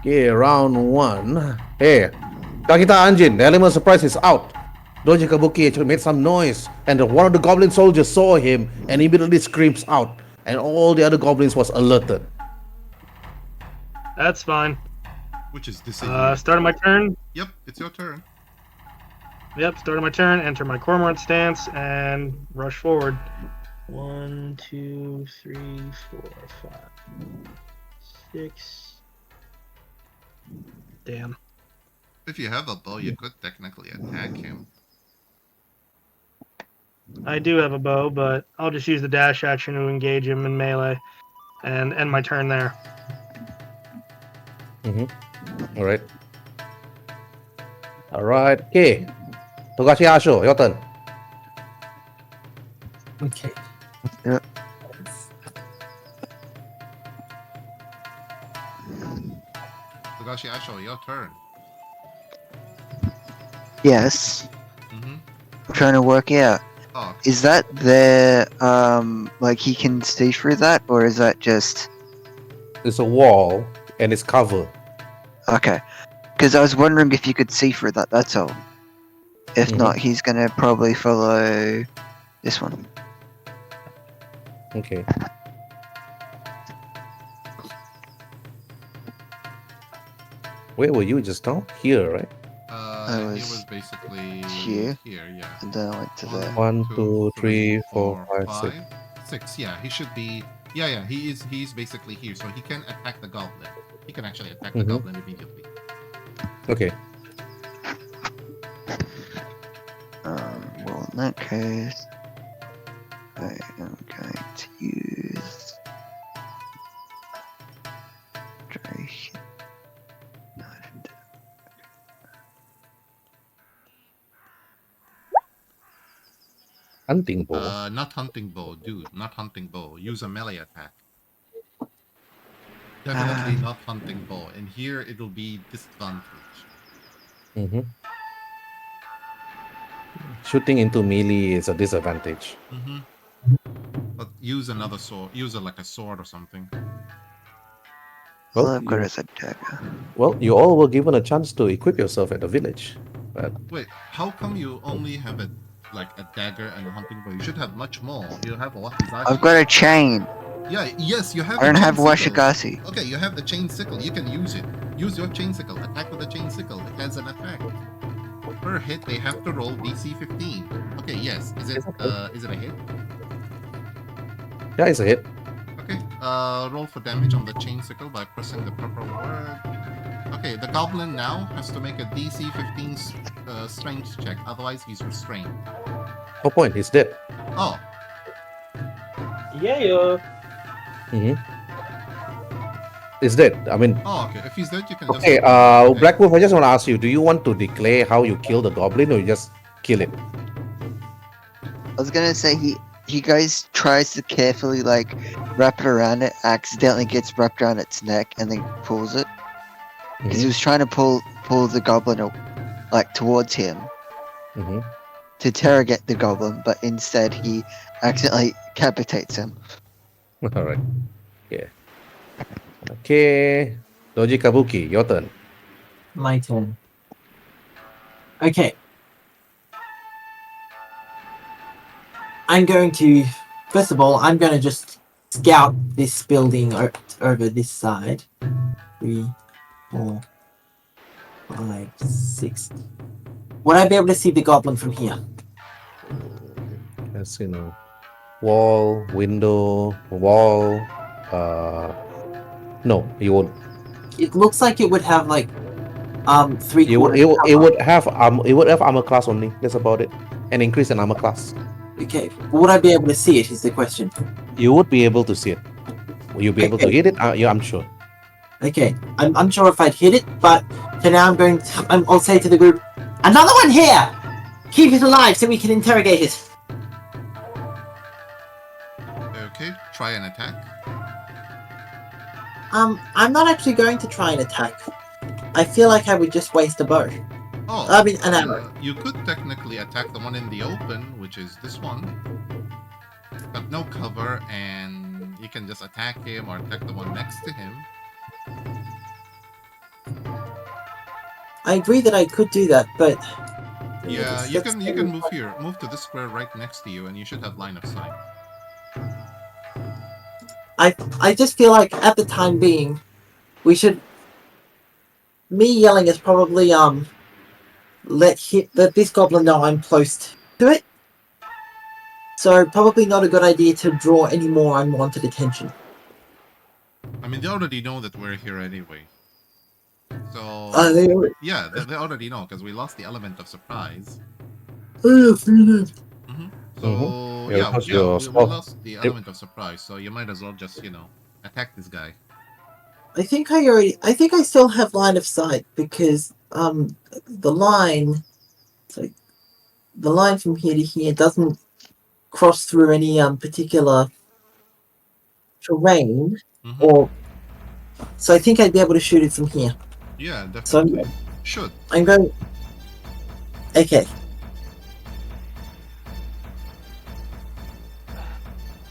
Speaker 1: Okay, round 1. Hey, Kakita Anjin, the element of surprise is out. Doji Kabuki actually made some noise, and one of the goblin soldiers saw him and immediately screams out, and all the other goblins was alerted.
Speaker 6: That's fine.
Speaker 2: Which is disappearing.
Speaker 6: Start of my turn.
Speaker 2: Yep, it's your turn.
Speaker 6: Yep, start of my turn. Enter my cormorant stance and rush forward. 1, 2, 3, 4, 5, 6. Damn.
Speaker 2: If you have a bow, you could technically attack him.
Speaker 6: I do have a bow, but I'll just use the dash action to engage him in melee and end my turn there.
Speaker 1: All right. Okay. Togashi Asho, your turn.
Speaker 5: Okay.
Speaker 4: Yep.
Speaker 2: Togashi Asho, your turn.
Speaker 4: Yes.
Speaker 2: Mm-hmm.
Speaker 4: I'm trying to work out.
Speaker 2: Oh,
Speaker 4: Is that there? Like he can see through that, or is that just
Speaker 1: It's a wall and it's cover.
Speaker 4: okay? Because I was wondering if you could see through that. That's all. If not, he's gonna probably follow this one.
Speaker 1: Okay. Where were you just now? Here, right?
Speaker 2: He
Speaker 4: was
Speaker 2: was basically
Speaker 4: here.
Speaker 2: yeah.
Speaker 4: And then I went to there.
Speaker 1: 1, 2, 3, 4, 5, 6.
Speaker 2: 6. Yeah, he should be. Yeah. He's basically here, so he can attack the goblin. He can actually attack the goblin immediately.
Speaker 1: Okay.
Speaker 4: Well, in that case, I am going to use Drake.
Speaker 1: Hunting bow.
Speaker 2: Not hunting bow, dude. Not hunting bow. Use a melee attack. Definitely not hunting bow. And here it'll be disadvantage.
Speaker 1: Shooting into melee is a disadvantage.
Speaker 2: But use another sword. Use like a sword or something.
Speaker 4: All
Speaker 1: Well,
Speaker 4: I've got
Speaker 1: you,
Speaker 4: is a dagger.
Speaker 1: well, you all were given a chance to equip yourself at the village. But
Speaker 2: Wait, how come you only have a dagger and a hunting bow? You should have much more. You have a wakizashi.
Speaker 4: I've got a chain.
Speaker 2: Yeah, yes, you have.
Speaker 4: I don't
Speaker 2: a
Speaker 4: have
Speaker 2: chain sickle.
Speaker 4: washigasi.
Speaker 2: Okay, you have the chain sickle. You can use it. Use your chain sickle. Attack with the chain sickle. It has an attack. Per hit, they have to roll DC 15. Okay, yes. Is it a hit?
Speaker 1: yeah, it's a hit.
Speaker 2: Okay. Roll for damage on the chain sickle by pressing the proper word. Okay, the goblin now has to make a DC 15 strength check. Otherwise, he's restrained.
Speaker 1: No point, he's dead.
Speaker 2: Oh,
Speaker 6: Yeah.
Speaker 1: He's dead. I mean,
Speaker 2: oh, okay. If he's dead, you can
Speaker 1: okay,
Speaker 2: just.
Speaker 1: Black Wolf, I just want to ask you, do you want to declare how you kill the goblin or you just kill it?
Speaker 4: I was gonna say he goes tries to carefully like wrap it around it, accidentally gets wrapped around its neck, and then pulls it. Because he was trying to pull the goblin like towards him to interrogate the goblin, but instead he accidentally decapitates him.
Speaker 1: Alright. Yeah. Okay. Doji Kabuki, your turn.
Speaker 5: My turn. Okay. I'm going to, first of all, I'm going to just scout this building over this side. 3, 4, 5, 6. Would I be able to see the goblin from here?
Speaker 1: That's, wall, window, wall. No, you won't.
Speaker 5: It looks like it would have like 3
Speaker 1: It would have armor class only. That's about it. An increase in armor class.
Speaker 5: Okay. Would I be able to see it is the question.
Speaker 1: You would be able to see it. Will you be able to hit it? Yeah, I'm sure.
Speaker 5: Okay. I'm unsure if I'd hit it, but for now I'll say to the group, another one here! Keep it alive so we can interrogate it.
Speaker 2: Okay, try an attack.
Speaker 5: I'm not actually going to try and attack. I feel like I would just waste a bow.
Speaker 2: Oh,
Speaker 5: I mean, an arrow.
Speaker 2: you could technically attack the one in the open, which is this one. Got no cover, and you can just attack him or attack the one next to him.
Speaker 5: I agree that I could do that, but
Speaker 2: Yeah, you can move here. Move to this square right next to you, and you should have line of sight.
Speaker 5: I just feel like at the time being, we should. Me yelling is probably let this goblin know I'm close to it. So probably not a good idea to draw any more unwanted attention.
Speaker 2: I mean, they already know that we're here anyway. So yeah, they already know because we lost the element of surprise. So
Speaker 1: Yeah, because
Speaker 2: we lost the element of surprise. So you might as well just attack this guy.
Speaker 5: I think I still have line of sight because the line from here to here doesn't cross through any particular terrain or so I think I'd be able to shoot it from here.
Speaker 2: Yeah,
Speaker 5: So
Speaker 2: definitely. Should.
Speaker 5: I'm going. Okay.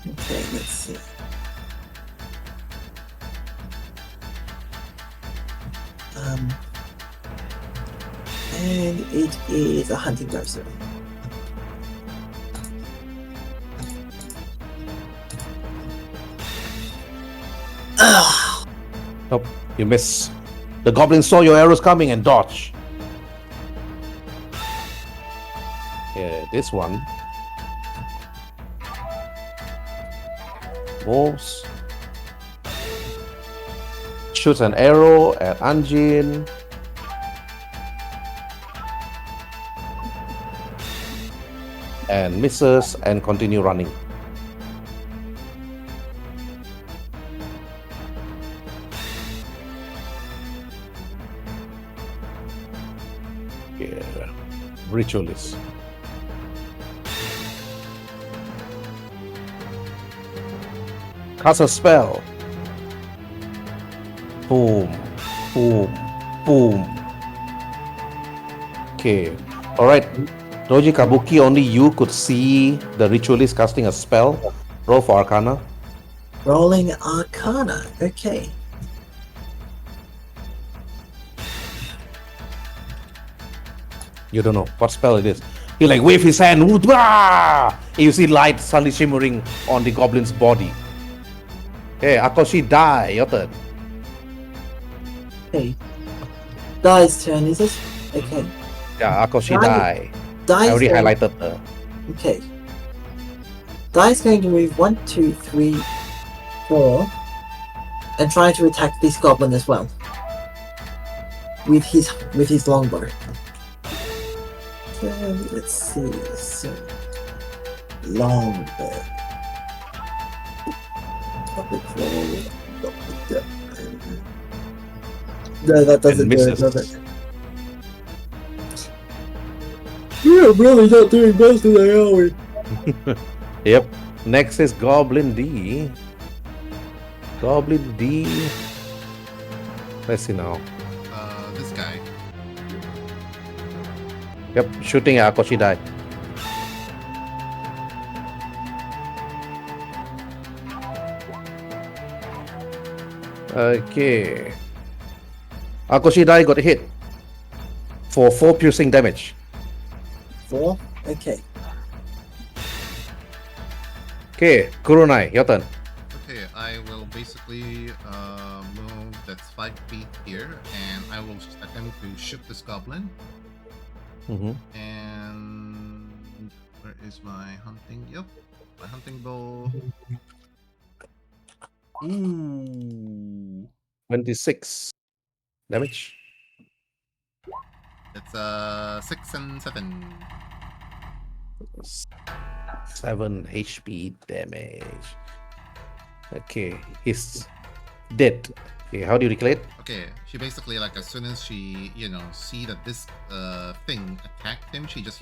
Speaker 5: Okay, let's see. And it is a hunting bow, so.
Speaker 1: Nope, you miss. The goblin saw your arrows coming and dodged. Yeah, this one moves, shoots an arrow at Anjin. And misses and continue running. Yeah, ritualist. Cast a spell. Boom, boom, boom. Okay, all right. Doji Kabuki, only you could see the ritualist casting a spell. Roll for Arcana.
Speaker 5: Rolling Arcana. Okay.
Speaker 1: You don't know what spell it is. He like wave his hand. And you see light suddenly shimmering on the goblin's body. Hey, Akoshi, die. Your turn.
Speaker 5: Okay. Dai's turn, is it? Okay.
Speaker 1: Yeah, Akoshi, die. I
Speaker 5: Dai's
Speaker 1: already
Speaker 5: going...
Speaker 1: highlighted her.
Speaker 5: Okay. Dai's going to move 1, 2, 3, 4, and try to attack this goblin as well with his longbow. So let's see. So longbow. No, that doesn't do it, does it? We're really not doing well today, are we?
Speaker 1: Yep. Next is Goblin D. Goblin D. Let's see now.
Speaker 2: This guy.
Speaker 1: Yep, shooting at Akoshi die. Okay. Akoshi die got hit for 4 piercing damage.
Speaker 5: 4? Okay.
Speaker 1: Okay, Kurunai, your turn.
Speaker 2: Okay, I will basically move that's 5 feet here, and I will attempt to shoot this goblin. And where is my hunting? Yep, my hunting bow. Ooh,
Speaker 1: 26 damage.
Speaker 2: it's 6 and 7.
Speaker 1: 7 HP damage. Okay, he's dead. Okay, how do you declare it?
Speaker 2: Okay, she basically, like, as soon as she see that this thing attacked him, she just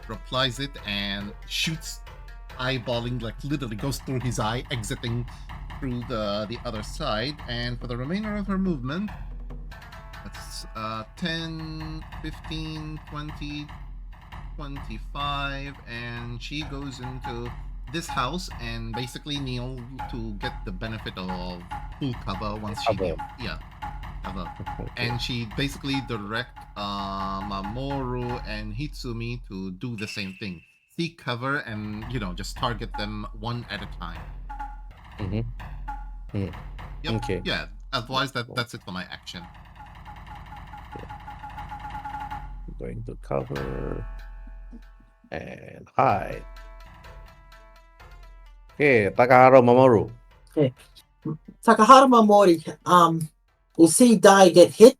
Speaker 2: replies it and shoots, eyeballing, like literally goes through his eye, exiting through the other side. And for the remainder of her movement, that's 10, 15, 20, 25, and she goes into this house and basically kneel to get the benefit of full cover once she
Speaker 1: Cover.
Speaker 2: yeah, cover.
Speaker 1: Okay.
Speaker 2: And she basically direct Mamoru and Hitsumi to do the same thing. Seek cover and just target them one at a time.
Speaker 1: Mm-hmm.
Speaker 2: Yep.
Speaker 1: Okay.
Speaker 2: Yeah. Otherwise, that's it for my action.
Speaker 1: Going to cover and hide. Okay, Takahara Mamoru.
Speaker 5: Takahara Mamori will see Dai get hit.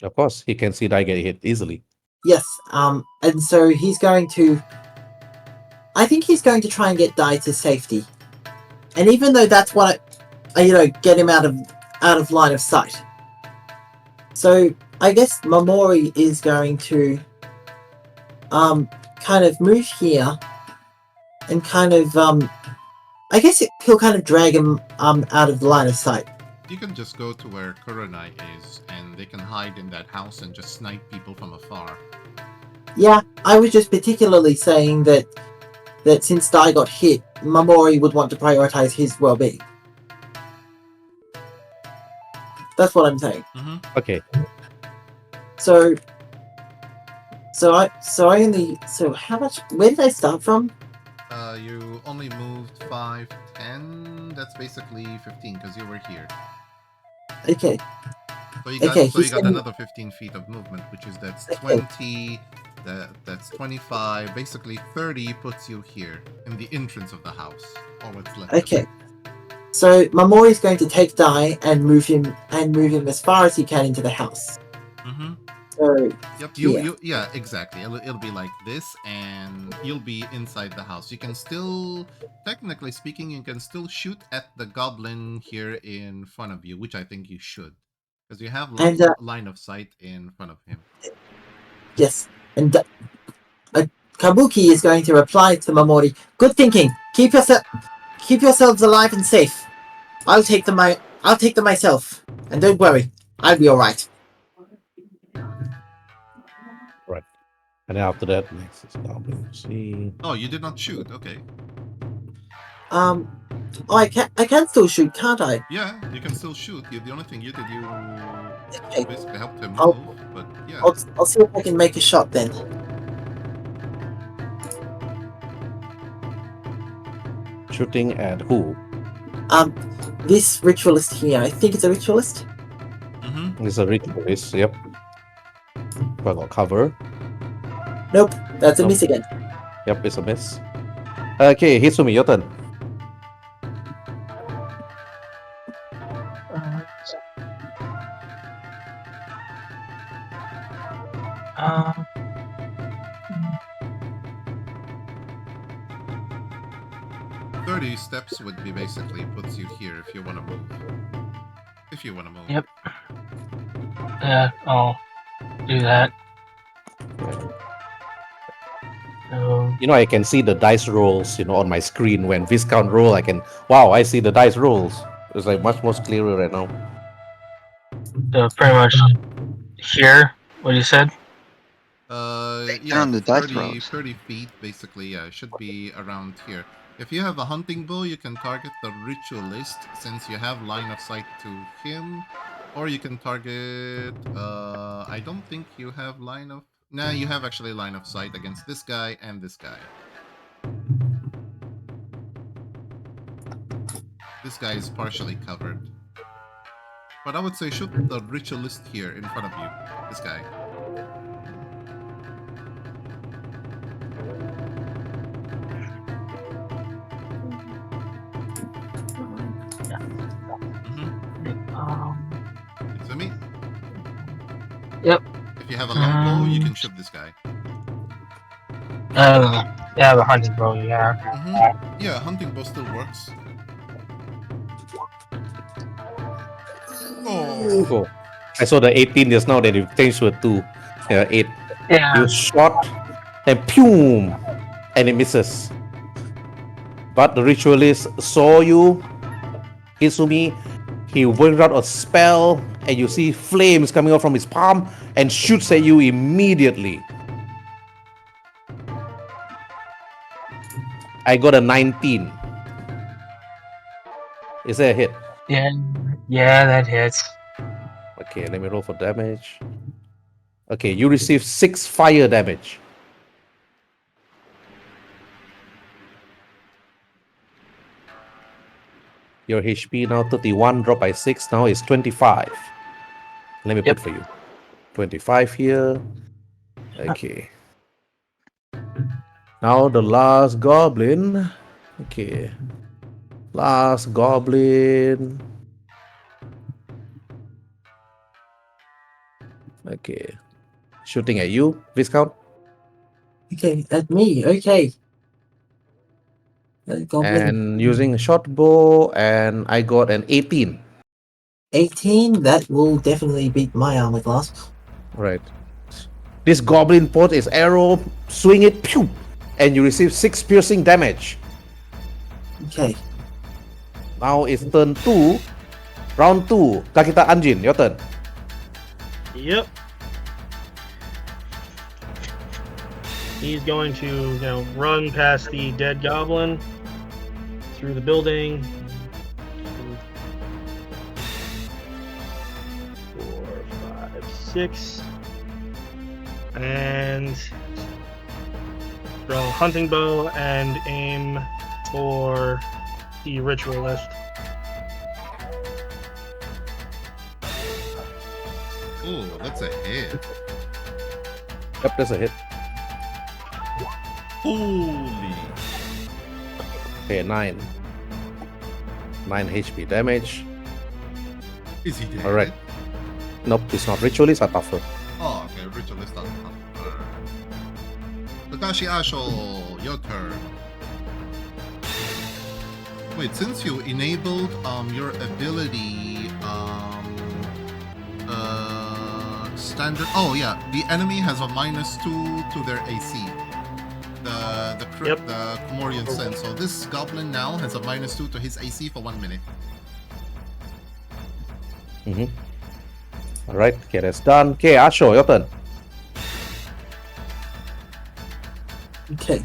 Speaker 1: Of course, he can see Dai get hit easily.
Speaker 5: Yes, and so he's going to. I think he's going to try and get Dai to safety, and even though that's what get him out of line of sight. So I guess Mamori is going to kind of move here, and kind of I guess he'll kind of drag him out of the line of sight.
Speaker 2: You can just go to where Kurenai is, and they can hide in that house and just snipe people from afar.
Speaker 5: Yeah, I was just particularly saying that since Dai got hit, Mamori would want to prioritize his well-being. That's what I'm saying.
Speaker 2: Mm-hmm.
Speaker 1: Okay.
Speaker 5: So how much? Where did I start from?
Speaker 2: You only moved 5, 10. That's basically 15 because you were here.
Speaker 5: Okay.
Speaker 2: So you got
Speaker 5: Okay,
Speaker 2: so you
Speaker 5: he's
Speaker 2: got
Speaker 5: gonna-
Speaker 2: another 15 feet of movement, which is that's
Speaker 5: Okay.
Speaker 2: 20. That's 25. Basically 30 puts you here in the entrance of the house. Or what's left. of
Speaker 5: Okay.
Speaker 2: it.
Speaker 5: So Mamori's going to take Dai and move him as far as he can into the house.
Speaker 2: Mm-hmm.
Speaker 5: So
Speaker 2: Yep.
Speaker 5: Yeah.
Speaker 2: Yeah. Exactly. It'll be like this, and you'll be inside the house. You can still, technically speaking, you can still shoot at the goblin here in front of you, which I think you should, because you have
Speaker 5: And,
Speaker 2: line of sight in front of him.
Speaker 5: yes, and Kabuki is going to reply to Mamori. Good thinking. Keep yourselves alive and safe. I'll take them myself. And don't worry, I'll be all right.
Speaker 1: Right. And then after that, next is Goblin. See.
Speaker 2: Oh, you did not shoot. Okay.
Speaker 5: I can still shoot, can't I?
Speaker 2: Yeah, you can still shoot. The only thing you did, you
Speaker 5: Okay.
Speaker 2: basically helped him
Speaker 5: I'll-
Speaker 2: move. But yeah.
Speaker 5: I'll see if I can make a shot then.
Speaker 1: Shooting at who?
Speaker 5: This ritualist here. I think it's a ritualist.
Speaker 2: Mm-hmm.
Speaker 1: It's a ritualist. Yep. I got cover.
Speaker 5: Nope, that's a
Speaker 1: Nope.
Speaker 5: miss again.
Speaker 1: Yep, it's a miss. Okay, Hitsumi, your turn.
Speaker 3: Um,
Speaker 2: 30 steps would be basically puts you here if you want to move. If you want to move.
Speaker 3: Yep. Yeah, I'll do that. So,
Speaker 1: You know, I can see the dice rolls, on my screen. When Viscount roll, I see the dice rolls. It's like much more clearer right now.
Speaker 3: so pretty much here, what you said?
Speaker 2: Yeah,
Speaker 4: on the dice
Speaker 2: 30,
Speaker 4: rolls.
Speaker 2: 30 feet basically, yeah, it should be around here. If you have a hunting bow, you can target the ritualist since you have line of sight to him. Or you can target, I don't think you have line of... Nah, you have actually line of sight against this guy and this guy. This guy is partially covered. But I would say shoot the ritualist here in front of you. This guy. It's me.
Speaker 3: Yep.
Speaker 2: If you have a longbow, you can shoot this guy.
Speaker 3: Yeah, the hunting bow, yeah.
Speaker 2: Yeah, hunting bow still works. Oh.
Speaker 1: Oh. I saw the 18 just now that it changed to a 2. Yeah, 8.
Speaker 3: Yeah.
Speaker 1: You shot and boom, and it misses. But the ritualist saw you, Izumi. He whirled out a spell, and you see flames coming out from his palm and shoots at you immediately. I got a 19. Is that a hit?
Speaker 3: Yeah, that hits.
Speaker 1: Okay, let me roll for damage. Okay, you receive 6 fire damage. Your HP now 31, drop by 6, now is 25. Let me
Speaker 3: Yep.
Speaker 1: put for you. 25 here. Okay. Now the last goblin. Okay. Last goblin. Okay. Shooting at you, Viscount.
Speaker 5: Okay, at me. Okay. Goblin
Speaker 1: And using a short bow, and I got an 18.
Speaker 5: 18. That will definitely beat my armor class.
Speaker 1: Right. This goblin pulls its arrow, swing it, pew, and you receive 6 piercing damage.
Speaker 5: Okay.
Speaker 1: Now it's turn 2. Round 2. Kakita Anjin, your turn.
Speaker 6: Yep. He's going to, run past the dead goblin through the building. 4, 5, 6, and draw a hunting bow and aim for the ritualist.
Speaker 2: Oh, that's a hit.
Speaker 1: Yep, that's a hit.
Speaker 2: Holy.
Speaker 1: Okay, 9. 9 HP damage.
Speaker 2: Is he dead?
Speaker 1: Alright. Nope, it's not. Ritualists are tougher.
Speaker 2: Oh, okay. Ritualist on top. Togashi Asho, your turn. Wait, since you enabled your ability standard. Oh yeah, the enemy has a -2 to their AC.
Speaker 6: Yep.
Speaker 2: The Komorian sense. So this goblin now has a -2 to his AC for 1 minute.
Speaker 1: Alright, okay, that's done. Okay, Asho, your turn.
Speaker 5: Okay.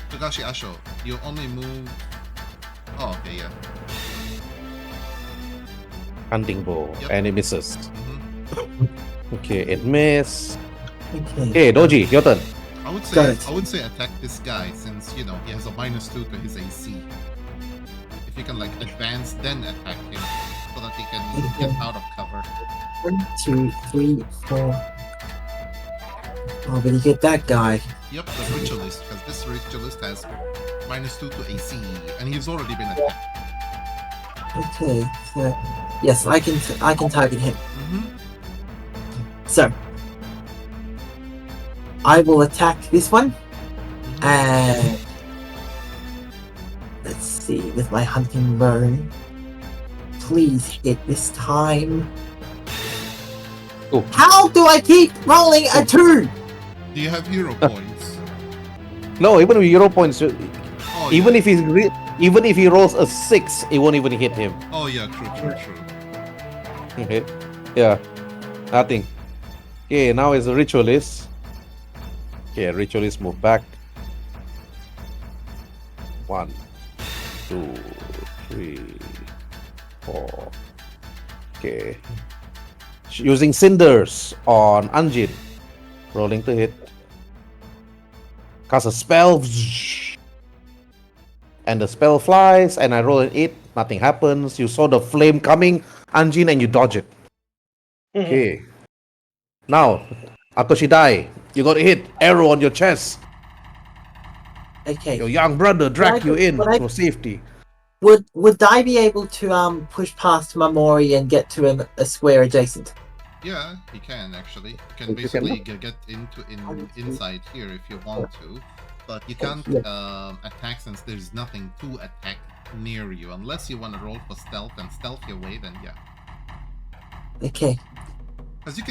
Speaker 2: Togashi Asho, you only move. Oh, okay, yeah.
Speaker 1: Hunting bow,
Speaker 2: Yep.
Speaker 1: and it misses.
Speaker 2: Mhm.
Speaker 1: Okay, it missed.
Speaker 5: Okay.
Speaker 1: Okay, Doji, your turn.
Speaker 5: Got it.
Speaker 2: I would say attack this guy since he has a -2 to his AC. If you can advance, then attack him so that he can get out of cover.
Speaker 5: 1, 2, 3, 4. Oh, but you get that guy.
Speaker 2: Yep, the ritualist, because this ritualist has -2 to AC, and he's already been attacked.
Speaker 5: Okay. So yes, I can target him.
Speaker 2: Mm-hmm.
Speaker 5: So I will attack this one, and let's see with my hunting bow. Please hit this time.
Speaker 1: Oh.
Speaker 5: How do I keep rolling a 2?
Speaker 2: Do you have hero points?
Speaker 1: No, even with 0 points,
Speaker 2: Oh,
Speaker 1: even
Speaker 2: yeah.
Speaker 1: if he rolls a 6, it won't even hit him.
Speaker 2: Oh yeah, true.
Speaker 1: Okay. Yeah. Nothing. Okay, now it's a ritualist. Okay, ritualist move back. 1, 2, 3, 4. Okay. Using cinders on Anjin. Rolling to hit. Cast a spell. And the spell flies, and I roll an 8. Nothing happens. You saw the flame coming, Anjin, and you dodge it. Okay. Now, Akoshidai, you got a hit. Arrow on your chest.
Speaker 5: Okay.
Speaker 1: Your young brother dragged you in
Speaker 5: Would I-
Speaker 1: for safety.
Speaker 5: Would I be able to push past Mamori and get to a square adjacent?
Speaker 2: Yeah, you can actually. You can
Speaker 1: You can
Speaker 2: basically get inside here if you want to, but you can't attack since there's nothing to attack near you unless you want to roll for stealth and stealth your way. Then yeah.
Speaker 5: Okay.
Speaker 2: Because you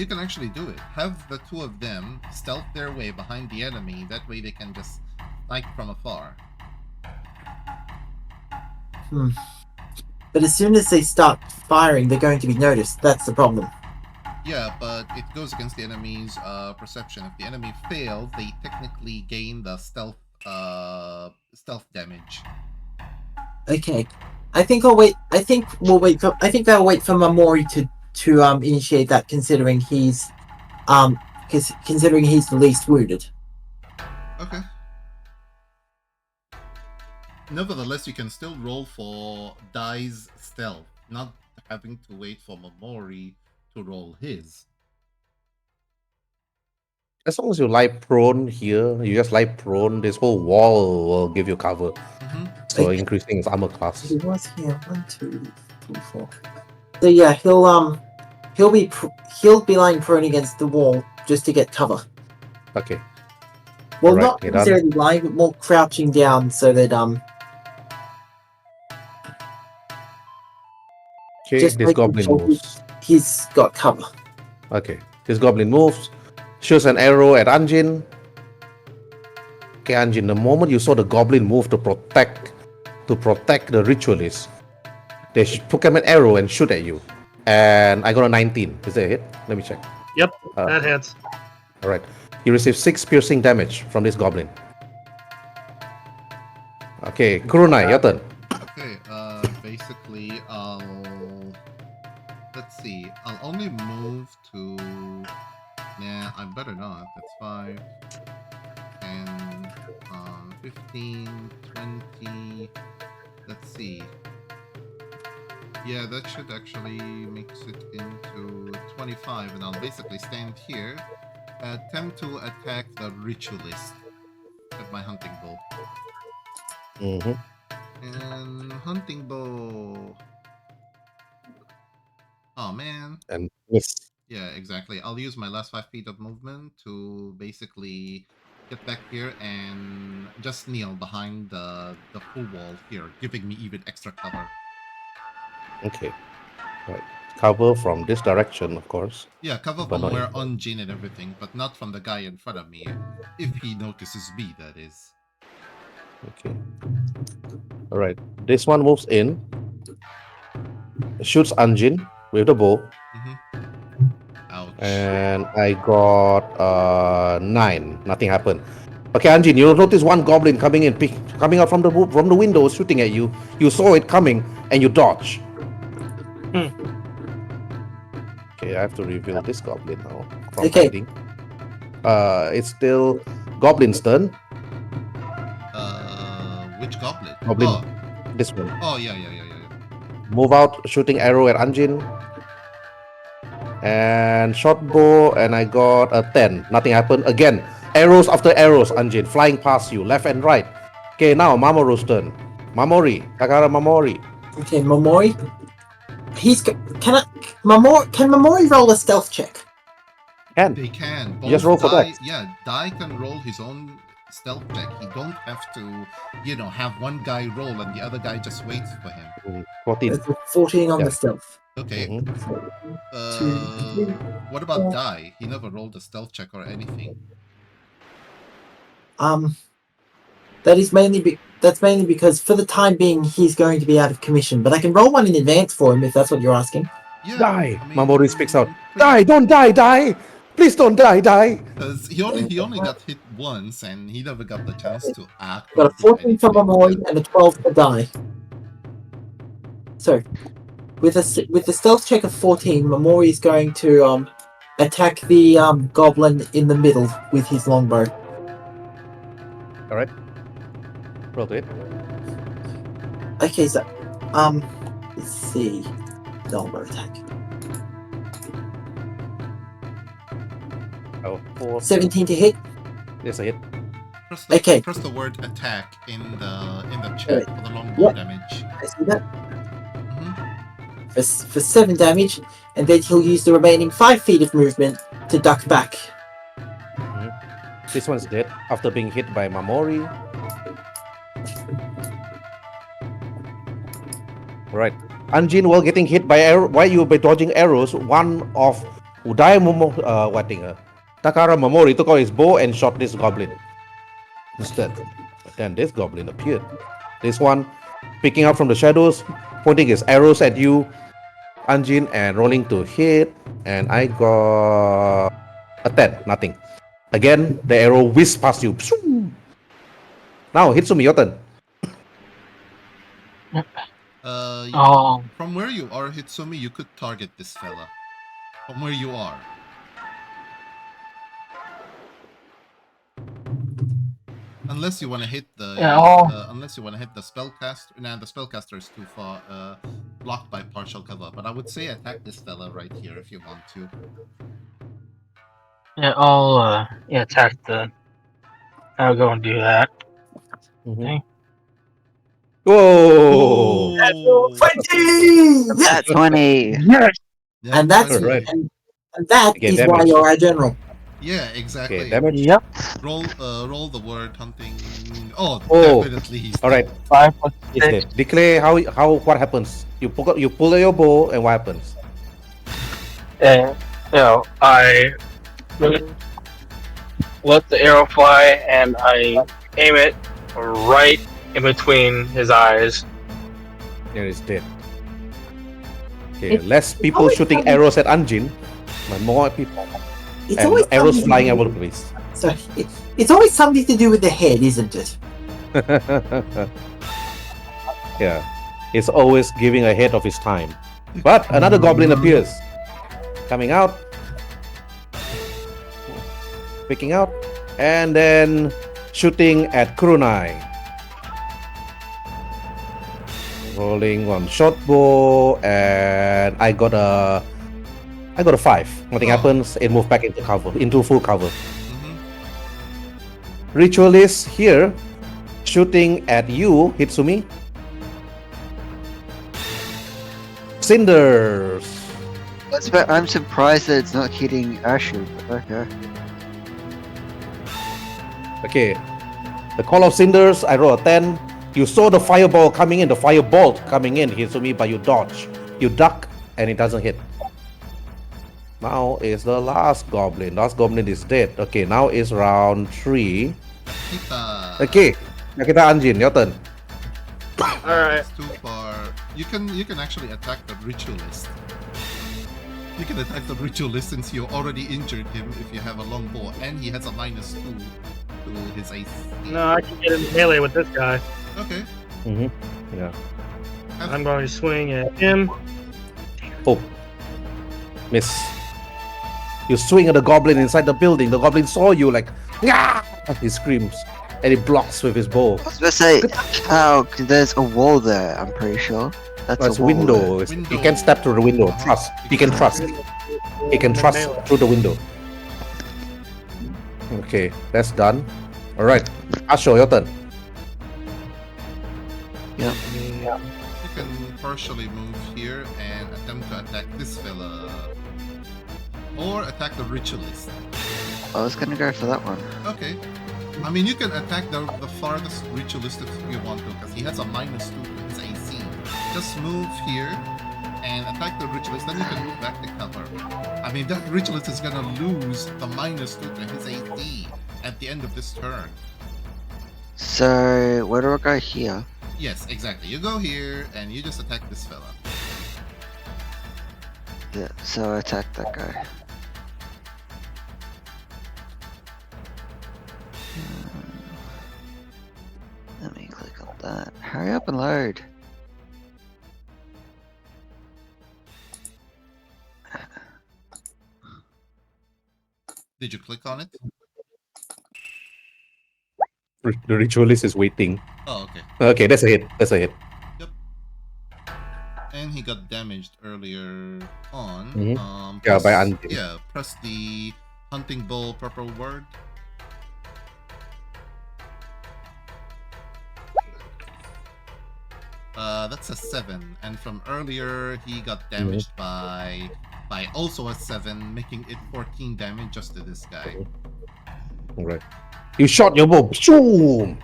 Speaker 2: can actually do it. Have the two of them stealth their way behind the enemy. That way they can just strike from afar.
Speaker 5: But as soon as they start firing, they're going to be noticed. That's the problem.
Speaker 2: Yeah, but it goes against the enemy's perception. If the enemy fails, they technically gain the stealth damage.
Speaker 5: Okay, I think I'll wait. I think we'll wait for. I think they'll wait for Mamori to initiate that, considering he's considering he's the least wounded.
Speaker 2: Okay. Nevertheless, you can still roll for Dai's stealth, not having to wait for Mamori to roll his.
Speaker 1: As long as you lie prone here, you just lie prone, this whole wall will give you cover. So
Speaker 5: Okay.
Speaker 1: increasing his armor class.
Speaker 5: He was here. 1, 2, 3, 4. So yeah, he'll be lying prone against the wall just to get cover.
Speaker 1: Okay.
Speaker 5: Well,
Speaker 1: Alright,
Speaker 5: not
Speaker 1: you're
Speaker 5: necessarily lying, but more crouching down so that
Speaker 1: Okay,
Speaker 5: just
Speaker 1: this
Speaker 5: making
Speaker 1: goblin
Speaker 5: sure
Speaker 1: moves.
Speaker 5: he's got cover.
Speaker 1: Okay, this goblin moves, shoots an arrow at Anjin. Okay, Anjin, the moment you saw the goblin move to protect the ritualist, they hook him an arrow and shoot at you. And I got a 19. Is that a hit? Let me check.
Speaker 6: Yep, that hits.
Speaker 1: Alright. You receive 6 piercing damage from this goblin. Okay, Kurunai, your turn.
Speaker 2: Okay, basically, let's see. I'll only move to... Nah, I better not. That's 5, 10, 15, 20... Let's see. Yeah, that should actually makes it into 25, and I'll basically stand here, attempt to attack the ritualist with my hunting bow. And hunting bow. Oh man.
Speaker 1: And miss.
Speaker 2: Yeah, exactly. I'll use my last 5 feet of movement to basically get back here and just kneel behind the full wall here, giving me even extra cover.
Speaker 1: Okay. Right. Cover from this direction, of course.
Speaker 2: Yeah, cover
Speaker 1: But
Speaker 2: from
Speaker 1: not
Speaker 2: where
Speaker 1: in-
Speaker 2: on Jin and everything, but not from the guy in front of me. If he notices me, that is.
Speaker 1: Okay. Alright. This one moves in. Shoots Anjin with the bow.
Speaker 2: Ouch.
Speaker 1: And I got 9. Nothing happened. Okay, Anjin, you notice one goblin coming out from the window, shooting at you. You saw it coming, and you dodge. Okay, I have to reveal this goblin now from
Speaker 5: Okay.
Speaker 1: hiding. It's still Goblin's turn.
Speaker 2: Which goblin?
Speaker 1: Goblin. This one.
Speaker 2: Oh, yeah.
Speaker 1: Move out, shooting arrow at Anjin. And short bow, and I got a 10. Nothing happened. Again, arrows after arrows, Anjin, flying past you, left and right. Okay, now Mamoru's turn. Mamori, Takara Mamori.
Speaker 5: Okay, Mamori. Can Mamori roll a stealth check?
Speaker 2: They can.
Speaker 1: You just roll for
Speaker 2: Dai,
Speaker 1: that.
Speaker 2: Yeah, Dai can roll his own stealth check. He don't have to, have one guy roll and the other guy just waits for him.
Speaker 1: 14.
Speaker 5: That's a 14 on
Speaker 1: Yeah.
Speaker 5: the stealth.
Speaker 2: Okay.
Speaker 1: Mhm.
Speaker 2: What about Dai? He never rolled a stealth check or anything.
Speaker 5: That's mainly because for the time being he's going to be out of commission. But I can roll one in advance for him if that's what you're asking.
Speaker 2: Yeah,
Speaker 1: Die! Mamori speaks out. Die! Don't die! Die! Please don't die! Die!
Speaker 2: Because he only got hit once and he never got the chance to act.
Speaker 5: Got a
Speaker 2: or do
Speaker 5: 14 for
Speaker 2: anything.
Speaker 5: Mamori and a 12 for Die. So, with the stealth check of 14, Mamori is going to attack the goblin in the middle with his longbow.
Speaker 1: All right. Roll to it.
Speaker 5: Okay, so let's see. Longbow attack.
Speaker 1: Oh, 4.
Speaker 5: 17 to hit.
Speaker 1: There's a hit.
Speaker 2: Press the word attack in the chat for the longbow
Speaker 5: What?
Speaker 2: damage.
Speaker 5: I see that.
Speaker 2: Mhm.
Speaker 5: For 7 damage, and then he'll use the remaining 5 feet of movement to duck back.
Speaker 1: This one's dead after being hit by Mamori. Right. Anjin, while getting hit by while you were dodging arrows, one of What thing? Takara Momori took out his bow and shot this goblin instead. But then this goblin appeared. This one picking up from the shadows, pointing his arrows at you, Anjin, and rolling to hit. And I got a 10, nothing. Again, the arrow whizzed past you. Now, Hitsumi, your turn.
Speaker 3: Oh,
Speaker 2: From where you are, Hitsumi, you could target this fella. From where you are. Unless you want to hit the spellcaster. Nah, the spellcaster is too far blocked by partial cover. But I would say attack this fella right here if you want to.
Speaker 3: yeah, I'll attack the. I'll go and do that.
Speaker 1: Mhm. Whoa!
Speaker 2: Oh!
Speaker 5: 20! Yes!
Speaker 4: That's 20.
Speaker 3: Yes.
Speaker 2: Yeah,
Speaker 5: And that's
Speaker 1: Alright.
Speaker 5: and that
Speaker 1: Okay,
Speaker 5: is
Speaker 1: damage.
Speaker 5: why you're a general.
Speaker 2: Yeah, exactly.
Speaker 1: Okay, damage.
Speaker 3: Yep.
Speaker 2: Roll the word hunting. Oh,
Speaker 1: Oh,
Speaker 2: definitely. He's
Speaker 1: All right,
Speaker 3: 5 plus
Speaker 1: it's
Speaker 3: 6.
Speaker 1: dead. Declare what happens. You pull your bow and what happens?
Speaker 3: And I let the arrow fly and I aim it right in between his eyes.
Speaker 1: There is dead. Okay,
Speaker 5: It-
Speaker 1: less people
Speaker 5: always
Speaker 1: shooting
Speaker 5: something-
Speaker 1: arrows at Anjin, but more people
Speaker 5: It's
Speaker 1: and
Speaker 5: always
Speaker 1: arrows
Speaker 5: something
Speaker 1: flying
Speaker 5: to
Speaker 1: all
Speaker 5: do-
Speaker 1: over the place.
Speaker 5: So it's always something to do with the head, isn't it?
Speaker 1: Yeah, it's always giving ahead of his time. But another goblin appears, coming out, picking out, and then shooting at Kurunai. Rolling on short bow, and I got a 5. Nothing
Speaker 2: Oh.
Speaker 1: happens. It moved back into full cover.
Speaker 2: Mhm.
Speaker 1: Ritualist here, shooting at you, Hitsumi. Cinders.
Speaker 4: I'm surprised that it's not hitting Asho, but okay.
Speaker 1: Okay. The call of cinders, I roll a 10. You saw the fireball coming in, the firebolt coming in, Hitsumi, but you dodge. You duck, and it doesn't hit. Now is the last goblin. Last goblin is dead. Okay, now is round 3.
Speaker 2: Kita.
Speaker 1: Okay. Nakita Anjin, your turn.
Speaker 6: Alright.
Speaker 2: It's too far. You can actually attack the ritualist. You can attack the ritualist since you already injured him if you have a long bow, and he has a -2 to his AC.
Speaker 6: No, I can get in melee with this guy.
Speaker 2: Okay.
Speaker 1: Mm-hmm. Yeah.
Speaker 6: I'm going to swing at him.
Speaker 1: Oh. Miss. You swing at the goblin inside the building. The goblin saw you like, "Nyah!" He screams. And he blocks with his bow.
Speaker 4: I was gonna say, how? 'Cause there's a wall there, I'm pretty sure. That's
Speaker 1: It's
Speaker 4: a wall there.
Speaker 1: window. He can step through the window.
Speaker 2: Uh-huh.
Speaker 1: Trust. He can trust. He can trust through the window. Okay, that's done. Alright. Asho, your turn.
Speaker 2: You can partially move here and attempt to attack this fella. Or attack the ritualist.
Speaker 4: I was gonna go for that one.
Speaker 2: Okay. I mean, you can attack the farthest ritualist if you want to, because he has a -2 to his AC. Just move here and attack the ritualist, then you can move back to cover. I mean, that ritualist is gonna lose the -2 to his AC at the end of this turn.
Speaker 4: So, where do I go here?
Speaker 2: Yes, exactly. You go here and you just attack this fella.
Speaker 4: Yeah, so I attack that guy. Let me click on that. Hurry up and load.
Speaker 2: Did you click on it?
Speaker 1: The ritualist is waiting.
Speaker 2: Oh, okay.
Speaker 1: Okay, that's a hit. That's a hit.
Speaker 2: And he got damaged earlier on.
Speaker 1: Mhm. Yeah, by
Speaker 2: press-
Speaker 1: Anjin.
Speaker 2: Yeah, press the hunting bull purple word. That's a 7, and from earlier he got damaged by also a 7, making it 14 damage just to this guy.
Speaker 1: Alright. You shot your bow. Shoom!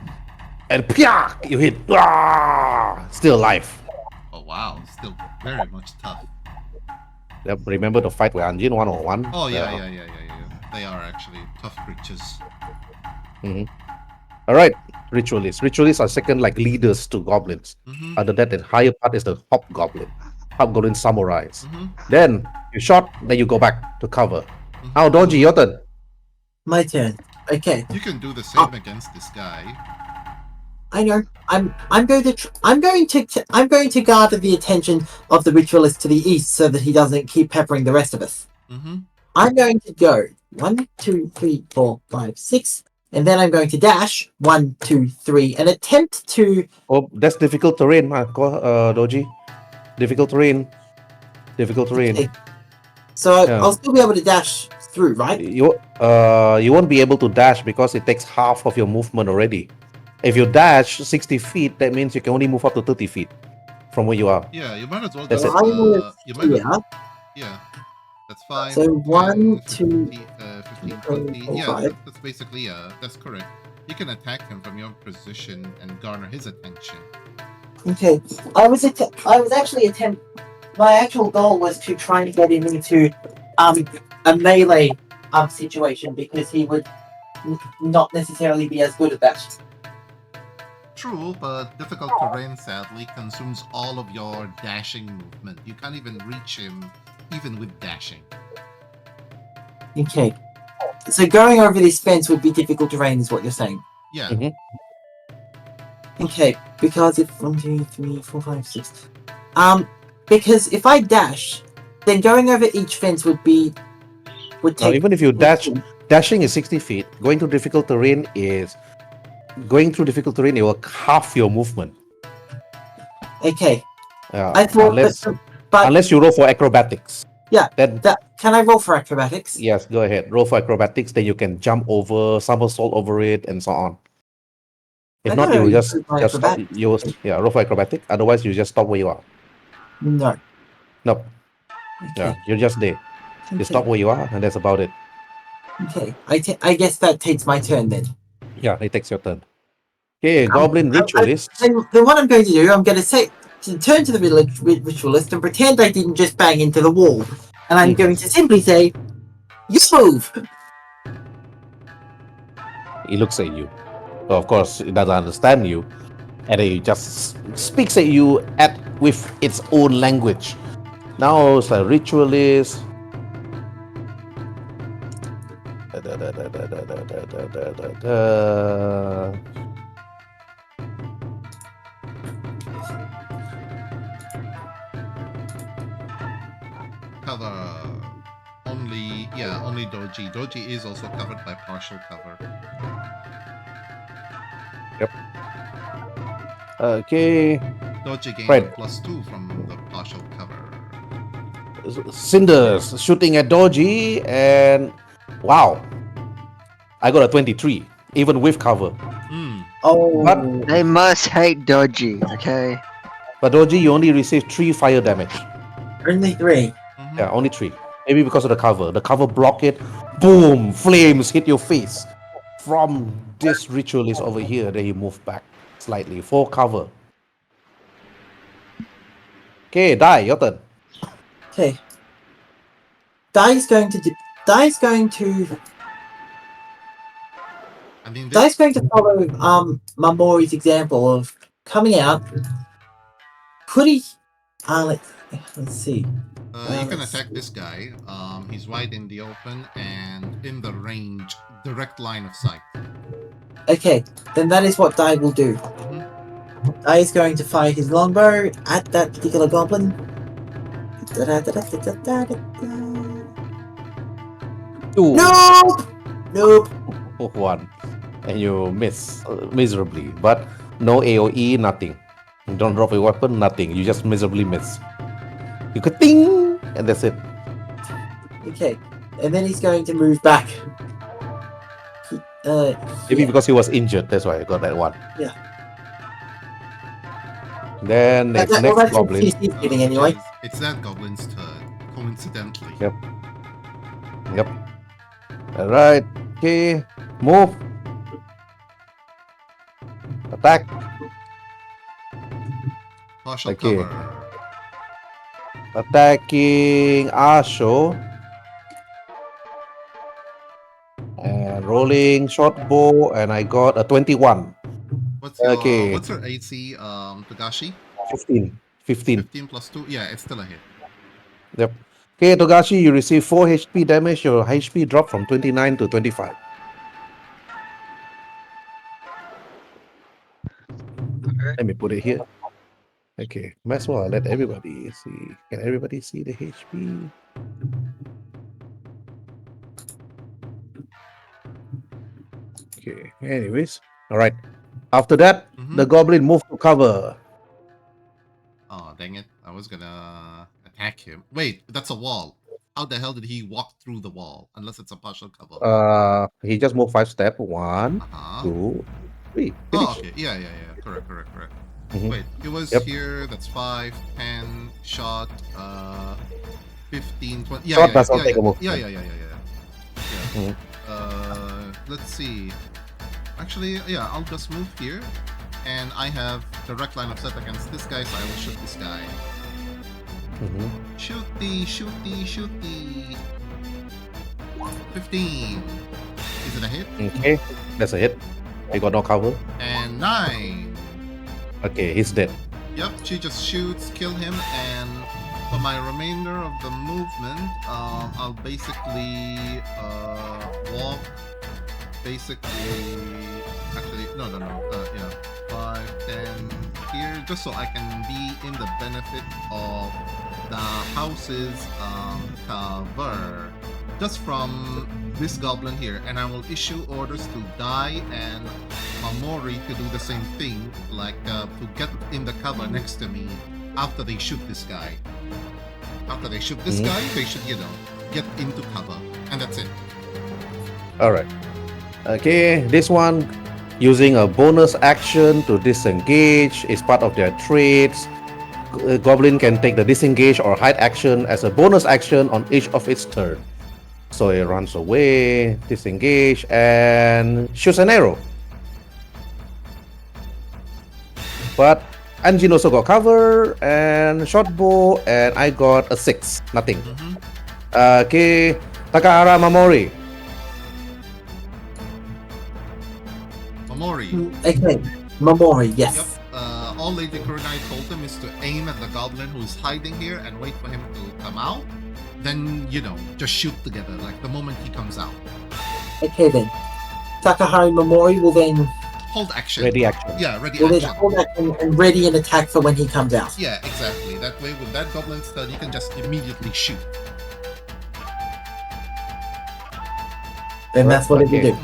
Speaker 1: And pyak! You hit. Ah! Still alive.
Speaker 2: Oh wow, still very much tough.
Speaker 1: Yep, remember the fight with Anjin 101?
Speaker 2: Oh yeah. They are actually tough creatures.
Speaker 1: All right, ritualists. Ritualists are second like leaders to goblins.
Speaker 2: Mm-hmm.
Speaker 1: Other than that, the higher part is the hobgoblin. Hobgoblin samurais.
Speaker 2: Mm-hmm.
Speaker 1: Then you shot, then you go back to cover.
Speaker 2: Mm-hmm.
Speaker 1: Now, Doji, your turn.
Speaker 5: My turn. Okay.
Speaker 2: You can do the same against this guy.
Speaker 5: I know. I'm going to gather the attention of the ritualist to the east so that he doesn't keep peppering the rest of us.
Speaker 2: Mm-hmm.
Speaker 5: I'm going to go 1, 2, 3, 4, 5, 6, and then I'm going to dash 1, 2, 3, and attempt to.
Speaker 1: Oh, that's difficult terrain, Doji. Difficult terrain. Difficult terrain.
Speaker 5: Okay. So
Speaker 1: Yeah.
Speaker 5: I'll still be able to dash through, right?
Speaker 1: You won't be able to dash because it takes half of your movement already. If you dash 60 feet, that means you can only move up to 30 feet from where you are.
Speaker 2: Yeah, you might as well
Speaker 1: That's
Speaker 2: just.
Speaker 1: it.
Speaker 2: You might.
Speaker 5: Yeah.
Speaker 2: Yeah, that's fine.
Speaker 5: So 1,
Speaker 2: 10,
Speaker 5: 2,
Speaker 2: 15,
Speaker 5: 3,
Speaker 2: 20.
Speaker 5: 4,
Speaker 2: Yeah,
Speaker 5: 5.
Speaker 2: that's basically that's correct. You can attack him from your position and garner his attention.
Speaker 5: Okay. My actual goal was to try and get him into a melee situation because he would not necessarily be as good at that.
Speaker 2: True, but difficult terrain sadly consumes all of your dashing movement. You can't even reach him, even with dashing.
Speaker 5: Okay. So going over this fence would be difficult terrain, is what you're saying.
Speaker 2: Yeah.
Speaker 1: Mhm.
Speaker 5: Okay, because if 1, 2, 3, 4, 5, 6. Because if I dash, then going over each fence would
Speaker 1: Now,
Speaker 5: take.
Speaker 1: even if you dash, dashing is 60 feet. Going through difficult terrain, it will half your movement.
Speaker 5: Okay. I thought,
Speaker 1: unless you roll for acrobatics.
Speaker 5: Yeah.
Speaker 1: Then
Speaker 5: can I roll for acrobatics?
Speaker 1: yes, go ahead. Roll for acrobatics. Then you can jump over, somersault over it, and so on. If
Speaker 5: I
Speaker 1: not,
Speaker 5: thought
Speaker 1: you
Speaker 5: I
Speaker 1: will
Speaker 5: used
Speaker 1: just
Speaker 5: my
Speaker 1: stop.
Speaker 5: acrobatics.
Speaker 1: Roll for acrobatics. Otherwise, you just stop where you are.
Speaker 5: No.
Speaker 1: Nope.
Speaker 5: Okay.
Speaker 1: Yeah, you're just there. You stop where you are, and that's about it.
Speaker 5: Okay. I guess that takes my turn then.
Speaker 1: Yeah, it takes your turn. Okay, Goblin Ritualist.
Speaker 5: Then what I'm going to do, I'm going to turn to the ritualist and pretend I didn't just bang into the wall, and I'm going to simply say, "You move."
Speaker 1: He looks at you. So of course, it doesn't understand you, and he just speaks at you with its own language. Now it's a ritualist.
Speaker 2: Cover. Only Doji. Doji is also covered by partial cover.
Speaker 1: Yep. Okay.
Speaker 2: Doji gained
Speaker 1: Right.
Speaker 2: a +2 from the partial cover.
Speaker 1: Cinders shooting at Doji, and wow, I got a 23, even with cover.
Speaker 5: Oh.
Speaker 1: But
Speaker 4: They must hate Doji, okay?
Speaker 1: But Doji, you only receive 3 fire damage.
Speaker 5: Only 3.
Speaker 1: Yeah, only 3. Maybe because of the cover. The cover block it. Boom! Flames hit your face. From this ritualist over here, then you move back slightly for cover. Okay, Die, your turn.
Speaker 5: Okay. Dai's going to
Speaker 2: I mean,
Speaker 5: Dai's going to follow Mamori's example of coming out, putting let's see.
Speaker 2: you can attack this guy. He's wide in the open and in the range, direct line of sight.
Speaker 5: Okay, then that is what Dai will do. Dai is going to fire his longbow at that particular goblin. Nope.
Speaker 1: 1. And you miss miserably. But no AoE, nothing. You don't drop a weapon, nothing. You just miserably miss. You could ting, and that's it.
Speaker 5: Okay, and then he's going to move back.
Speaker 1: Maybe because he was injured, that's why I got that one.
Speaker 5: Yeah.
Speaker 1: Then next goblin.
Speaker 5: He's getting anyway.
Speaker 2: It's that goblin's turn, coincidentally.
Speaker 1: Yep. Alright. Okay. Move. Attack.
Speaker 2: Partial
Speaker 1: Okay.
Speaker 2: cover.
Speaker 1: attacking Asho and rolling short bow, and I got a 21. Okay,
Speaker 2: What's your AC, Togashi?
Speaker 1: 15. 15.
Speaker 2: 15 plus 2? Yeah, it's still a hit.
Speaker 1: Yep. Okay, Togashi, you receive 4 HP damage. Your HP dropped from 29 to 25. Let me put it here. Okay, might as well let everybody see. Can everybody see the HP? Okay, anyways. All right. After that, the goblin moved to cover.
Speaker 2: Oh, dang it. I was gonna attack him. Wait, that's a wall. How the hell did he walk through the wall? Unless it's a partial cover.
Speaker 1: He just moved 5 steps. 1,
Speaker 2: Uh-huh.
Speaker 1: 2, 3.
Speaker 2: Oh,
Speaker 1: Finish.
Speaker 2: okay. Yeah. Correct.
Speaker 1: Mhm.
Speaker 2: Wait, it was
Speaker 1: Yep.
Speaker 2: here. That's 5, 10, shot, 15, 20.
Speaker 1: Shot does not take a move.
Speaker 2: Yeah.
Speaker 1: Mhm.
Speaker 2: Let's see. Actually, yeah, I'll just move here. And I have direct line of sight against this guy, so I will shoot this guy.
Speaker 1: Mhm.
Speaker 2: Shooty. 15. Is it a hit?
Speaker 1: Okay, that's a hit. He got no cover.
Speaker 2: And 9.
Speaker 1: Okay, he's dead.
Speaker 2: Yep, she just shoots, kill him, and for my remainder of the movement, I'll basically walk. Basically, actually, no. Yeah, 5, 10 here, just so I can be in the benefit of the house's cover. Just from this goblin here, and I will issue orders to Dai and Mamori to do the same thing, like to get in the cover next to me after they shoot this guy. After they shoot this guy, they should, get into cover, and that's it.
Speaker 1: All right. Okay, this one using a bonus action to disengage is part of their traits. Goblin can take the disengage or hide action as a bonus action on each of its turn. So it runs away, disengage, and shoots an arrow. But Anjin also got cover and short bow, and I got a 6. Nothing. Okay, Takahara Mamori.
Speaker 2: Mamori.
Speaker 5: Okay, Mamori, yes.
Speaker 2: Yep. All Lady Kurenai told him is to aim at the goblin who's hiding here and wait for him to come out. Then, just shoot together, like the moment he comes out.
Speaker 5: Okay then. Takahari Mamori will then
Speaker 2: Hold action.
Speaker 1: Ready action.
Speaker 2: Yeah, ready
Speaker 5: will then
Speaker 2: action.
Speaker 5: hold action and ready an attack for when he comes out.
Speaker 2: Yeah, exactly. That way, with that goblin's turn, you can just immediately shoot.
Speaker 5: Then that's what it will
Speaker 1: Okay.
Speaker 5: do.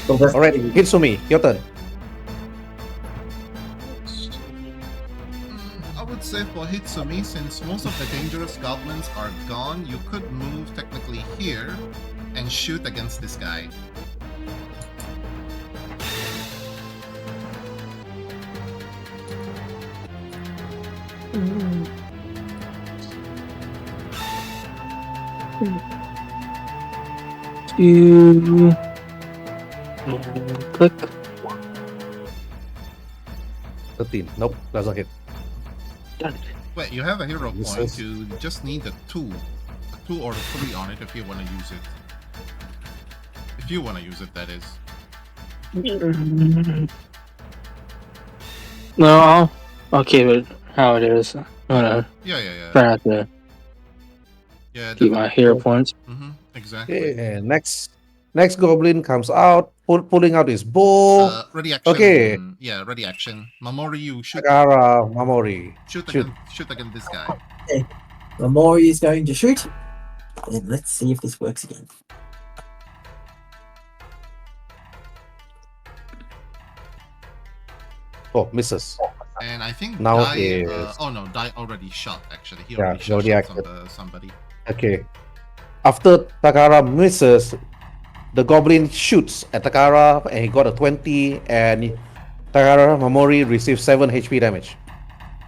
Speaker 5: So that's
Speaker 1: All right,
Speaker 5: what it will do.
Speaker 1: Hitsumi, your turn.
Speaker 2: I would say for Hitsumi, since most of the dangerous goblins are gone, you could move technically here and shoot against this guy.
Speaker 3: Click.
Speaker 1: 13. Nope, doesn't hit.
Speaker 2: Wait, you have a hero point.
Speaker 1: Misses.
Speaker 2: You just need a 2 or a 3 on it if you want to use it. If you want to use it, that is.
Speaker 3: No, I'll keep it how it is. I'm gonna
Speaker 2: Yeah.
Speaker 3: try not to
Speaker 2: Yeah,
Speaker 3: keep my hero points.
Speaker 2: exactly.
Speaker 1: Okay, next goblin comes out, pulling out his bow.
Speaker 2: Ready action.
Speaker 1: Okay.
Speaker 2: Yeah, ready action. Mamori, you shoot.
Speaker 1: Takahara Mamori.
Speaker 2: Shoot
Speaker 1: Shoot.
Speaker 2: against this guy.
Speaker 5: Mamori is going to shoot. And let's see if this works again.
Speaker 1: Oh, misses.
Speaker 2: And I think
Speaker 1: Now
Speaker 2: Dai.
Speaker 1: is-
Speaker 2: Dai already shot. Actually, he
Speaker 1: Yeah,
Speaker 2: already
Speaker 1: he
Speaker 2: shot
Speaker 1: already acted.
Speaker 2: somebody.
Speaker 1: Okay. After Takahara misses, the goblin shoots at Takahara and he got a 20, and Takahara Mamori receives 7 HP damage.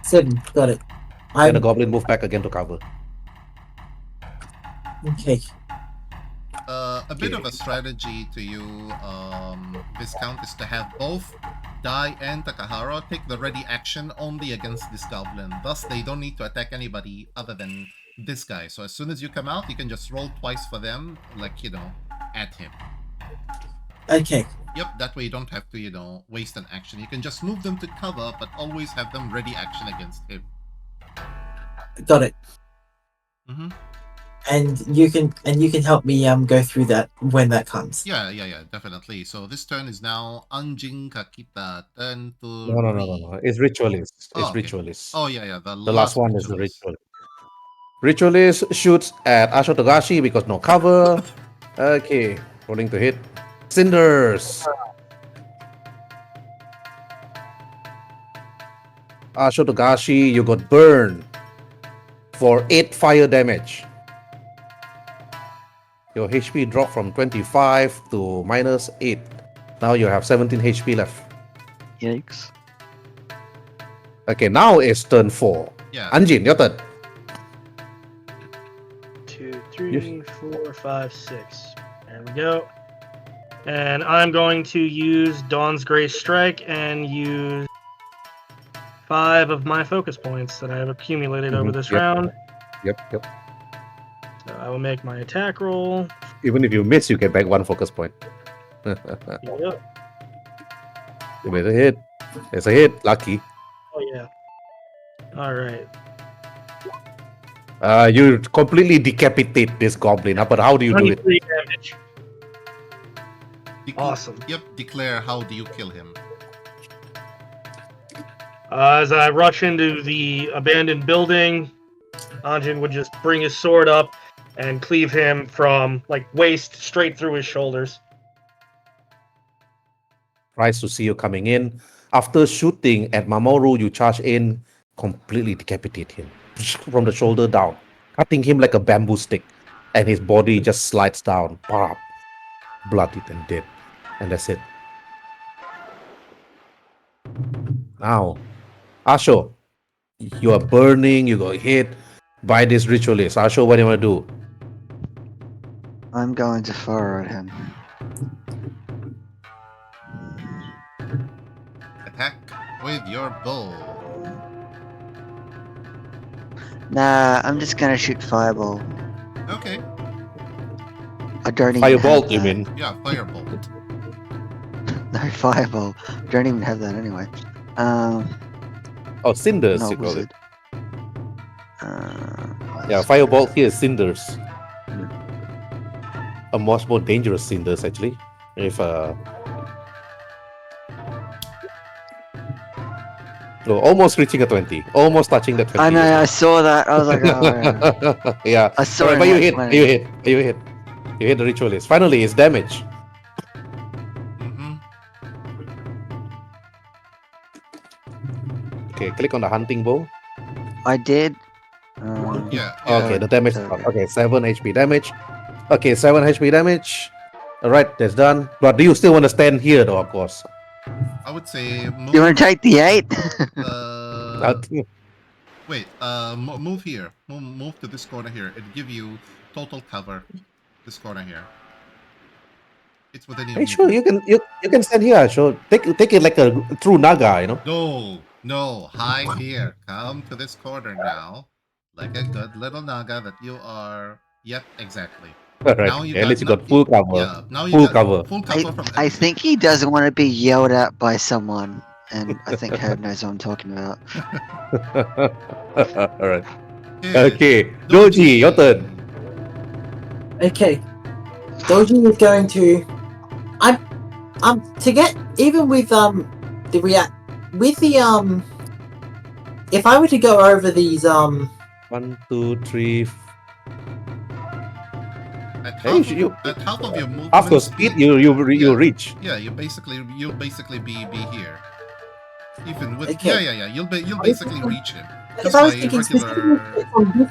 Speaker 5: 7, got it.
Speaker 1: And the
Speaker 5: I'm
Speaker 1: goblin moved back again to cover.
Speaker 5: okay.
Speaker 2: A bit
Speaker 1: Okay.
Speaker 2: of a strategy to you, Viscount, is to have both Dai and Takahara take the ready action only against this goblin. Thus, they don't need to attack anybody other than this guy. So as soon as you come out, you can just roll twice for them, like, at him.
Speaker 5: Okay.
Speaker 2: Yep, that way you don't have to, waste an action. You can just move them to cover, but always have them ready action against him.
Speaker 5: Got it.
Speaker 2: Mm-hmm.
Speaker 5: And you can help me go through that when that comes.
Speaker 2: Yeah, definitely. So this turn is now Anjin Kakita. Turn to
Speaker 1: No. It's ritualist. It's
Speaker 2: Oh, okay.
Speaker 1: ritualist.
Speaker 2: Oh yeah. The
Speaker 1: last one is the
Speaker 2: ritualist.
Speaker 1: ritual. Ritualist shoots at Asho Togashi because no cover. Okay, rolling to hit. Cinders. Asho Togashi, you got burned for 8 fire damage. Your HP dropped from 25 to -8. Now you have 17 HP left.
Speaker 4: Yikes.
Speaker 1: Okay, now it's turn 4.
Speaker 2: Yeah.
Speaker 1: Anjin, your turn.
Speaker 6: 2, 3, 4, 5, 6. There we go. And I'm going to use Dawn's Grace Strike and use 5 of my focus points that I have accumulated over this round.
Speaker 1: Yep.
Speaker 6: So I will make my attack roll.
Speaker 1: Even if you miss, you get back 1 focus point.
Speaker 6: Yep.
Speaker 1: You made a hit. It's a hit. Lucky.
Speaker 6: Oh yeah. All right.
Speaker 1: You completely decapitate this goblin. But how do you do it?
Speaker 6: 23 damage. Awesome.
Speaker 2: Yep. Declare how do you kill him?
Speaker 6: As I rush into the abandoned building, Anjin would just bring his sword up and cleave him from waist straight through his shoulders.
Speaker 1: Tries to see you coming in. After shooting at Mamoru, you charge in, completely decapitate him from the shoulder down, cutting him like a bamboo stick, and his body just slides down, bloodied and dead. And that's it. Now, Asho, you are burning, you got hit by this ritualist. Asho, what do you want to do?
Speaker 4: I'm going to fire at him.
Speaker 2: Attack with your bow.
Speaker 4: Nah, I'm just gonna shoot fireball.
Speaker 2: Okay.
Speaker 4: I don't even
Speaker 1: Firebolt,
Speaker 4: have
Speaker 1: you
Speaker 4: that.
Speaker 1: mean?
Speaker 2: Yeah, firebolt.
Speaker 4: No, fireball. Don't even have that anyway.
Speaker 1: Oh, cinders,
Speaker 4: No,
Speaker 1: you call it.
Speaker 4: wizard.
Speaker 1: Yeah, firebolt here is cinders. A much more dangerous cinders, actually. If almost reaching a 20. Almost touching the 20.
Speaker 4: I know, I saw that. I was like, oh,
Speaker 1: yeah.
Speaker 4: I saw
Speaker 1: Alright,
Speaker 4: it.
Speaker 1: but you
Speaker 4: like
Speaker 1: hit.
Speaker 4: when-
Speaker 1: You hit. You hit. You hit the ritualist. Finally, it's damage.
Speaker 2: Mm-hmm.
Speaker 1: Okay, click on the hunting bow.
Speaker 4: I did.
Speaker 2: Yeah.
Speaker 1: Okay, the damage.
Speaker 4: Okay.
Speaker 1: Okay, 7 HP damage. Okay, 7 HP damage. Alright, that's done. But do you still want to stand here, though, of course?
Speaker 2: I would say move.
Speaker 4: You want to take the 8?
Speaker 2: Wait. Move here. Move to this corner here. It'll give you total cover. This corner here. It's within your.
Speaker 1: Hey, sure, you can stand here. Sure, take it like a true Naga, you know.
Speaker 2: No. Hide here. Come to this corner now, like a good little Naga that you are. Yep, exactly.
Speaker 1: Alright,
Speaker 2: Now you
Speaker 1: at least you
Speaker 2: got
Speaker 1: got full cover.
Speaker 2: Yeah. Now you
Speaker 1: Full
Speaker 2: got
Speaker 1: cover.
Speaker 2: Full cover from.
Speaker 4: I think he doesn't want to be yelled at by someone. And I think Herb knows what I'm talking about.
Speaker 1: Alright.
Speaker 2: Yeah.
Speaker 1: Okay, Doji, your turn.
Speaker 5: Okay. Doji is going to. To get even with the react with the if I were to go over these
Speaker 1: 1, 2, 3.
Speaker 2: At
Speaker 1: Hey,
Speaker 2: half of your movement
Speaker 1: after speed, you reach.
Speaker 2: Yeah, you'll basically be here. Even with
Speaker 5: Okay.
Speaker 2: yeah. You'll basically reach him.
Speaker 5: Because
Speaker 2: Just
Speaker 5: I was
Speaker 2: by
Speaker 5: thinking
Speaker 2: regular.
Speaker 5: specifically from this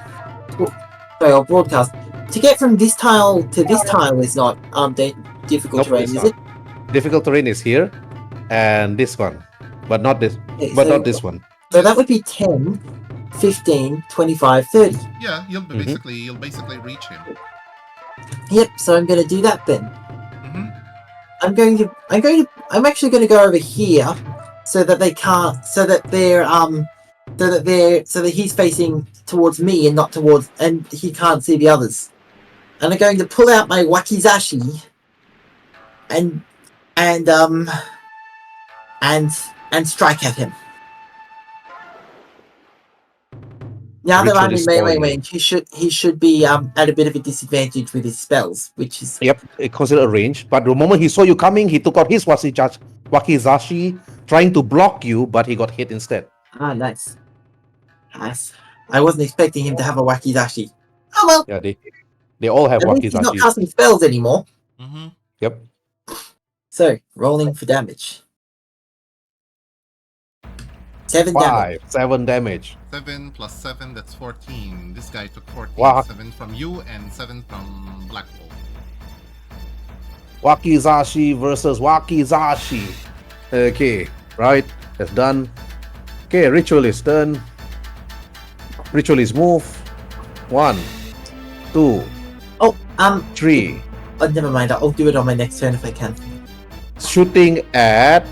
Speaker 5: or broadcast to get from this tile to this tile is not difficult
Speaker 1: Nope,
Speaker 5: terrain,
Speaker 1: it's
Speaker 5: is
Speaker 1: not.
Speaker 5: it?
Speaker 1: Difficult terrain is here, and this one, but not this.
Speaker 5: Okay,
Speaker 1: But
Speaker 5: so,
Speaker 1: not this one.
Speaker 5: So that would be 10, 15, 25, 30.
Speaker 2: Yeah, you'll
Speaker 1: Mhm.
Speaker 2: basically reach him.
Speaker 5: Yep, so I'm gonna do that then.
Speaker 2: Mm-hmm.
Speaker 5: I'm actually gonna go over here so that they can't, so that they're so that he's facing towards me and not towards, and he can't see the others. And I'm going to pull out my wakizashi and strike at him. Now that I'm in melee range, he should be at a bit of a disadvantage with his spells, which is
Speaker 1: Yep, it considered range. But the moment he saw you coming, he took out his wakizashi, trying to block you, but he got hit instead.
Speaker 5: nice. Nice. I wasn't expecting him to have a wakizashi. Oh well.
Speaker 1: Yeah, they all have
Speaker 5: At least he's not
Speaker 1: wakizashi.
Speaker 5: casting spells anymore.
Speaker 2: Mm-hmm.
Speaker 1: Yep.
Speaker 5: So rolling for damage. 7 damage.
Speaker 1: 7 damage.
Speaker 2: 7 plus 7, that's 14. This guy took 14.
Speaker 1: Wow.
Speaker 2: 7 from you and 7 from Black Wolf.
Speaker 1: Wakizashi versus wakizashi. Okay, right. That's done. Okay, Ritualist turn. Ritualist move. 1, 2,
Speaker 5: Oh,
Speaker 1: 3.
Speaker 5: oh, never mind. I'll do it on my next turn if I can.
Speaker 1: Shooting at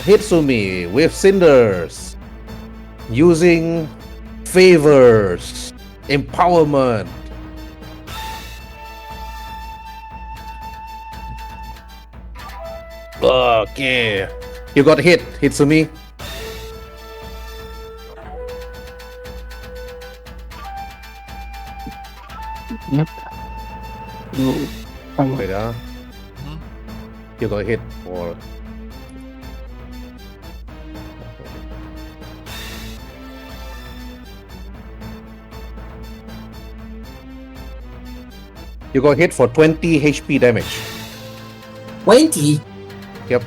Speaker 1: Hitsumi with cinders. Using favors. Empowerment. Okay. You got hit, Hitsumi.
Speaker 3: Yep.
Speaker 1: Wait, you got hit for. You got hit for 20 HP damage.
Speaker 5: 20?
Speaker 1: Yep.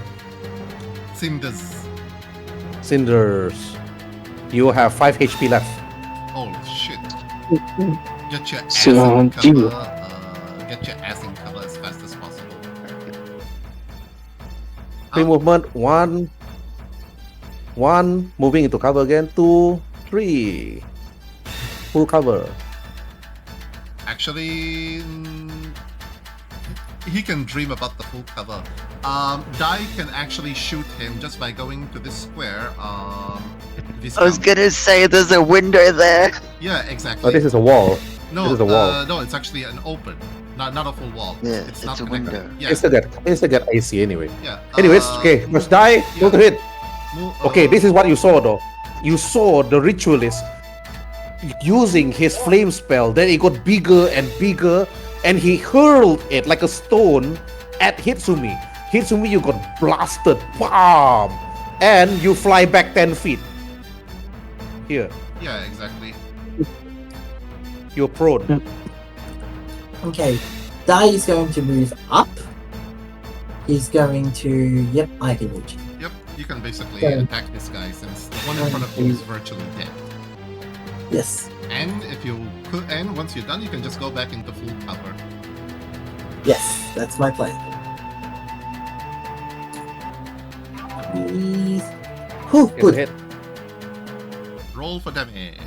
Speaker 2: Cinders.
Speaker 1: Cinders. You have 5 HP left.
Speaker 2: Oh shit. Get your ass
Speaker 3: So,
Speaker 2: in
Speaker 3: gee.
Speaker 2: cover. Get your ass in cover as fast as possible.
Speaker 1: Free movement. 1. Moving into cover again. 2, 3. Full cover.
Speaker 2: Actually, he can dream about the full cover. Dai can actually shoot him just by going to this square.
Speaker 4: I was gonna say there's a window there.
Speaker 2: Yeah,
Speaker 1: Oh,
Speaker 2: exactly.
Speaker 1: this is a wall.
Speaker 2: No,
Speaker 1: this is a wall.
Speaker 2: no, it's actually an open, not a full wall.
Speaker 4: Yeah,
Speaker 2: it's
Speaker 4: it's
Speaker 2: not
Speaker 4: a
Speaker 2: connected.
Speaker 4: window.
Speaker 2: Yeah,
Speaker 1: It's a get AC anyway.
Speaker 2: yeah.
Speaker 1: Anyways, okay, must die. Go to hit. Okay,
Speaker 2: uh,
Speaker 1: this is what you saw though. You saw the ritualist using his flame spell. Then it got bigger and bigger, and he hurled it like a stone at Hitsumi. Hitsumi, you got blasted. Bam! And you fly back 10 feet. Here,
Speaker 2: Yeah, exactly.
Speaker 1: you're prone.
Speaker 5: Okay. Dai is going to move up. He's going to... Yep, I can reach him.
Speaker 2: Yep, you can basically
Speaker 5: Okay.
Speaker 2: attack this guy since the one in front of you is virtually dead.
Speaker 5: Yes.
Speaker 2: And if you could, and once you're done, you can just go back into full cover.
Speaker 5: Yes, that's my plan. Please. Whew,
Speaker 1: Get
Speaker 5: good.
Speaker 1: hit.
Speaker 2: Roll for damage.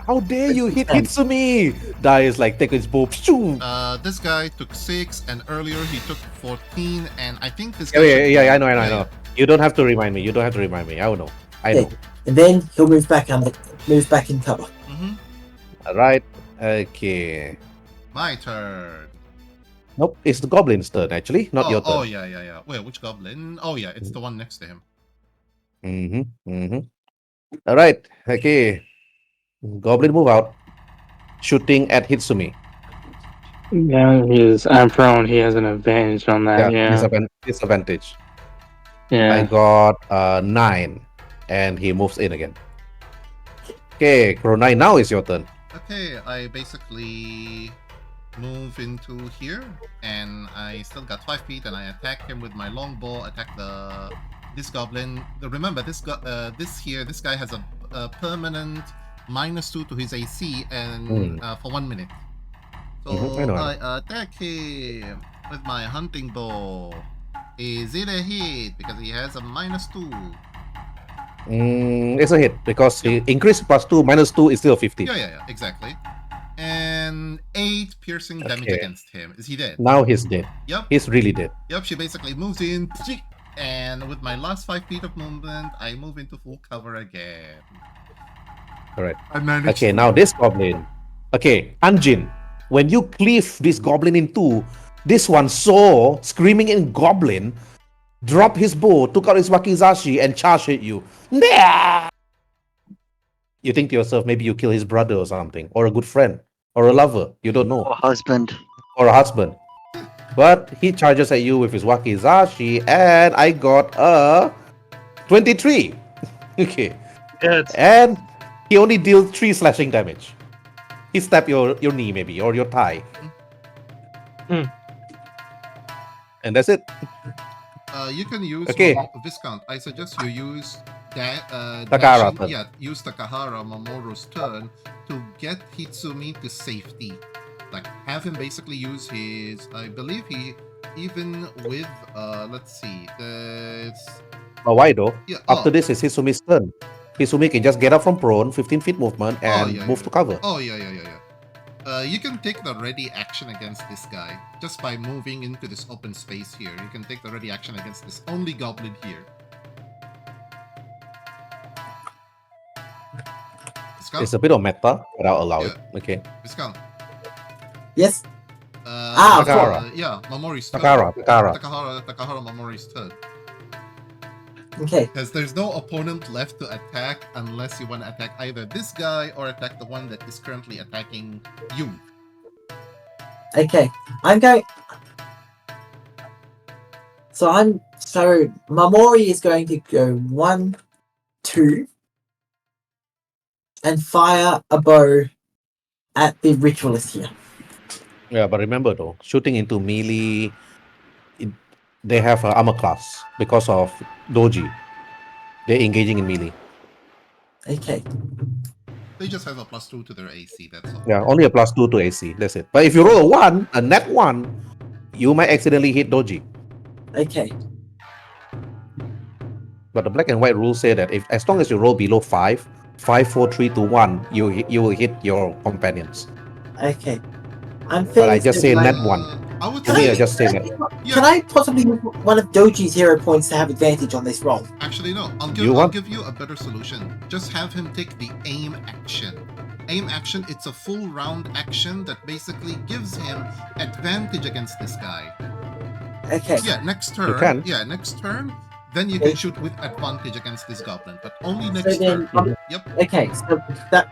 Speaker 1: How dare you hit Hitsumi? Dai is like, take his bow. Pshoo.
Speaker 2: This guy took 6, and earlier he took 14, and I think this
Speaker 1: Yeah,
Speaker 2: guy.
Speaker 1: yeah, I know. You don't have to remind me. I know. I know.
Speaker 5: And then he'll move back in cover.
Speaker 2: Mm-hmm.
Speaker 1: Alright. Okay.
Speaker 2: My turn.
Speaker 1: Nope, it's the goblin's turn actually, not your turn.
Speaker 2: Oh, yeah. Wait, which goblin? Oh, yeah, it's the one next to him.
Speaker 1: Alright, okay. Goblin move out. Shooting at Hitsumi.
Speaker 3: Yeah, I'm prone. He has an advantage on that. Yeah.
Speaker 1: Disadvantage. I
Speaker 3: Yeah.
Speaker 1: got 9. And he moves in again. Okay, Crow 9, now is your turn.
Speaker 2: Okay, I basically move into here, and I still got 5 feet, and I attack him with my longbow. Attack this goblin. Remember, this guy has a permanent -2 to his AC, and for 1 minute. So
Speaker 1: I know.
Speaker 2: I attack him with my hunting bow. Is it a hit? Because he has a -2.
Speaker 1: It's a hit because he increased +2, -2 is still 50.
Speaker 2: Yeah, exactly. And 8 piercing damage
Speaker 1: Okay.
Speaker 2: against him. Is he dead?
Speaker 1: Now he's dead.
Speaker 2: Yep.
Speaker 1: He's really dead.
Speaker 2: Yep, she basically moves in, And with my last 5 feet of movement, I move into full cover again.
Speaker 1: Alright.
Speaker 2: I managed.
Speaker 1: Okay, now this goblin. Okay, Anjin. When you cleave this goblin in two, this one saw screaming in goblin, dropped his bow, took out his wakizashi, and charged at you. Nah! You think to yourself, maybe you kill his brother or something, or a good friend, or a lover. You don't know,
Speaker 4: Or husband.
Speaker 1: or a husband. But he charges at you with his wakizashi, and I got a 23. Okay,
Speaker 6: Yeah, it's,
Speaker 1: and he only deals 3 slashing damage. He stabbed your knee maybe or your thigh. And that's it.
Speaker 2: You can use
Speaker 1: Okay.
Speaker 2: Viscount. I suggest you use
Speaker 1: Takahara
Speaker 2: dashing.
Speaker 1: turn.
Speaker 2: Yeah, use Takahara Mamoru's turn to get Hitsumi to safety. Like have him basically use his. I believe he even with let's see, it's
Speaker 1: But why though?
Speaker 2: yeah.
Speaker 1: After this is Hitsumi's turn. Hitsumi can just get up from prone, 15 feet movement, and move to cover.
Speaker 2: Oh yeah. You can take the ready action against this guy just by moving into this open space here. You can take the ready action against this only goblin here. Viscount?
Speaker 1: It's a bit of meta, but I'll allow it. Okay.
Speaker 2: Viscount.
Speaker 5: Yes.
Speaker 1: Takahara.
Speaker 2: Yeah, Mamori's turn.
Speaker 1: Takahara.
Speaker 2: Takahara Mamori's turn.
Speaker 5: Okay.
Speaker 2: Because there's no opponent left to attack unless you want to attack either this guy or attack the one that is currently attacking you.
Speaker 5: Okay. I'm going. So Mamori is going to go 1, 2, and fire a bow at the ritualist here.
Speaker 1: Yeah, but remember though, shooting into melee, they have an armor class because of Doji. They're engaging in melee.
Speaker 5: Okay.
Speaker 2: They just have a +2 to their AC, that's all.
Speaker 1: Yeah, only a +2 to AC. That's it. But if you roll a net 1, you might accidentally hit Doji.
Speaker 5: Okay.
Speaker 1: But the black and white rules say that as long as you roll below 5, 5, 4, 3, 2, 1, you will hit your companions.
Speaker 5: Okay. I'm
Speaker 1: But
Speaker 5: feeling
Speaker 1: I just say
Speaker 5: like,
Speaker 1: net 1.
Speaker 2: I would
Speaker 1: To me, I
Speaker 2: say,
Speaker 1: just say that.
Speaker 5: Can I possibly use one of Doji's hero points to have advantage on this roll?
Speaker 2: actually no. I'll give you a better solution. Just have him take the aim action. Aim action, it's a full round action that basically gives him advantage against this guy.
Speaker 5: Okay.
Speaker 2: Yeah, next turn.
Speaker 1: You can.
Speaker 2: Yeah, next turn. Then you can shoot with advantage against this goblin, but only next
Speaker 5: So then,
Speaker 2: turn. Yep.
Speaker 5: okay.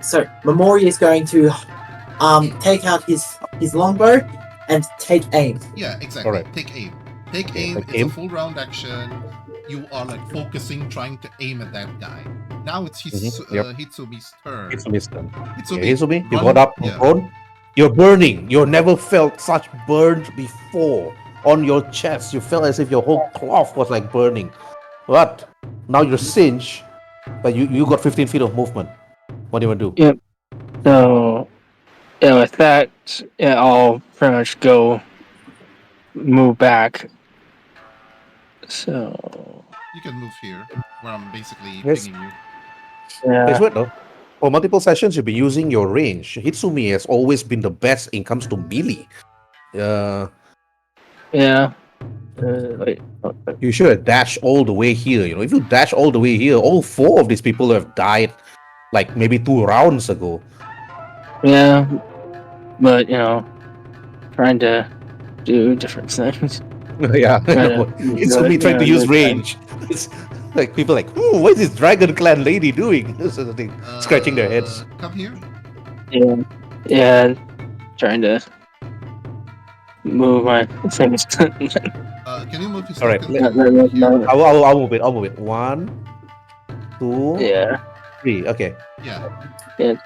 Speaker 5: So Mamori is going to take out his longbow and take aim.
Speaker 2: Yeah, exactly.
Speaker 1: Alright.
Speaker 2: Take aim. Take
Speaker 1: Okay,
Speaker 2: aim.
Speaker 1: take
Speaker 2: It's
Speaker 1: aim.
Speaker 2: a full round action. You are like focusing, trying to aim at that guy. Now it's
Speaker 1: Yep.
Speaker 2: Hitsumi's turn.
Speaker 1: Hitsumi's turn.
Speaker 2: Hitsumi,
Speaker 1: Okay, Hitsumi, you
Speaker 2: run-
Speaker 1: got up from
Speaker 2: yeah.
Speaker 1: prone. You're burning. You never felt such burned before on your chest. You felt as if your whole cloth was like burning. But now you're singed, but you got 15 feet of movement. What do you want to do?
Speaker 3: Yep. So, yeah, with that, yeah, I'll pretty much move back. So,
Speaker 2: You can move here, where I'm basically
Speaker 1: Yes.
Speaker 2: pinging you.
Speaker 3: yeah,
Speaker 1: It's weird though. For multiple sessions, you've been using your range. Hitsumi has always been the best in comes to melee.
Speaker 3: yeah. Wait,
Speaker 1: You should have dashed all the way here. You know, if you dash all the way here, all 4 of these people have died like maybe 2 rounds ago.
Speaker 3: yeah, but trying to do different things.
Speaker 1: Yeah,
Speaker 3: Yeah,
Speaker 1: Hitsumi trying to
Speaker 3: yeah,
Speaker 1: use
Speaker 3: that's
Speaker 1: range. It's like people like, "Ooh, what is this Dragon Clan lady doing?" This sort of thing, scratching their heads.
Speaker 2: Come here.
Speaker 3: Yeah, trying to move my things.
Speaker 2: Can you move his
Speaker 1: All right,
Speaker 2: token
Speaker 3: Yeah,
Speaker 2: to here?
Speaker 1: I'll move it. I'll move it. 1, 2,
Speaker 3: yeah,
Speaker 1: 3. Okay.
Speaker 2: Yeah.
Speaker 3: yeah,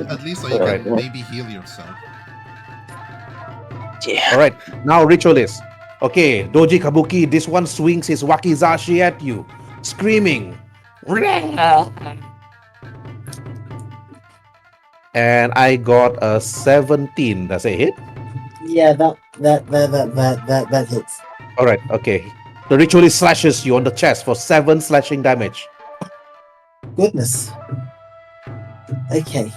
Speaker 2: At least so you
Speaker 1: Alright.
Speaker 2: can maybe heal yourself.
Speaker 3: yeah.
Speaker 1: All right. Now ritualist. Okay, Doji Kabuki. This one swings his wakizashi at you, screaming. And I got a 17. Does it hit?
Speaker 5: Yeah, that hits.
Speaker 1: All right. Okay. The ritualist slashes you on the chest for 7 slashing damage.
Speaker 5: Goodness. Okay.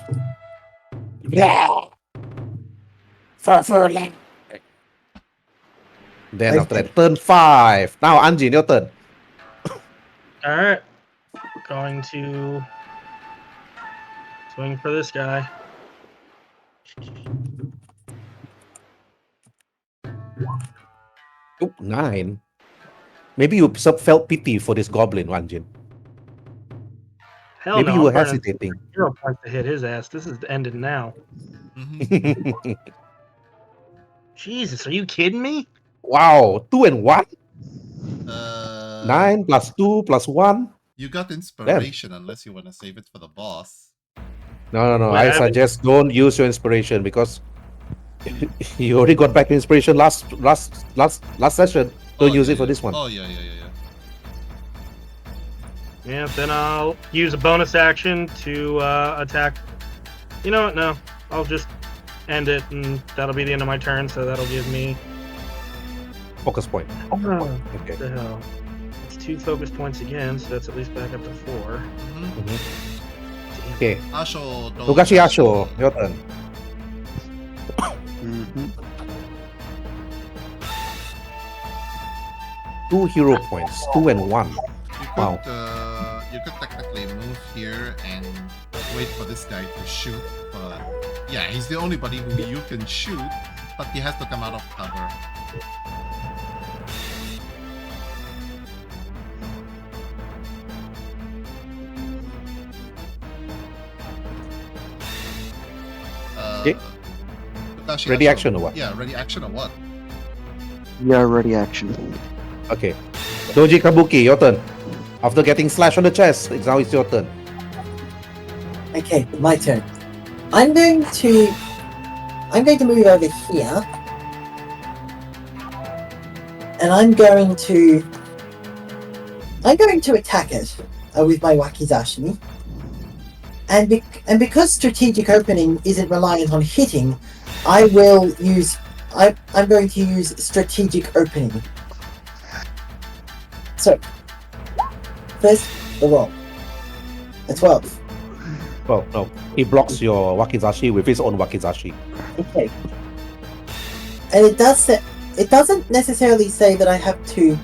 Speaker 1: Then after that, turn 5. Now Anjin, your turn.
Speaker 6: All right. Going to swing for this guy.
Speaker 1: Oh, 9. Maybe you felt pity for this goblin, Anjin.
Speaker 6: Hell
Speaker 1: Maybe
Speaker 6: no,
Speaker 1: you
Speaker 6: I'm
Speaker 1: were
Speaker 6: burning
Speaker 1: hesitating.
Speaker 6: 0 points to hit his ass. This is ended now. Jesus, are you kidding me?
Speaker 1: Wow, 2 and 1?
Speaker 2: Uh,
Speaker 1: 9 plus 2 plus 1?
Speaker 2: you got
Speaker 1: Damn.
Speaker 2: inspiration unless you want to save it for the boss.
Speaker 1: No.
Speaker 6: Wait,
Speaker 1: I
Speaker 6: I haven't-
Speaker 1: suggest don't use your inspiration because you already got back your inspiration last session. Don't use
Speaker 2: yeah,
Speaker 1: it for
Speaker 2: yeah.
Speaker 1: this one.
Speaker 2: Oh yeah.
Speaker 6: Yeah, then I'll use a bonus action to attack. You know what? No, I'll just end it, and that'll be the end of my turn. So that'll give me.
Speaker 1: Focus point.
Speaker 6: Oh,
Speaker 1: Okay.
Speaker 6: what the hell? It's 2 focus points again, so that's at least back up to 4.
Speaker 2: Mm-hmm.
Speaker 1: Okay.
Speaker 2: Asho
Speaker 1: Togashi Asho, your turn.
Speaker 4: Mhm.
Speaker 1: 2 hero points. 2 and 1. Wow.
Speaker 2: You could technically move here and wait for this guy to shoot, but yeah, he's the only buddy who you can shoot, but he has to come out of cover.
Speaker 1: Okay.
Speaker 2: Togashi
Speaker 1: Ready
Speaker 2: Asho.
Speaker 1: action or what?
Speaker 2: Yeah, ready action or what?
Speaker 4: Yeah, ready action.
Speaker 1: Okay. Doji Kabuki, your turn. After getting slashed on the chest, now it's your turn.
Speaker 5: Okay, my turn. I'm going to move over here, and I'm going to attack it with my wakizashi. And because strategic opening isn't reliant on hitting, I'm going to use strategic opening. So, first the roll. A 12.
Speaker 1: Well, no. He blocks your wakizashi with his own wakizashi.
Speaker 5: Okay. And it doesn't necessarily say that I have to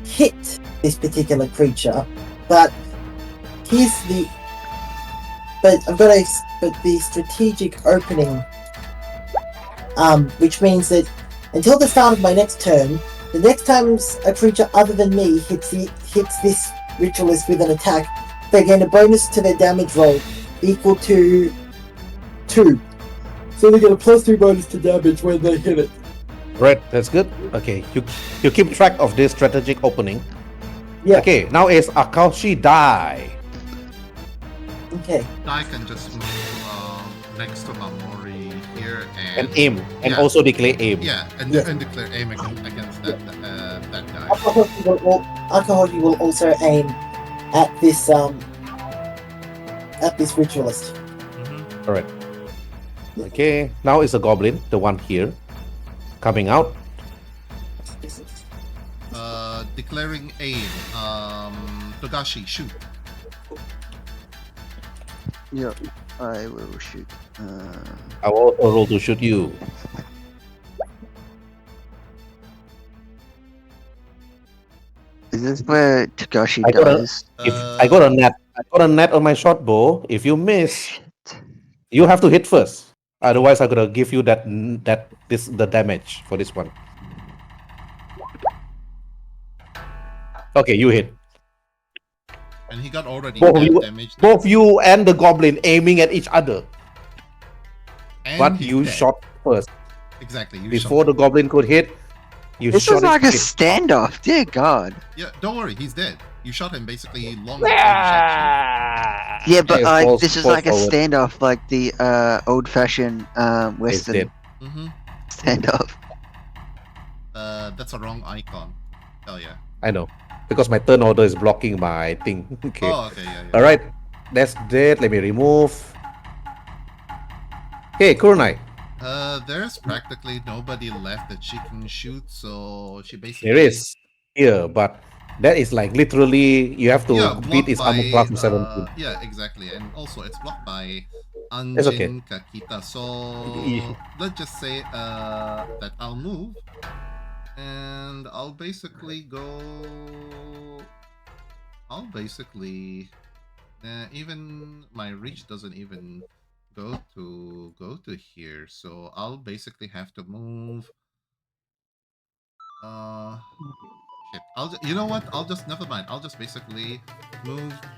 Speaker 5: hit this particular creature, but the strategic opening, which means that until the start of my next turn, the next time a creature other than me hits this ritualist with an attack, they gain a bonus to their damage roll equal to 2. So they get a +3 bonus to damage when they hit it.
Speaker 1: Right, that's good. Okay, you keep track of this strategic opening.
Speaker 5: Yeah.
Speaker 1: Okay, now is Akashi die.
Speaker 5: Okay.
Speaker 2: I can just move next to Mamori here and
Speaker 1: And aim. And
Speaker 2: Yeah.
Speaker 1: also declare aim.
Speaker 2: Yeah, and
Speaker 5: Yeah.
Speaker 2: and declare aim against that guy.
Speaker 5: Akahoshi will also aim at this ritualist.
Speaker 2: Mhm.
Speaker 1: Alright. Okay, now is a goblin, the one here. Coming out.
Speaker 2: Declaring aim. Togashi, shoot.
Speaker 4: Yeah, I will shoot.
Speaker 1: I will also roll to shoot you.
Speaker 4: Is this where Togashi
Speaker 1: I got a-
Speaker 4: dies?
Speaker 1: If I got a net on my short bow. If you miss, you have to hit first. Otherwise, I'm gonna give you the damage for this one. Okay, you hit.
Speaker 2: And he got already
Speaker 1: Both of
Speaker 2: dead
Speaker 1: you-
Speaker 2: damage.
Speaker 1: Both you and the goblin aiming at each other.
Speaker 2: And
Speaker 1: But
Speaker 2: he's
Speaker 1: you
Speaker 2: dead.
Speaker 1: shot first.
Speaker 2: Exactly. You
Speaker 1: Before
Speaker 2: shot.
Speaker 1: the goblin could hit, you
Speaker 4: This
Speaker 1: shot
Speaker 4: is like a
Speaker 1: his
Speaker 4: standoff. Dear God.
Speaker 2: Yeah, don't worry, he's dead. You shot him basically long before he shot
Speaker 4: Yeah, but
Speaker 1: falls-
Speaker 4: this is
Speaker 1: falls
Speaker 4: like a
Speaker 1: forward.
Speaker 4: standoff, like the old-fashioned
Speaker 1: He's
Speaker 4: Western
Speaker 1: dead.
Speaker 2: you. Mm-hmm.
Speaker 4: standoff.
Speaker 2: That's a wrong icon. Oh yeah.
Speaker 1: I know. Because my turn order is blocking my thing. Okay.
Speaker 2: Oh, okay, yeah.
Speaker 1: Alright. That's dead. Let me remove. Okay, Kurunai.
Speaker 2: There's practically nobody left that she can shoot, so she basically.
Speaker 1: There is here, but that is like literally you have to
Speaker 2: blocked
Speaker 1: beat his armor
Speaker 2: by,
Speaker 1: class to 17.
Speaker 2: Yeah, exactly, and also it's blocked by
Speaker 1: It's okay.
Speaker 2: Anjin Kakita. So
Speaker 1: Yeah.
Speaker 2: let's just say that I'll move, and I'll basically go I'll basically even my reach doesn't even go to here, so I'll basically have to move. Shit. You know what? I'll just never mind. I'll just basically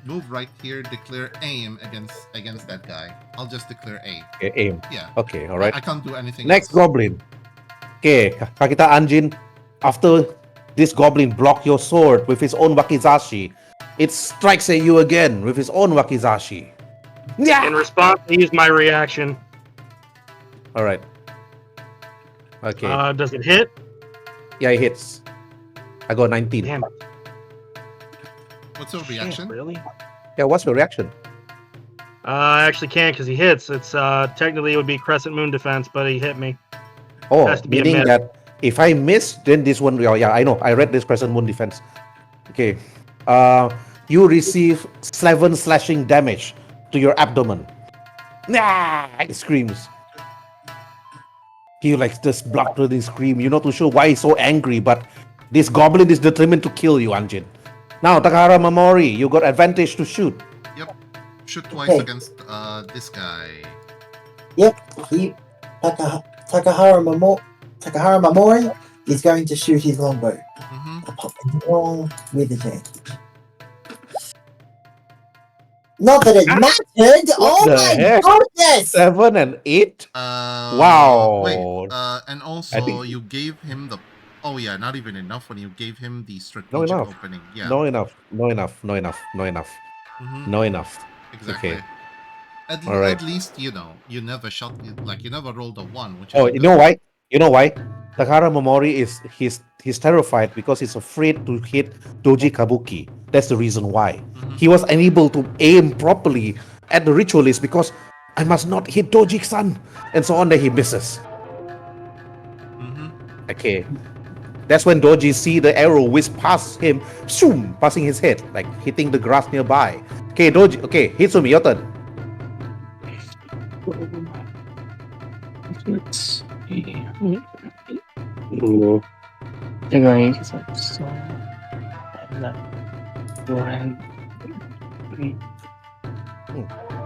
Speaker 2: move right here, declare aim against that guy. I'll just declare aim.
Speaker 1: Okay, aim.
Speaker 2: Yeah.
Speaker 1: Okay, all right.
Speaker 2: I can't do anything
Speaker 1: Next
Speaker 2: else.
Speaker 1: goblin. Okay, Kakita Anjin. After this goblin block your sword with his own wakizashi, it strikes at you again with his own wakizashi.
Speaker 6: In
Speaker 1: Yeah.
Speaker 6: response, I use my reaction.
Speaker 1: All right. Okay.
Speaker 6: Does it hit?
Speaker 1: Yeah, it hits. I got 19.
Speaker 6: Damn it.
Speaker 2: What's your
Speaker 6: Shit,
Speaker 2: reaction?
Speaker 6: really?
Speaker 1: Yeah, what's your reaction?
Speaker 6: I actually can't because he hits. It's technically it would be Crescent Moon defense, but he hit me.
Speaker 1: Oh,
Speaker 6: Has to be a
Speaker 1: meaning
Speaker 6: miss.
Speaker 1: that if I miss, then this one. Yeah, I know. I read this Crescent Moon defense. Okay. You receive 7 slashing damage to your abdomen. Nah! It screams. He like just blood-curdling scream. You're not too sure why he's so angry, but this goblin is determined to kill you, Anjin. Now, Takahara Mamori, you got advantage to shoot.
Speaker 2: Yep. Shoot twice
Speaker 5: Okay.
Speaker 2: against this guy.
Speaker 5: Yep, Takahara Mamori is going to shoot his longbow.
Speaker 2: Mm-hmm.
Speaker 5: I'll pop it wrong with advantage. Not that it mattered! Oh
Speaker 1: the
Speaker 5: my
Speaker 1: heck?
Speaker 5: goodness!
Speaker 1: 7 and 8? Wow.
Speaker 2: Wait. And
Speaker 1: I
Speaker 2: also
Speaker 1: think-
Speaker 2: you gave him the. Oh yeah, not even enough when you gave him the
Speaker 1: No
Speaker 2: strategic
Speaker 1: enough.
Speaker 2: opening. Yeah.
Speaker 1: No enough.
Speaker 2: Mm-hmm.
Speaker 1: No enough.
Speaker 2: Exactly.
Speaker 1: Okay.
Speaker 2: At
Speaker 1: Alright.
Speaker 2: least you never shot you never rolled a 1, which is
Speaker 1: Oh,
Speaker 2: a
Speaker 1: you
Speaker 2: good
Speaker 1: know
Speaker 2: thing.
Speaker 1: why? You know why? Takara Momori he's terrified because he's afraid to hit Doji Kabuki. That's the reason why.
Speaker 2: Mhm.
Speaker 1: He was unable to aim properly at the ritualist because I must not hit Doji-san, and so on. That he misses.
Speaker 2: Mm-hmm.
Speaker 1: Okay, that's when Doji see the arrow whiz past him, zoom, passing his head, like hitting the grass nearby. Okay, Doji. Okay, Hitsumi, your turn.
Speaker 3: Let's see. Ooh. They're going to so and that one.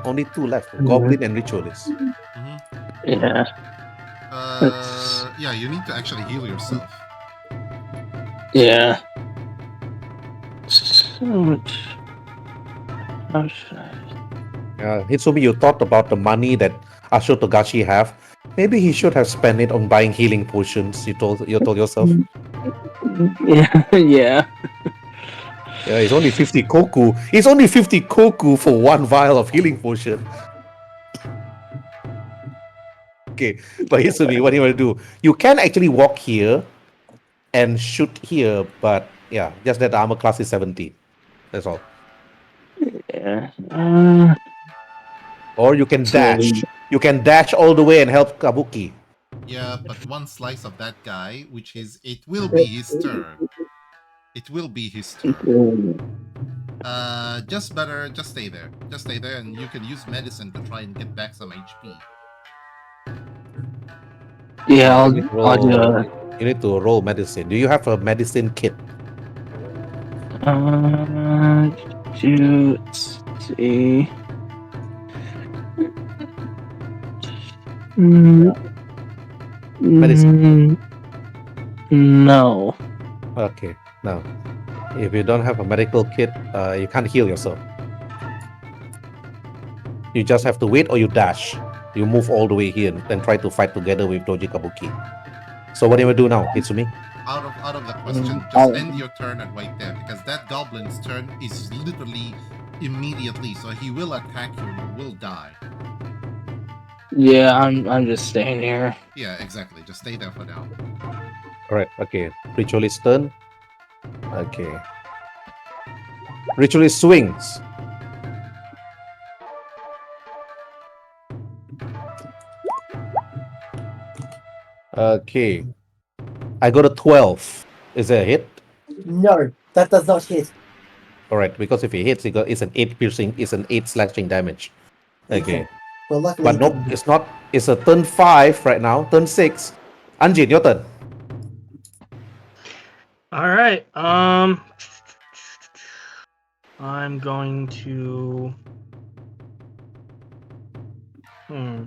Speaker 1: Only 2 left: Goblin and Ritualist.
Speaker 2: Mm-hmm.
Speaker 3: Yeah.
Speaker 2: Yeah, you need to actually heal yourself.
Speaker 3: Yeah. So much. How should I?
Speaker 1: Hitsumi, you thought about the money that Asho Togashi have. Maybe he should have spent it on buying healing potions. You told yourself.
Speaker 3: Yeah. Yeah.
Speaker 1: Yeah, it's only 50 koku. It's only 50 koku for 1 vial of healing potion. Okay, but Hitsumi, what do you want to do? You can actually walk here and shoot here, but yeah, just that the armor class is 17. That's all.
Speaker 3: Yeah.
Speaker 1: Or you can dash. You can dash all the way and help Kabuki.
Speaker 2: Yeah, but one slice of that guy, which is it will be his turn. It will be his turn. Just stay there. Just stay there, and you can use medicine to try and get back some HP.
Speaker 3: Yeah,
Speaker 1: You need to
Speaker 3: I'll do
Speaker 1: roll- You need to roll medicine. Do you have a medicine kit?
Speaker 3: let's see. No.
Speaker 1: Okay, now, if you don't have a medical kit, you can't heal yourself. You just have to wait or you dash. You move all the way here and try to fight together with Doji Kabuki. So what do you do now, Hitsumi?
Speaker 2: Out of the question, just end your turn and wait there, because that goblin's turn is literally immediately, so he will attack you and you will die.
Speaker 3: Yeah, I'm just staying here.
Speaker 2: Yeah, exactly. Just stay there for now.
Speaker 1: Alright, okay. Ritualist turn. Okay. Ritualist swings. Okay. I got a 12. Is that a hit?
Speaker 5: No, that does not hit.
Speaker 1: Alright, because if it hits, it's an 8 piercing, it's an 8 slashing damage. Okay.
Speaker 5: Well, luckily,
Speaker 1: But
Speaker 5: it
Speaker 1: nope,
Speaker 5: didn't hit.
Speaker 1: it's not. It's a turn 5 right now. Turn 6. Anjin, your turn.
Speaker 6: All right. I'm going to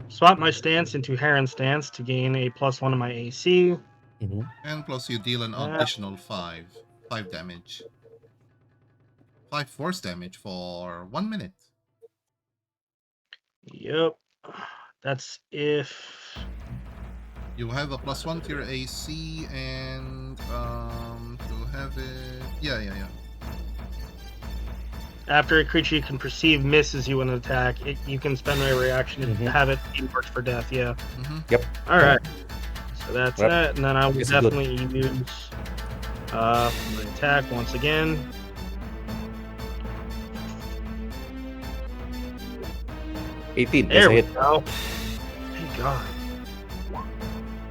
Speaker 6: swap my stance into Heron stance to gain a +1 on my AC.
Speaker 2: And plus you deal an additional 5 damage. 5 force damage for 1 minute.
Speaker 6: Yep. That's if
Speaker 2: You have a +1 to your AC, and to have it, yeah.
Speaker 6: after a creature you can perceive misses you in an attack, you can spend a reaction to have it be marked for death. Yeah.
Speaker 1: Yep.
Speaker 6: All right. So that's
Speaker 1: Yep.
Speaker 6: that, and then I will
Speaker 1: It's good.
Speaker 6: definitely use my attack once again.
Speaker 1: 18.
Speaker 6: There
Speaker 1: That's a
Speaker 6: we
Speaker 1: hit.
Speaker 6: go. Thank God.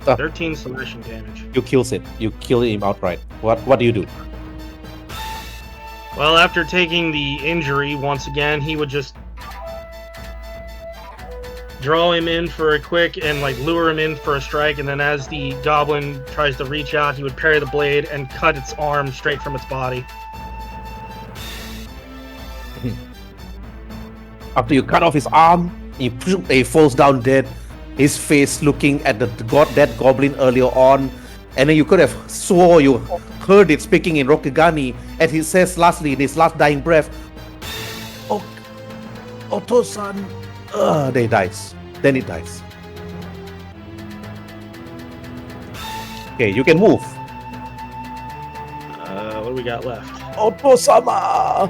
Speaker 1: Ah.
Speaker 6: 13 slashing damage.
Speaker 1: You kills it. You kill him outright. What do you do?
Speaker 6: Well, after taking the injury once again, he would just draw him in for a quick and like lure him in for a strike, and then as the goblin tries to reach out, he would parry the blade and cut its arm straight from its body.
Speaker 1: After you cut off his arm, he falls down dead. His face looking at the dead goblin earlier on, and then you could have swore you heard it speaking in Rokugani, and he says lastly in his last dying breath, "Oh, Oto-san." Then it dies. Okay, you can move.
Speaker 6: What do we got left?
Speaker 1: Oto-sama.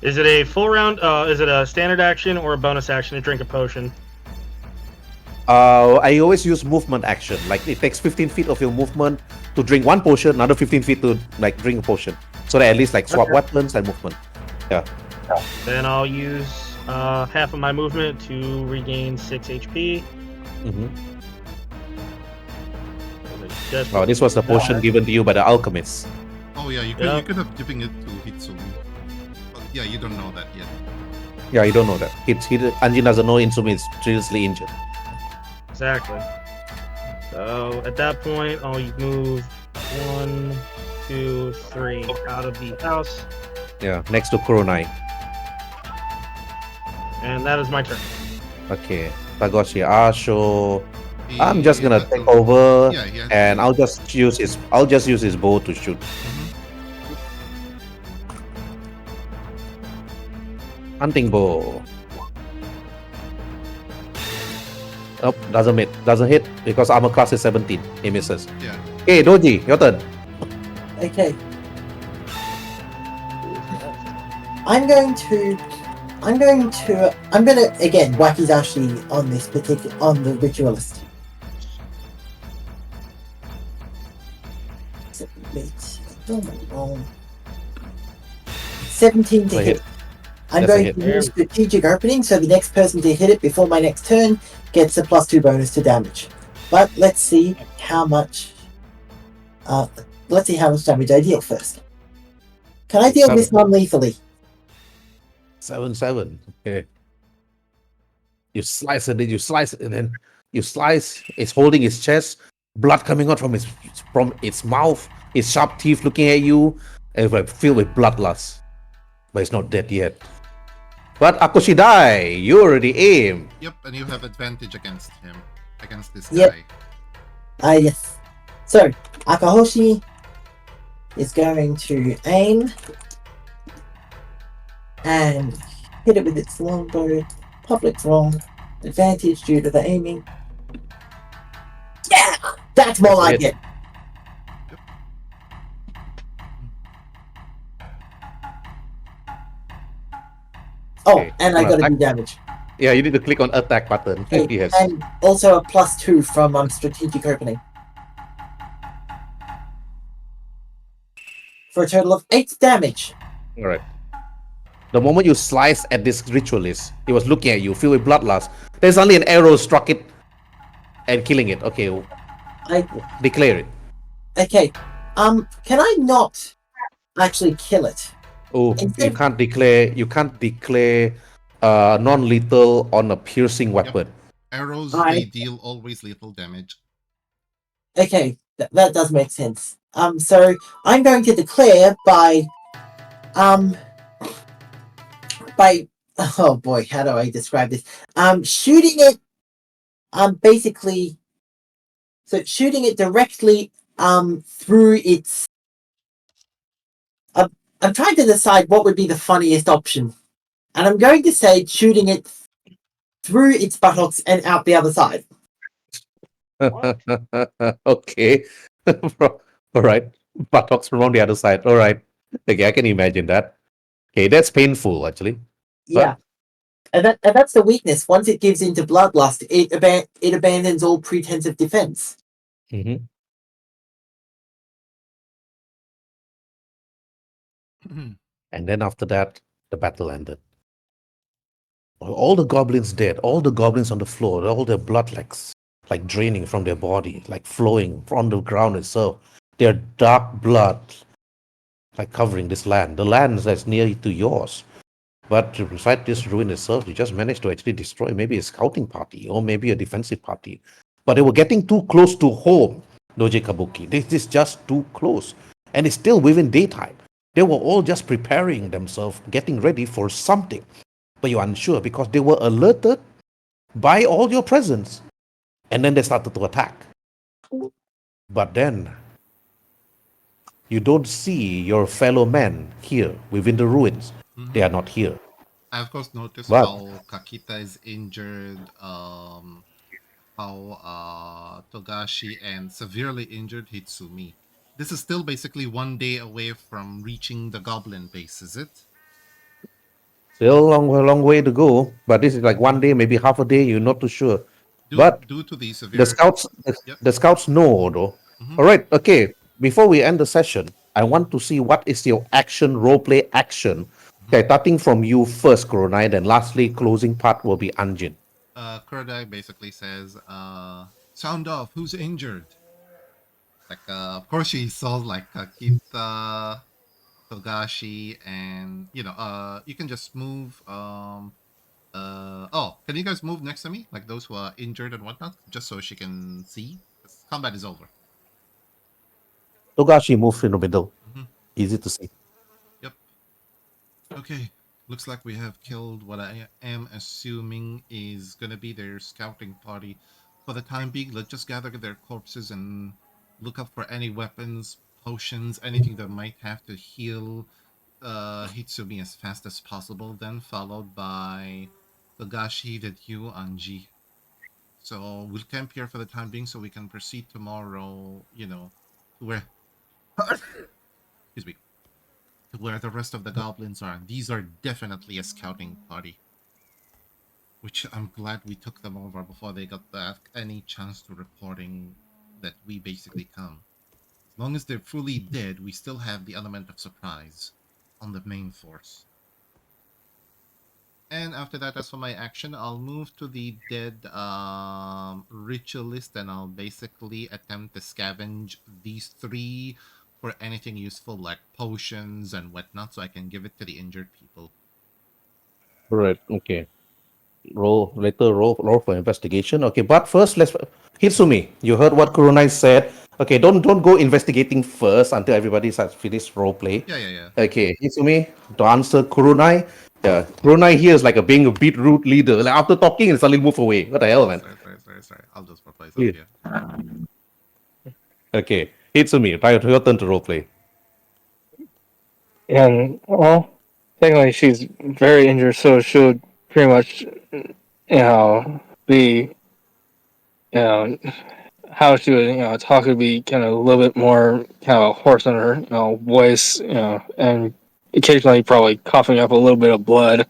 Speaker 6: Is it a full round? Is it a standard action or a bonus action to drink a potion?
Speaker 1: I always use movement action. Like it takes 15 feet of your movement to drink one potion, another 15 feet to like drink a potion. So that at least like swap weapons and movement. Yeah.
Speaker 6: Then I'll use half of my movement to regain 6 HP.
Speaker 1: Oh, this was the potion given to you by the alchemist.
Speaker 2: Oh yeah, you could have given it to Hitsumi. But yeah, you don't know that yet.
Speaker 1: Yeah, you don't know that. Anjin doesn't know Insumi is seriously injured.
Speaker 6: Exactly. So at that point, I'll move 1, 2, 3 out of the house,
Speaker 1: Yeah, next to Kuronai.
Speaker 6: and that is my turn.
Speaker 1: Okay, Tagoshi Asho. I'm
Speaker 2: He
Speaker 1: just gonna
Speaker 2: has
Speaker 1: take
Speaker 2: to-
Speaker 1: over,
Speaker 2: Yeah, he has
Speaker 1: and
Speaker 2: to-
Speaker 1: I'll just use his bow to shoot. Hunting bow. Oh, doesn't hit because armor class is 17. He misses.
Speaker 2: Yeah.
Speaker 1: Okay, Doji, your turn.
Speaker 5: Okay. I'm gonna again wakizashi on this on the ritualist. Wait, wrong. 17 to
Speaker 1: That's a
Speaker 5: hit.
Speaker 1: hit.
Speaker 5: I'm
Speaker 1: That's a
Speaker 5: going
Speaker 1: hit.
Speaker 5: to use strategic opening, so the next person to hit it before my next turn gets a +2 bonus to damage. But let's see how much. Let's see how much damage I deal first. Can I deal this non-lethally?
Speaker 1: 7/7. Okay. You slice it, then you slice it, and then you slice. It's holding his chest, blood coming out from its mouth, its sharp teeth looking at you, and it's like filled with bloodlust. But it's not dead yet. But Akoshidai, you already aim.
Speaker 2: Yep, and you have advantage against him, against this
Speaker 5: Yep.
Speaker 2: guy.
Speaker 5: Yes. So, Akahoshi is going to aim and hit it with its longbow. Public wrong. Advantage due to the aiming. Yeah! That's more like it. Oh,
Speaker 1: Okay,
Speaker 5: and I
Speaker 1: gonna
Speaker 5: gotta do damage.
Speaker 1: Yeah, you need to click on attack button. Yes.
Speaker 5: And also a +2 from strategic opening. For a total of 8 damage.
Speaker 1: All right. The moment you slice at this ritualist, he was looking at you, filled with bloodlust. There's only an arrow struck it and killing it. Okay,
Speaker 5: I
Speaker 1: declare it.
Speaker 5: Okay. Can I not actually kill it?
Speaker 1: Oh,
Speaker 5: Instead-
Speaker 1: you can't declare non-lethal on a piercing weapon.
Speaker 2: Arrows,
Speaker 5: I-
Speaker 2: they deal always lethal damage.
Speaker 5: Okay. that does make sense. So I'm going to declare um by oh boy, how do I describe this? Shooting it basically shooting it directly through its I'm trying to decide what would be the funniest option. And I'm going to say shooting it through its buttocks and out the other side.
Speaker 1: Okay. All right. Buttocks from on the other side. All right. Okay, I can imagine that. Okay, that's painful actually.
Speaker 5: Yeah. And that's the weakness. Once it gives into bloodlust, it abandons all pretense of defense.
Speaker 1: Mhm. And then after that, the battle ended. All the goblins dead, all the goblins on the floor, all their blood like draining from their body, like flowing from the ground itself. Their dark blood like covering this land. The land that's near to yours. But beside this ruin itself, you just managed to actually destroy maybe a scouting party or maybe a defensive party. But they were getting too close to home, Doji Kabuki. This is just too close. And it's still within daytime. They were all just preparing themselves, getting ready for something. But you're unsure because they were alerted by all your presence. And then they started to attack. But then you don't see your fellow men here within the ruins. They are not here.
Speaker 2: I of course noticed
Speaker 1: But
Speaker 2: how Kakita is injured, how Togashi and severely injured Hitsumi. This is still basically 1 day away from reaching the Goblin base, is it?
Speaker 1: still a long way to go. But this is like one day, maybe half a day. You're not too sure. But
Speaker 2: Due to the
Speaker 1: the
Speaker 2: severe.
Speaker 1: scouts,
Speaker 2: Yep.
Speaker 1: the scouts know, though.
Speaker 2: Mhm.
Speaker 1: All right, okay. Before we end the session, I want to see what is your action role play action. Okay, starting from you first, Koronai, then lastly, closing part will be Anjin.
Speaker 2: Kurodai basically says, sound off, who's injured? Like, of course, she saw like Kakita, Togashi, and you can just move. Can you guys move next to me, like those who are injured and whatnot, just so she can see? 'Cause combat is over.
Speaker 1: Togashi moves in the middle.
Speaker 2: Hmm.
Speaker 1: Easy to see.
Speaker 2: Yep. Okay. Looks like we have killed what I am assuming is gonna be their scouting party. For the time being, let's just gather their corpses and look up for any weapons, potions, anything that might have to heal Hitsumi as fast as possible, then followed by Togashi, then you, Anji. So we'll camp here for the time being so we can proceed tomorrow, to where excuse me, to where the rest of the goblins are. These are definitely a scouting party. Which I'm glad we took them over before they got any chance to reporting that we basically come. As long as they're fully dead, we still have the element of surprise on the main force. And after that, as for my action, I'll move to the dead ritualist and I'll basically attempt to scavenge these three for anything useful like potions and whatnot so I can give it to the injured people.
Speaker 1: Right. Okay. Roll for investigation. Okay, but first let's Hitsumi. You heard what Kurunai said. Okay, don't go investigating first until everybody has finished role play.
Speaker 2: Yeah.
Speaker 1: Okay, Hitsumi, to answer Kurunai. Yeah, Kurunai here is like being a beetroot leader. Like after talking, and suddenly move away. What the hell, man?
Speaker 2: Sorry. I'll just replace up
Speaker 1: Please.
Speaker 2: here.
Speaker 1: Okay, Hitsumi, your turn to role play.
Speaker 3: And well, technically she's very injured, so she would pretty much, be, how she would, talk would be kind of a little bit more kind of hoarse in her, voice, and occasionally probably coughing up a little bit of blood, you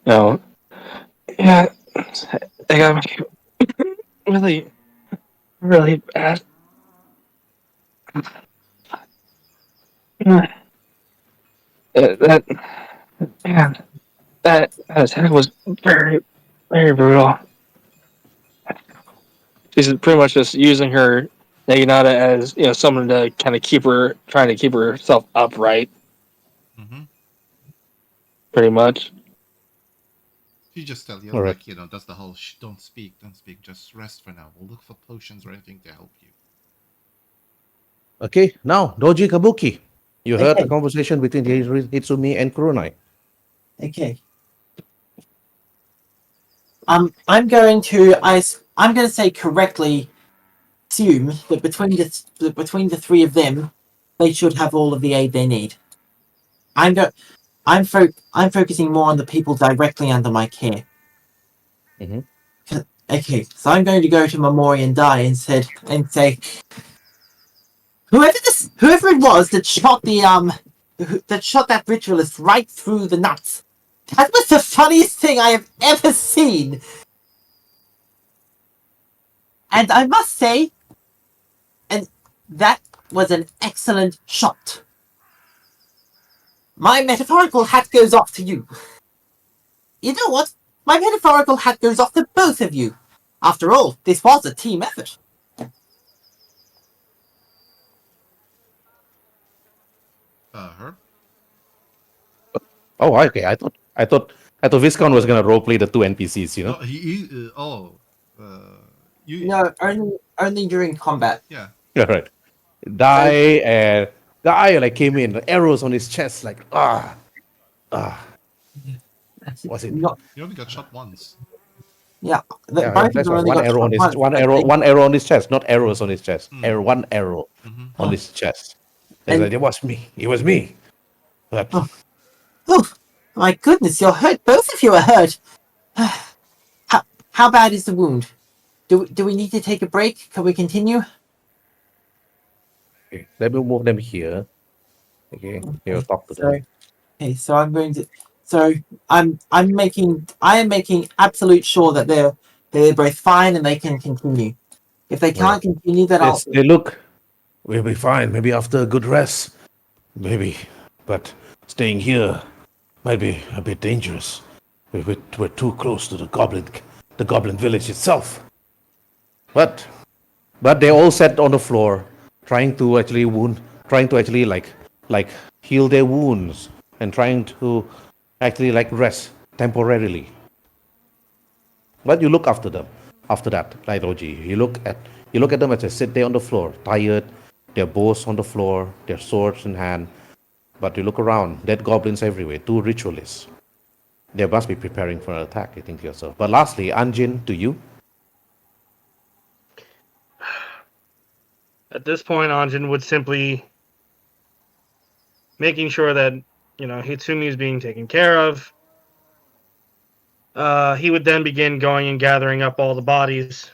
Speaker 3: know. Yeah, they got me really, really bad. That man, that attack was very, very brutal. She's pretty much just using her Naginata as someone to kind of trying to keep herself upright,
Speaker 2: Mm-hmm.
Speaker 3: pretty much.
Speaker 2: She just tell you,
Speaker 1: All right.
Speaker 2: like, does the whole don't speak, just rest for now. We'll look for potions or anything to help you.
Speaker 1: Okay, now Doji Kabuki. You heard the
Speaker 5: Okay,
Speaker 1: conversation between Hitsumi and Kurunai.
Speaker 5: okay. I'm going to say correctly assume that between the three of them, they should have all of the aid they need. I'm go I'm focusing more on the people directly under my care.
Speaker 1: Mhm.
Speaker 5: Okay, so I'm going to go to Mamori and Dai and say, whoever it was that shot that ritualist right through the nuts. That was the funniest thing I have ever seen. And I must say, and that was an excellent shot. My metaphorical hat goes off to you. You know what? My metaphorical hat goes off to both of you. After all, this was a team effort.
Speaker 2: Herb?
Speaker 1: Oh, okay. I thought Viscount was gonna roleplay the two NPCs. You know.
Speaker 2: Oh, you,
Speaker 5: No, only during combat.
Speaker 2: yeah.
Speaker 1: All right. Die and guy like came in, arrows on his chest, like was it?
Speaker 5: Not,
Speaker 2: You only got shot once.
Speaker 5: yeah,
Speaker 1: Yeah,
Speaker 5: both of
Speaker 1: that's
Speaker 5: them
Speaker 1: right.
Speaker 5: only
Speaker 1: One
Speaker 5: got
Speaker 1: arrow
Speaker 5: shot
Speaker 1: on his
Speaker 5: once, but
Speaker 1: one arrow on his chest, not arrows on his chest.
Speaker 2: Mm.
Speaker 1: Arrow, one arrow
Speaker 2: Mm-hmm.
Speaker 1: on his chest. And
Speaker 5: And-
Speaker 1: like, it was me. It was me. But
Speaker 5: oh, my goodness, you're hurt. Both of you are hurt. How bad is the wound? Do we need to take a break? Can we continue?
Speaker 1: okay, let me move them here. Okay, here, talk to them.
Speaker 5: So I'm going to. So I am making absolute sure that they're both fine and they can continue. If they can't continue, then I'll.
Speaker 1: Yes, they look. We'll be fine. Maybe after a good rest. Maybe, but staying here might be a bit dangerous. We're too close to the goblin village itself. But they all sat on the floor, trying to actually like heal their wounds and trying to actually like rest temporarily. But you look after them after that, like Oji. You look at them as they sit there on the floor, tired, their bows on the floor, their swords in hand. But you look around, dead goblins everywhere, two ritualists. They must be preparing for an attack, you think to yourself. But lastly, Anjin, to you.
Speaker 6: At this point, Anjin would simply making sure that Hitsumi is being taken care of. He would then begin going and gathering up all the bodies.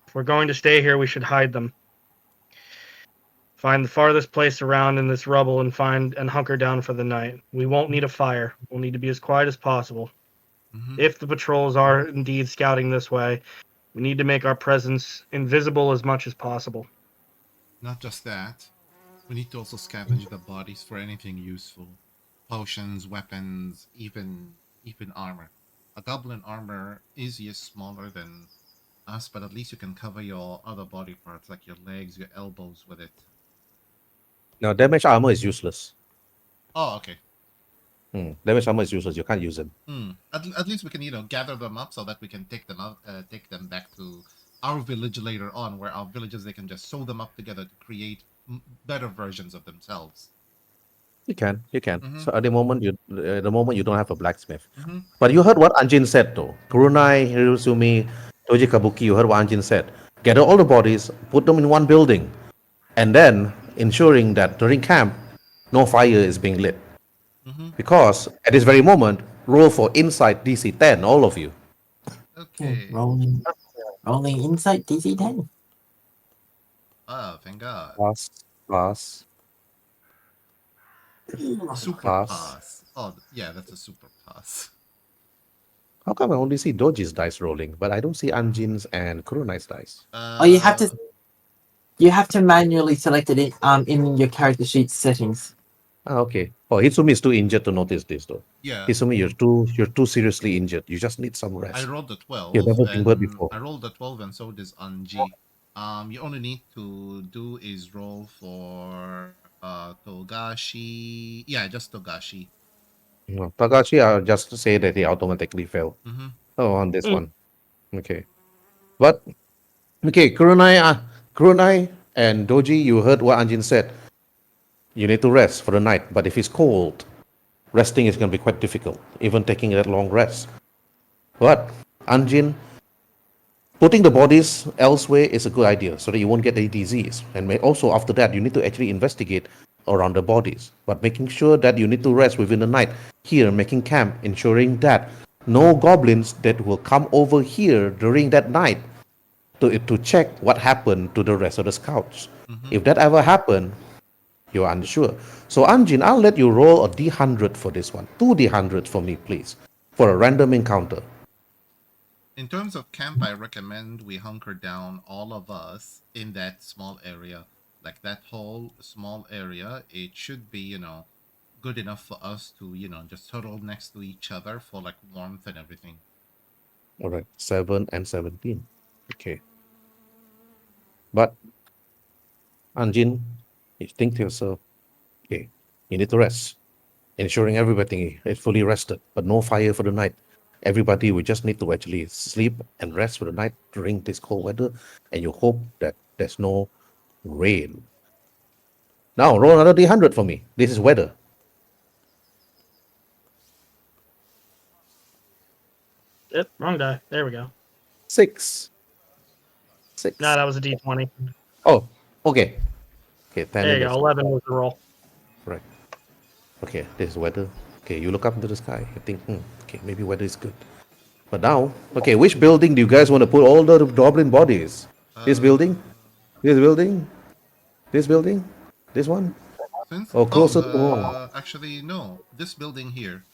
Speaker 6: If we're going to stay here, we should hide them. Find the farthest place around in this rubble and hunker down for the night. We won't need a fire. We'll need to be as quiet as possible.
Speaker 2: Mm-hmm.
Speaker 6: If the patrols are indeed scouting this way, we need to make our presence invisible as much as possible.
Speaker 2: Not just that, we need to also scavenge the bodies for anything useful. Potions, weapons, even armor. A goblin armor is smaller than us, but at least you can cover your other body parts like your legs, your elbows with it.
Speaker 1: Now, damage armor is useless.
Speaker 2: Oh, okay.
Speaker 1: Damage armor is useless. You can't use it.
Speaker 2: At least we can gather them up so that we can take them back to our village later on, where our villages they can just sew them up together to create better versions of themselves.
Speaker 1: You can.
Speaker 2: Mhm.
Speaker 1: So at the moment you don't have a blacksmith.
Speaker 2: Mm-hmm.
Speaker 1: But you heard what Anjin said though. Kurunai, Hirosumi, Toji Kabuki, you heard what Anjin said. Gather all the bodies, put them in one building, and then ensuring that during camp, no fire is being lit.
Speaker 2: Mm-hmm.
Speaker 1: Because at this very moment, roll for inside DC 10, all of you.
Speaker 2: Okay.
Speaker 5: Rolling insight DC 10.
Speaker 2: Oh, thank God.
Speaker 1: Pass.
Speaker 2: Super
Speaker 1: Pass.
Speaker 2: pass. Oh, yeah, that's a super pass.
Speaker 1: How come I only see Doji's dice rolling, but I don't see Anjin's and Kurunai's dice?
Speaker 5: Oh, you have to manually select it in your character sheet settings.
Speaker 1: Okay. Oh, Hitsumi is too injured to notice this though.
Speaker 2: Yeah.
Speaker 1: Hitsumi, you're too seriously injured. You just need some rest.
Speaker 2: I rolled a 12.
Speaker 1: You've never been hurt
Speaker 2: and
Speaker 1: before.
Speaker 2: I rolled a 12 and so does Anji. You only need to do is roll for Togashi. Yeah, just Togashi.
Speaker 1: No, Takashi, I'll just say that he automatically fell.
Speaker 2: Mm-hmm.
Speaker 1: Oh, on this one. Okay. But okay, Kurunai, And Doji, you heard what Anjin said. You need to rest for the night, but if it's cold, resting is going to be quite difficult, even taking that long rest. But Anjin, putting the bodies elsewhere is a good idea so that you won't get any disease. And also after that, you need to actually investigate around the bodies, but making sure that you need to rest within the night here, making camp, ensuring that no goblins that will come over here during that night to check what happened to the rest of the scouts.
Speaker 2: Mm-hmm.
Speaker 1: If that ever happened, you're unsure. So Anjin, I'll let you roll a D100 for this one. Two D100 for me, please, for a random encounter.
Speaker 2: In terms of camp, I recommend we hunker down, all of us, in that small area. Like that whole small area, it should be, good enough for us to, just huddle next to each other for like warmth and everything.
Speaker 1: All right, 7 and 17. Okay. But Anjin, you think to yourself, okay, you need to rest, ensuring everybody is fully rested, but no fire for the night. Everybody will just need to actually sleep and rest for the night during this cold weather, and you hope that there's no rain. Now roll another D100 for me. This is weather.
Speaker 6: Yep, wrong die. There we go.
Speaker 1: 6.
Speaker 6: No,
Speaker 1: 6.
Speaker 6: that was a D20.
Speaker 1: Oh, okay. Okay, 10
Speaker 6: There
Speaker 1: in
Speaker 6: you
Speaker 1: this.
Speaker 6: go. 11 was the roll.
Speaker 1: Right. Okay, this is weather. Okay, you look up into the sky. You think, okay, maybe weather is good. But now, okay, which building do you guys want to put all the goblin bodies? This building?
Speaker 2: Uh,
Speaker 1: This building? This building? This one?
Speaker 2: since
Speaker 1: Or closer to home?
Speaker 2: actually no, this building here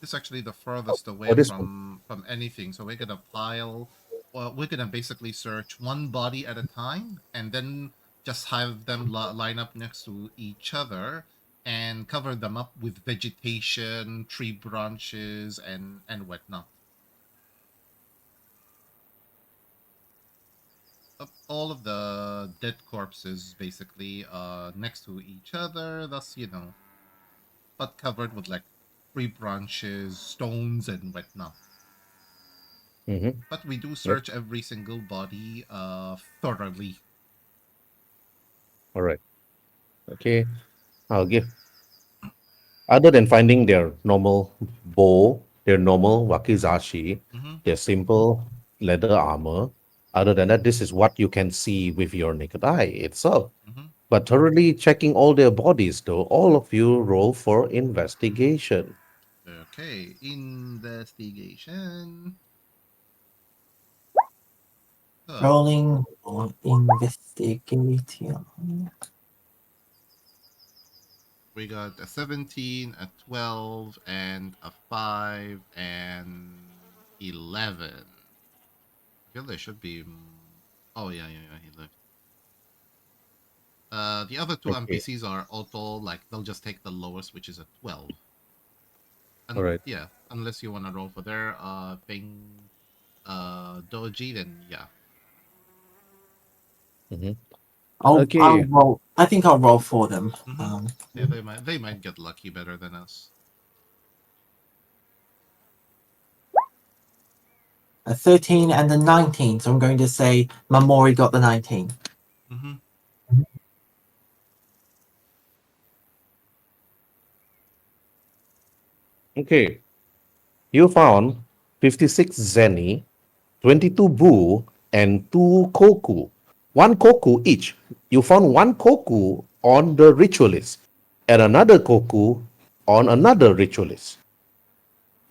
Speaker 2: is actually the furthest
Speaker 1: Or
Speaker 2: away
Speaker 1: this one?
Speaker 2: from anything. So we're gonna pile, well, we're gonna basically search one body at a time, and then just have them line up next to each other and cover them up with vegetation, tree branches, and whatnot. All of the dead corpses basically next to each other, thus but covered with like tree branches, stones, and whatnot.
Speaker 1: Mm-hmm.
Speaker 2: But we do
Speaker 1: Yep.
Speaker 2: search every single body thoroughly.
Speaker 1: All right. Okay. I'll give. Other than finding their normal bow, their normal wakizashi,
Speaker 2: Mm-hmm.
Speaker 1: their simple leather armor, other than that, this is what you can see with your naked eye itself.
Speaker 2: Mm-hmm.
Speaker 1: But thoroughly checking all their bodies, though, all of you roll for investigation.
Speaker 2: Okay, investigation. Oh,
Speaker 5: Rolling or investigating.
Speaker 2: we got a 17, a 12, and a 5, and 11. I feel there should be. Oh, yeah, he left. The other two
Speaker 1: Okay.
Speaker 2: NPCs are auto, like they'll just take the lowest, which is a 12.
Speaker 1: All
Speaker 2: And
Speaker 1: right.
Speaker 2: yeah, unless you want to roll for their thing, doji, then yeah.
Speaker 1: Mm-hmm.
Speaker 5: I'll
Speaker 1: Okay.
Speaker 5: roll. I think I'll roll for them.
Speaker 2: Mm-hmm. Yeah, they might get lucky better than us.
Speaker 5: A 13 and a 19. So I'm going to say Mamori got the 19.
Speaker 2: Mm-hmm.
Speaker 1: Okay. You found 56 zeni, 22 bu, and 2 koku. One koku each. You found one koku on the ritualist, and another koku on another ritualist.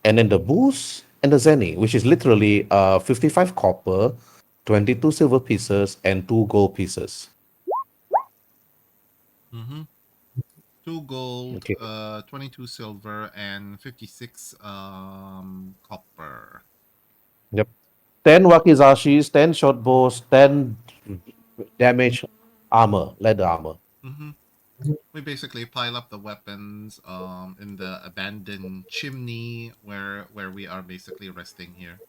Speaker 1: And then the boost and the zeni, which is literally 55 copper, 22 silver pieces, and 2 gold pieces.
Speaker 2: Mm-hmm. 2 gold,
Speaker 1: Okay.
Speaker 2: 22 silver, and 56 copper.
Speaker 1: Yep. 10 wakizashis, 10 short bows, 10 damage armor, leather armor.
Speaker 2: Mm-hmm. We basically pile up the weapons in the abandoned chimney where we are basically resting here.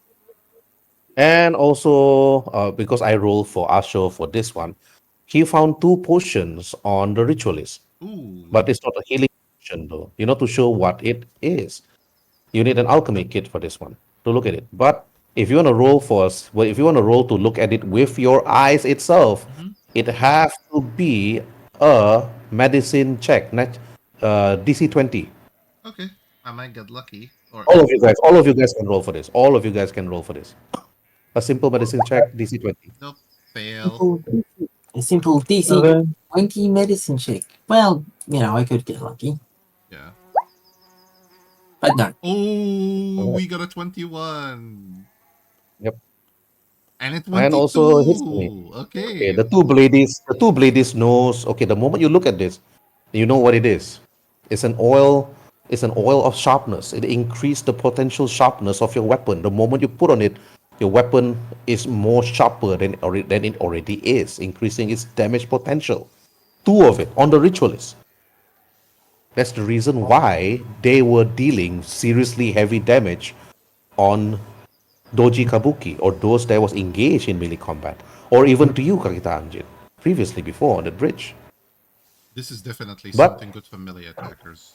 Speaker 1: And also, because I rolled for Asho for this one, he found 2 potions on the ritualist.
Speaker 2: Ooh.
Speaker 1: But it's not a healing potion, though. You know, to show what it is. You need an alchemy kit for this one to look at it. But if you want to roll for us, well, if you want to roll to look at it with your eyes itself,
Speaker 2: Mm-hmm.
Speaker 1: It have to be a medicine check, not DC 20.
Speaker 2: Okay, I might get lucky. Or
Speaker 1: All of you guys can roll for this. All of you guys can roll for this. A simple medicine check, DC 20.
Speaker 2: nope, fail.
Speaker 5: Simple, a simple DC
Speaker 3: Okay.
Speaker 5: 20 medicine check. Well, I could get lucky,
Speaker 2: Yeah.
Speaker 5: but no.
Speaker 2: Oh,
Speaker 1: Alright.
Speaker 2: we got a 21
Speaker 1: Yep.
Speaker 2: and a
Speaker 1: And also history.
Speaker 2: 22.
Speaker 1: Okay,
Speaker 2: Okay.
Speaker 1: the two ladies knows. Okay, the moment you look at this, you know what it is. It's an oil. It's an oil of sharpness. It increases the potential sharpness of your weapon. The moment you put on it, your weapon is more sharper than it already is, increasing its damage potential. Two of it on the ritualist. That's the reason why they were dealing seriously heavy damage on Doji Kabuki or those that was engaged in melee combat, or even to you, Kakita Anjin, previously before on the bridge.
Speaker 2: This is definitely
Speaker 1: But
Speaker 2: something good for melee attackers.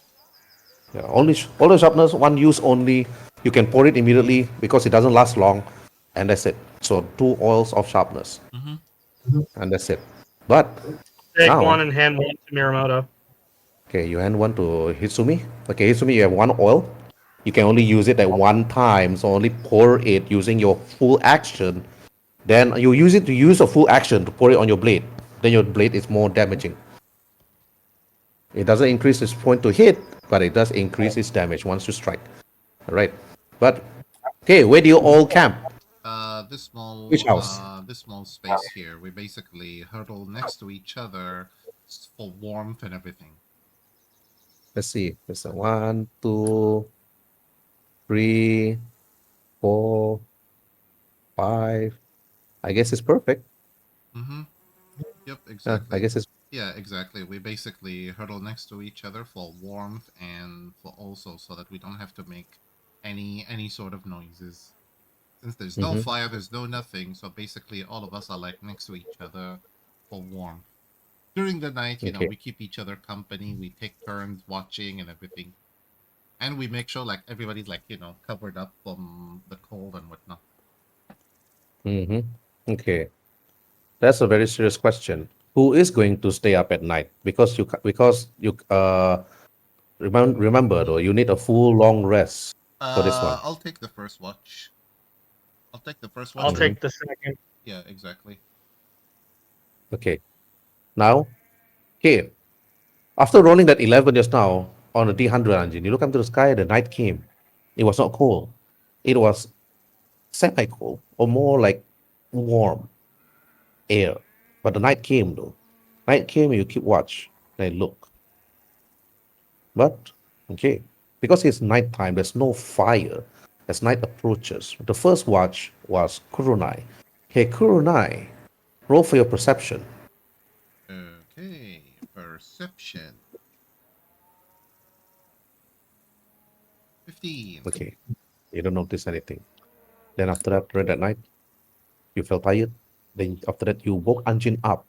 Speaker 1: yeah, all the sharpness, one use only. You can pour it immediately because it doesn't last long, and that's it. So two oils of sharpness,
Speaker 2: Mm-hmm.
Speaker 1: and that's it. But
Speaker 6: Take
Speaker 1: now,
Speaker 6: one and hand one to Miyamoto.
Speaker 1: okay, you hand one to Hitsumi. Okay, Hitsumi, you have one oil. You can only use it at one time, so only pour it using your full action. Then you use it to use a full action to pour it on your blade. Then your blade is more damaging. It doesn't increase its point to hit, but it does increase its damage once you strike. All right. But okay, where do you all camp? Which house?
Speaker 2: This small space here. We basically huddle next to each other for warmth and everything.
Speaker 1: Let's see. There's a one, two, three, four, five. I guess it's perfect.
Speaker 2: Mm-hmm. Yep,
Speaker 1: I
Speaker 2: exactly.
Speaker 1: guess it's
Speaker 2: Yeah, exactly. We basically huddle next to each other for warmth and for also so that we don't have to make any sort of noises. Since there's no
Speaker 1: mhm.
Speaker 2: fire, there's no nothing, so basically all of us are like next to each other for warmth. During the night,
Speaker 1: Okay.
Speaker 2: we keep each other company, we take turns watching and everything. And we make sure like everybody's like, covered up from the cold and whatnot.
Speaker 1: Mm-hmm. Okay. That's a very serious question. Who is going to stay up at night? Because you remember though, you need a full long rest for this one.
Speaker 2: I'll take the first watch. I'll take the first
Speaker 6: I'll
Speaker 2: watch and
Speaker 1: Mhm.
Speaker 6: take the second.
Speaker 2: yeah, exactly.
Speaker 1: Okay. Now, okay. After rolling that 11 just now on a D100 engine, you look up to the sky, the night came. It was not cold. It was semi cold, or more like warm air. But the night came though. Night came and you keep watch. Then look. But, okay. Because it's nighttime, there's no fire as night approaches. The first watch was Kurunai. Hey, Kurunai, roll for your perception.
Speaker 2: Okay, perception. 15.
Speaker 1: Okay. You don't notice anything. Then after that, during that night, you felt tired. Then after that, you woke Anjin up.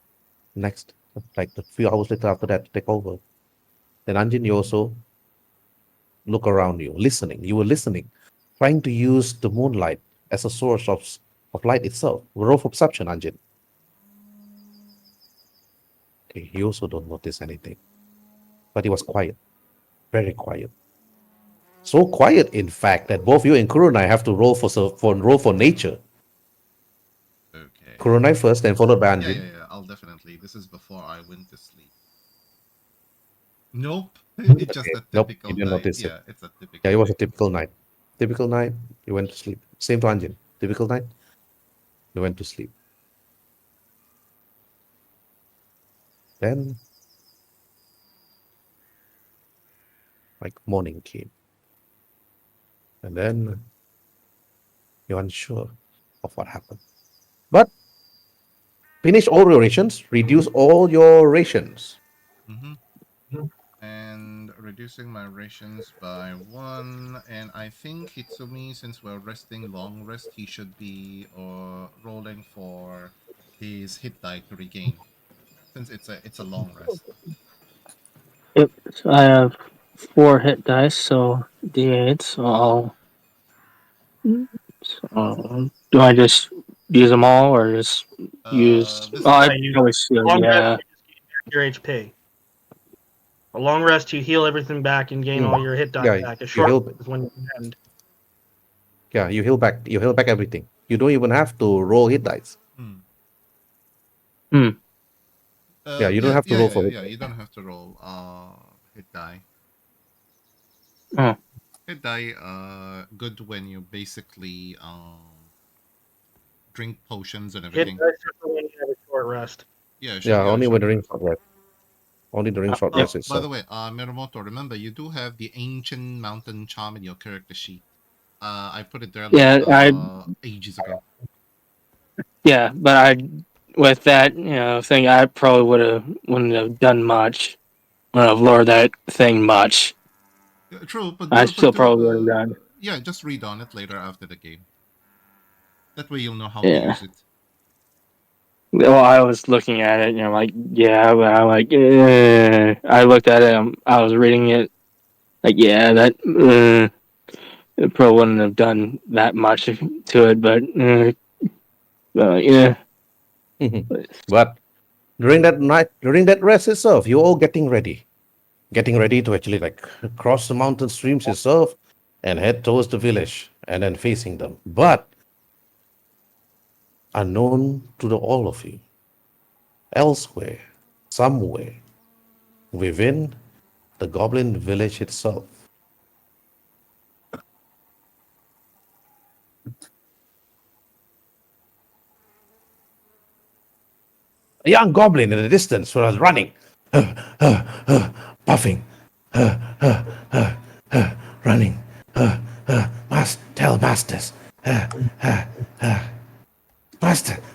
Speaker 1: Next, like a few hours later after that, to take over. Then Anjin, you also look around you, listening. You were listening, trying to use the moonlight as a source of light itself. Roll for perception, Anjin. Okay, you also don't notice anything. But it was quiet, very quiet. So quiet, in fact, that both you and Kurunai have to roll for nature.
Speaker 2: Okay.
Speaker 1: Kurunai first, then followed by
Speaker 2: Yeah,
Speaker 1: Anjin.
Speaker 2: yeah, yeah. I'll definitely. This is before I went to sleep. Nope. It's just
Speaker 1: Okay,
Speaker 2: a
Speaker 1: nope, you
Speaker 2: typical
Speaker 1: didn't
Speaker 2: night.
Speaker 1: notice it.
Speaker 2: Yeah, it's a
Speaker 1: Yeah,
Speaker 2: typical
Speaker 1: it was a
Speaker 2: night.
Speaker 1: typical night. Typical night, you went to sleep. Same to Anjin. Typical night, you went to sleep. Then, like, morning came. And then you're unsure of what happened. But finish all your rations, reduce all your rations.
Speaker 2: Mm-hmm. And reducing my rations by 1. And I think Hitsumi, since we're resting long rest, he should be rolling for his hit die to regain. Since it's a long rest.
Speaker 3: Yep. So I have 4 hit dice, so D8. So I'll. So, do I just use them all, or just use?
Speaker 2: This
Speaker 3: Oh, I
Speaker 6: you
Speaker 3: probably should.
Speaker 6: long
Speaker 3: Yeah,
Speaker 6: rest, you just gain back your HP. A long rest, you heal everything back and gain all your hit die
Speaker 1: Yeah,
Speaker 6: back. A
Speaker 1: you
Speaker 6: short
Speaker 1: heal.
Speaker 6: rest is when you end.
Speaker 1: Yeah, you heal back. You heal back everything. You don't even have to roll hit dice.
Speaker 2: Hmm.
Speaker 3: Hmm.
Speaker 1: Yeah, you don't
Speaker 2: Yeah,
Speaker 1: have to
Speaker 2: yeah,
Speaker 1: roll
Speaker 2: yeah,
Speaker 1: for
Speaker 2: yeah,
Speaker 1: hit
Speaker 2: yeah.
Speaker 1: dice.
Speaker 2: You don't have to roll hit die.
Speaker 3: Oh.
Speaker 2: Hit die good when you basically drink potions and
Speaker 6: Hit
Speaker 2: everything.
Speaker 6: dice are for when you have a short rest.
Speaker 2: Yeah,
Speaker 1: Yeah, only when
Speaker 2: short
Speaker 1: the ring
Speaker 2: rest.
Speaker 1: short rest. Only the ring short
Speaker 3: Yep.
Speaker 1: rest
Speaker 2: By the
Speaker 1: itself.
Speaker 2: way, Mirumoto, remember you do have the ancient mountain charm in your character sheet. I put it there like
Speaker 3: Yeah,
Speaker 2: ages ago.
Speaker 3: but I with that thing, I probably wouldn't have done much. Wouldn't have lowered that thing much.
Speaker 2: Yeah, true,
Speaker 3: I still
Speaker 2: but
Speaker 3: probably would have done.
Speaker 2: yeah, just read on it later after the game. That way you'll know how to
Speaker 3: Yeah.
Speaker 2: use it.
Speaker 3: Well, I was looking at it, and I'm like, yeah, but I'm like, I looked at it, I was reading it, like, yeah, that it probably wouldn't have done that much to it, but yeah,
Speaker 1: But during that night, during that rest itself, you're all getting ready to actually like cross the mountain streams itself and head towards the village and then facing them. But unknown to all of you, elsewhere, somewhere within the goblin village itself, a young goblin in the distance was running, puffing, running. Tell masters,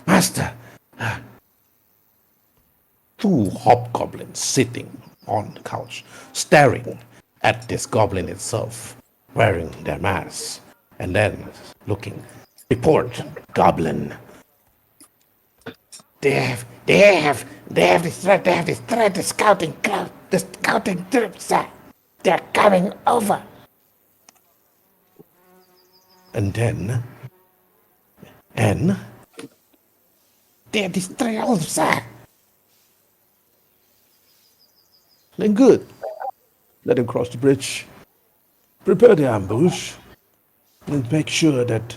Speaker 1: master. Two hobgoblins sitting on the couch, staring at this goblin itself, wearing their masks, and then looking. Report, goblin. They have destroyed the scouting crowd, the scouting troops, sir. They're coming over. And and they have destroyed all, sir. Then good. Let them cross the bridge. Prepare the ambush. And make sure that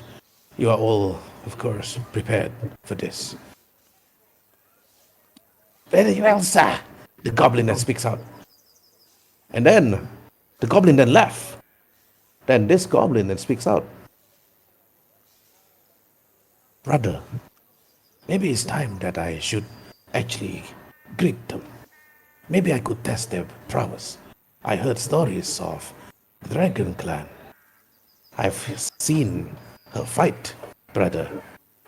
Speaker 1: you are all, of course, prepared for this. Very well, sir. The goblin then speaks out. And then the goblin then left. Then this goblin then speaks out. Brother, maybe it's time that I should actually greet them. Maybe I could test their prowess. I heard stories of Dragon Clan. I've seen her fight, brother.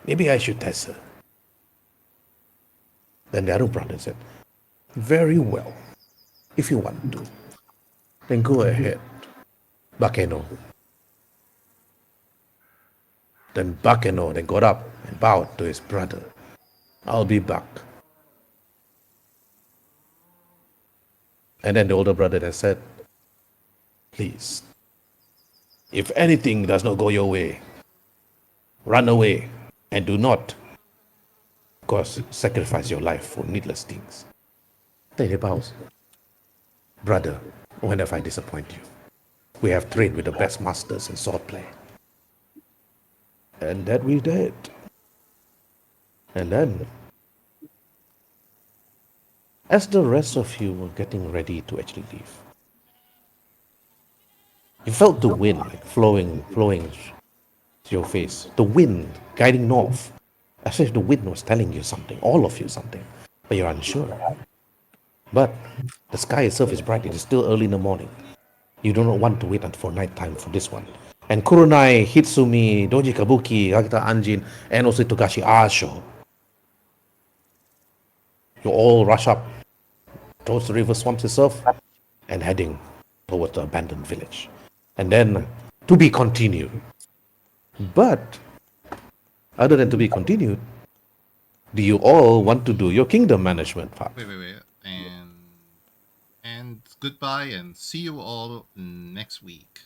Speaker 1: Maybe I should test her. Then the other brother said, very well. If you want to, then go ahead. Bakeno. Then Bakeno then got up and bowed to his brother. I'll be back. And then the older brother then said, please, if anything does not go your way, run away and do not, of course, sacrifice your life for needless things. Then he bows. Brother, when have I disappointed you? We have trained with the best masters in swordplay. And that we did. And then, as the rest of you were getting ready to actually leave, you felt the wind like flowing to your face. The wind guiding north, as if the wind was telling you something, all of you something, but you're unsure. But the sky itself is bright. It is still early in the morning. You do not want to wait until night time for this one. And Kurunai, Hitsumi, Doji Kabuki, Akita Anjin, and also Togashi Asho, you all rush up towards the river swamps itself and heading towards the abandoned village. And then to be continued. But other than to be continued, do you all want to do your kingdom management part?
Speaker 2: Wait, and goodbye, and see you all next week.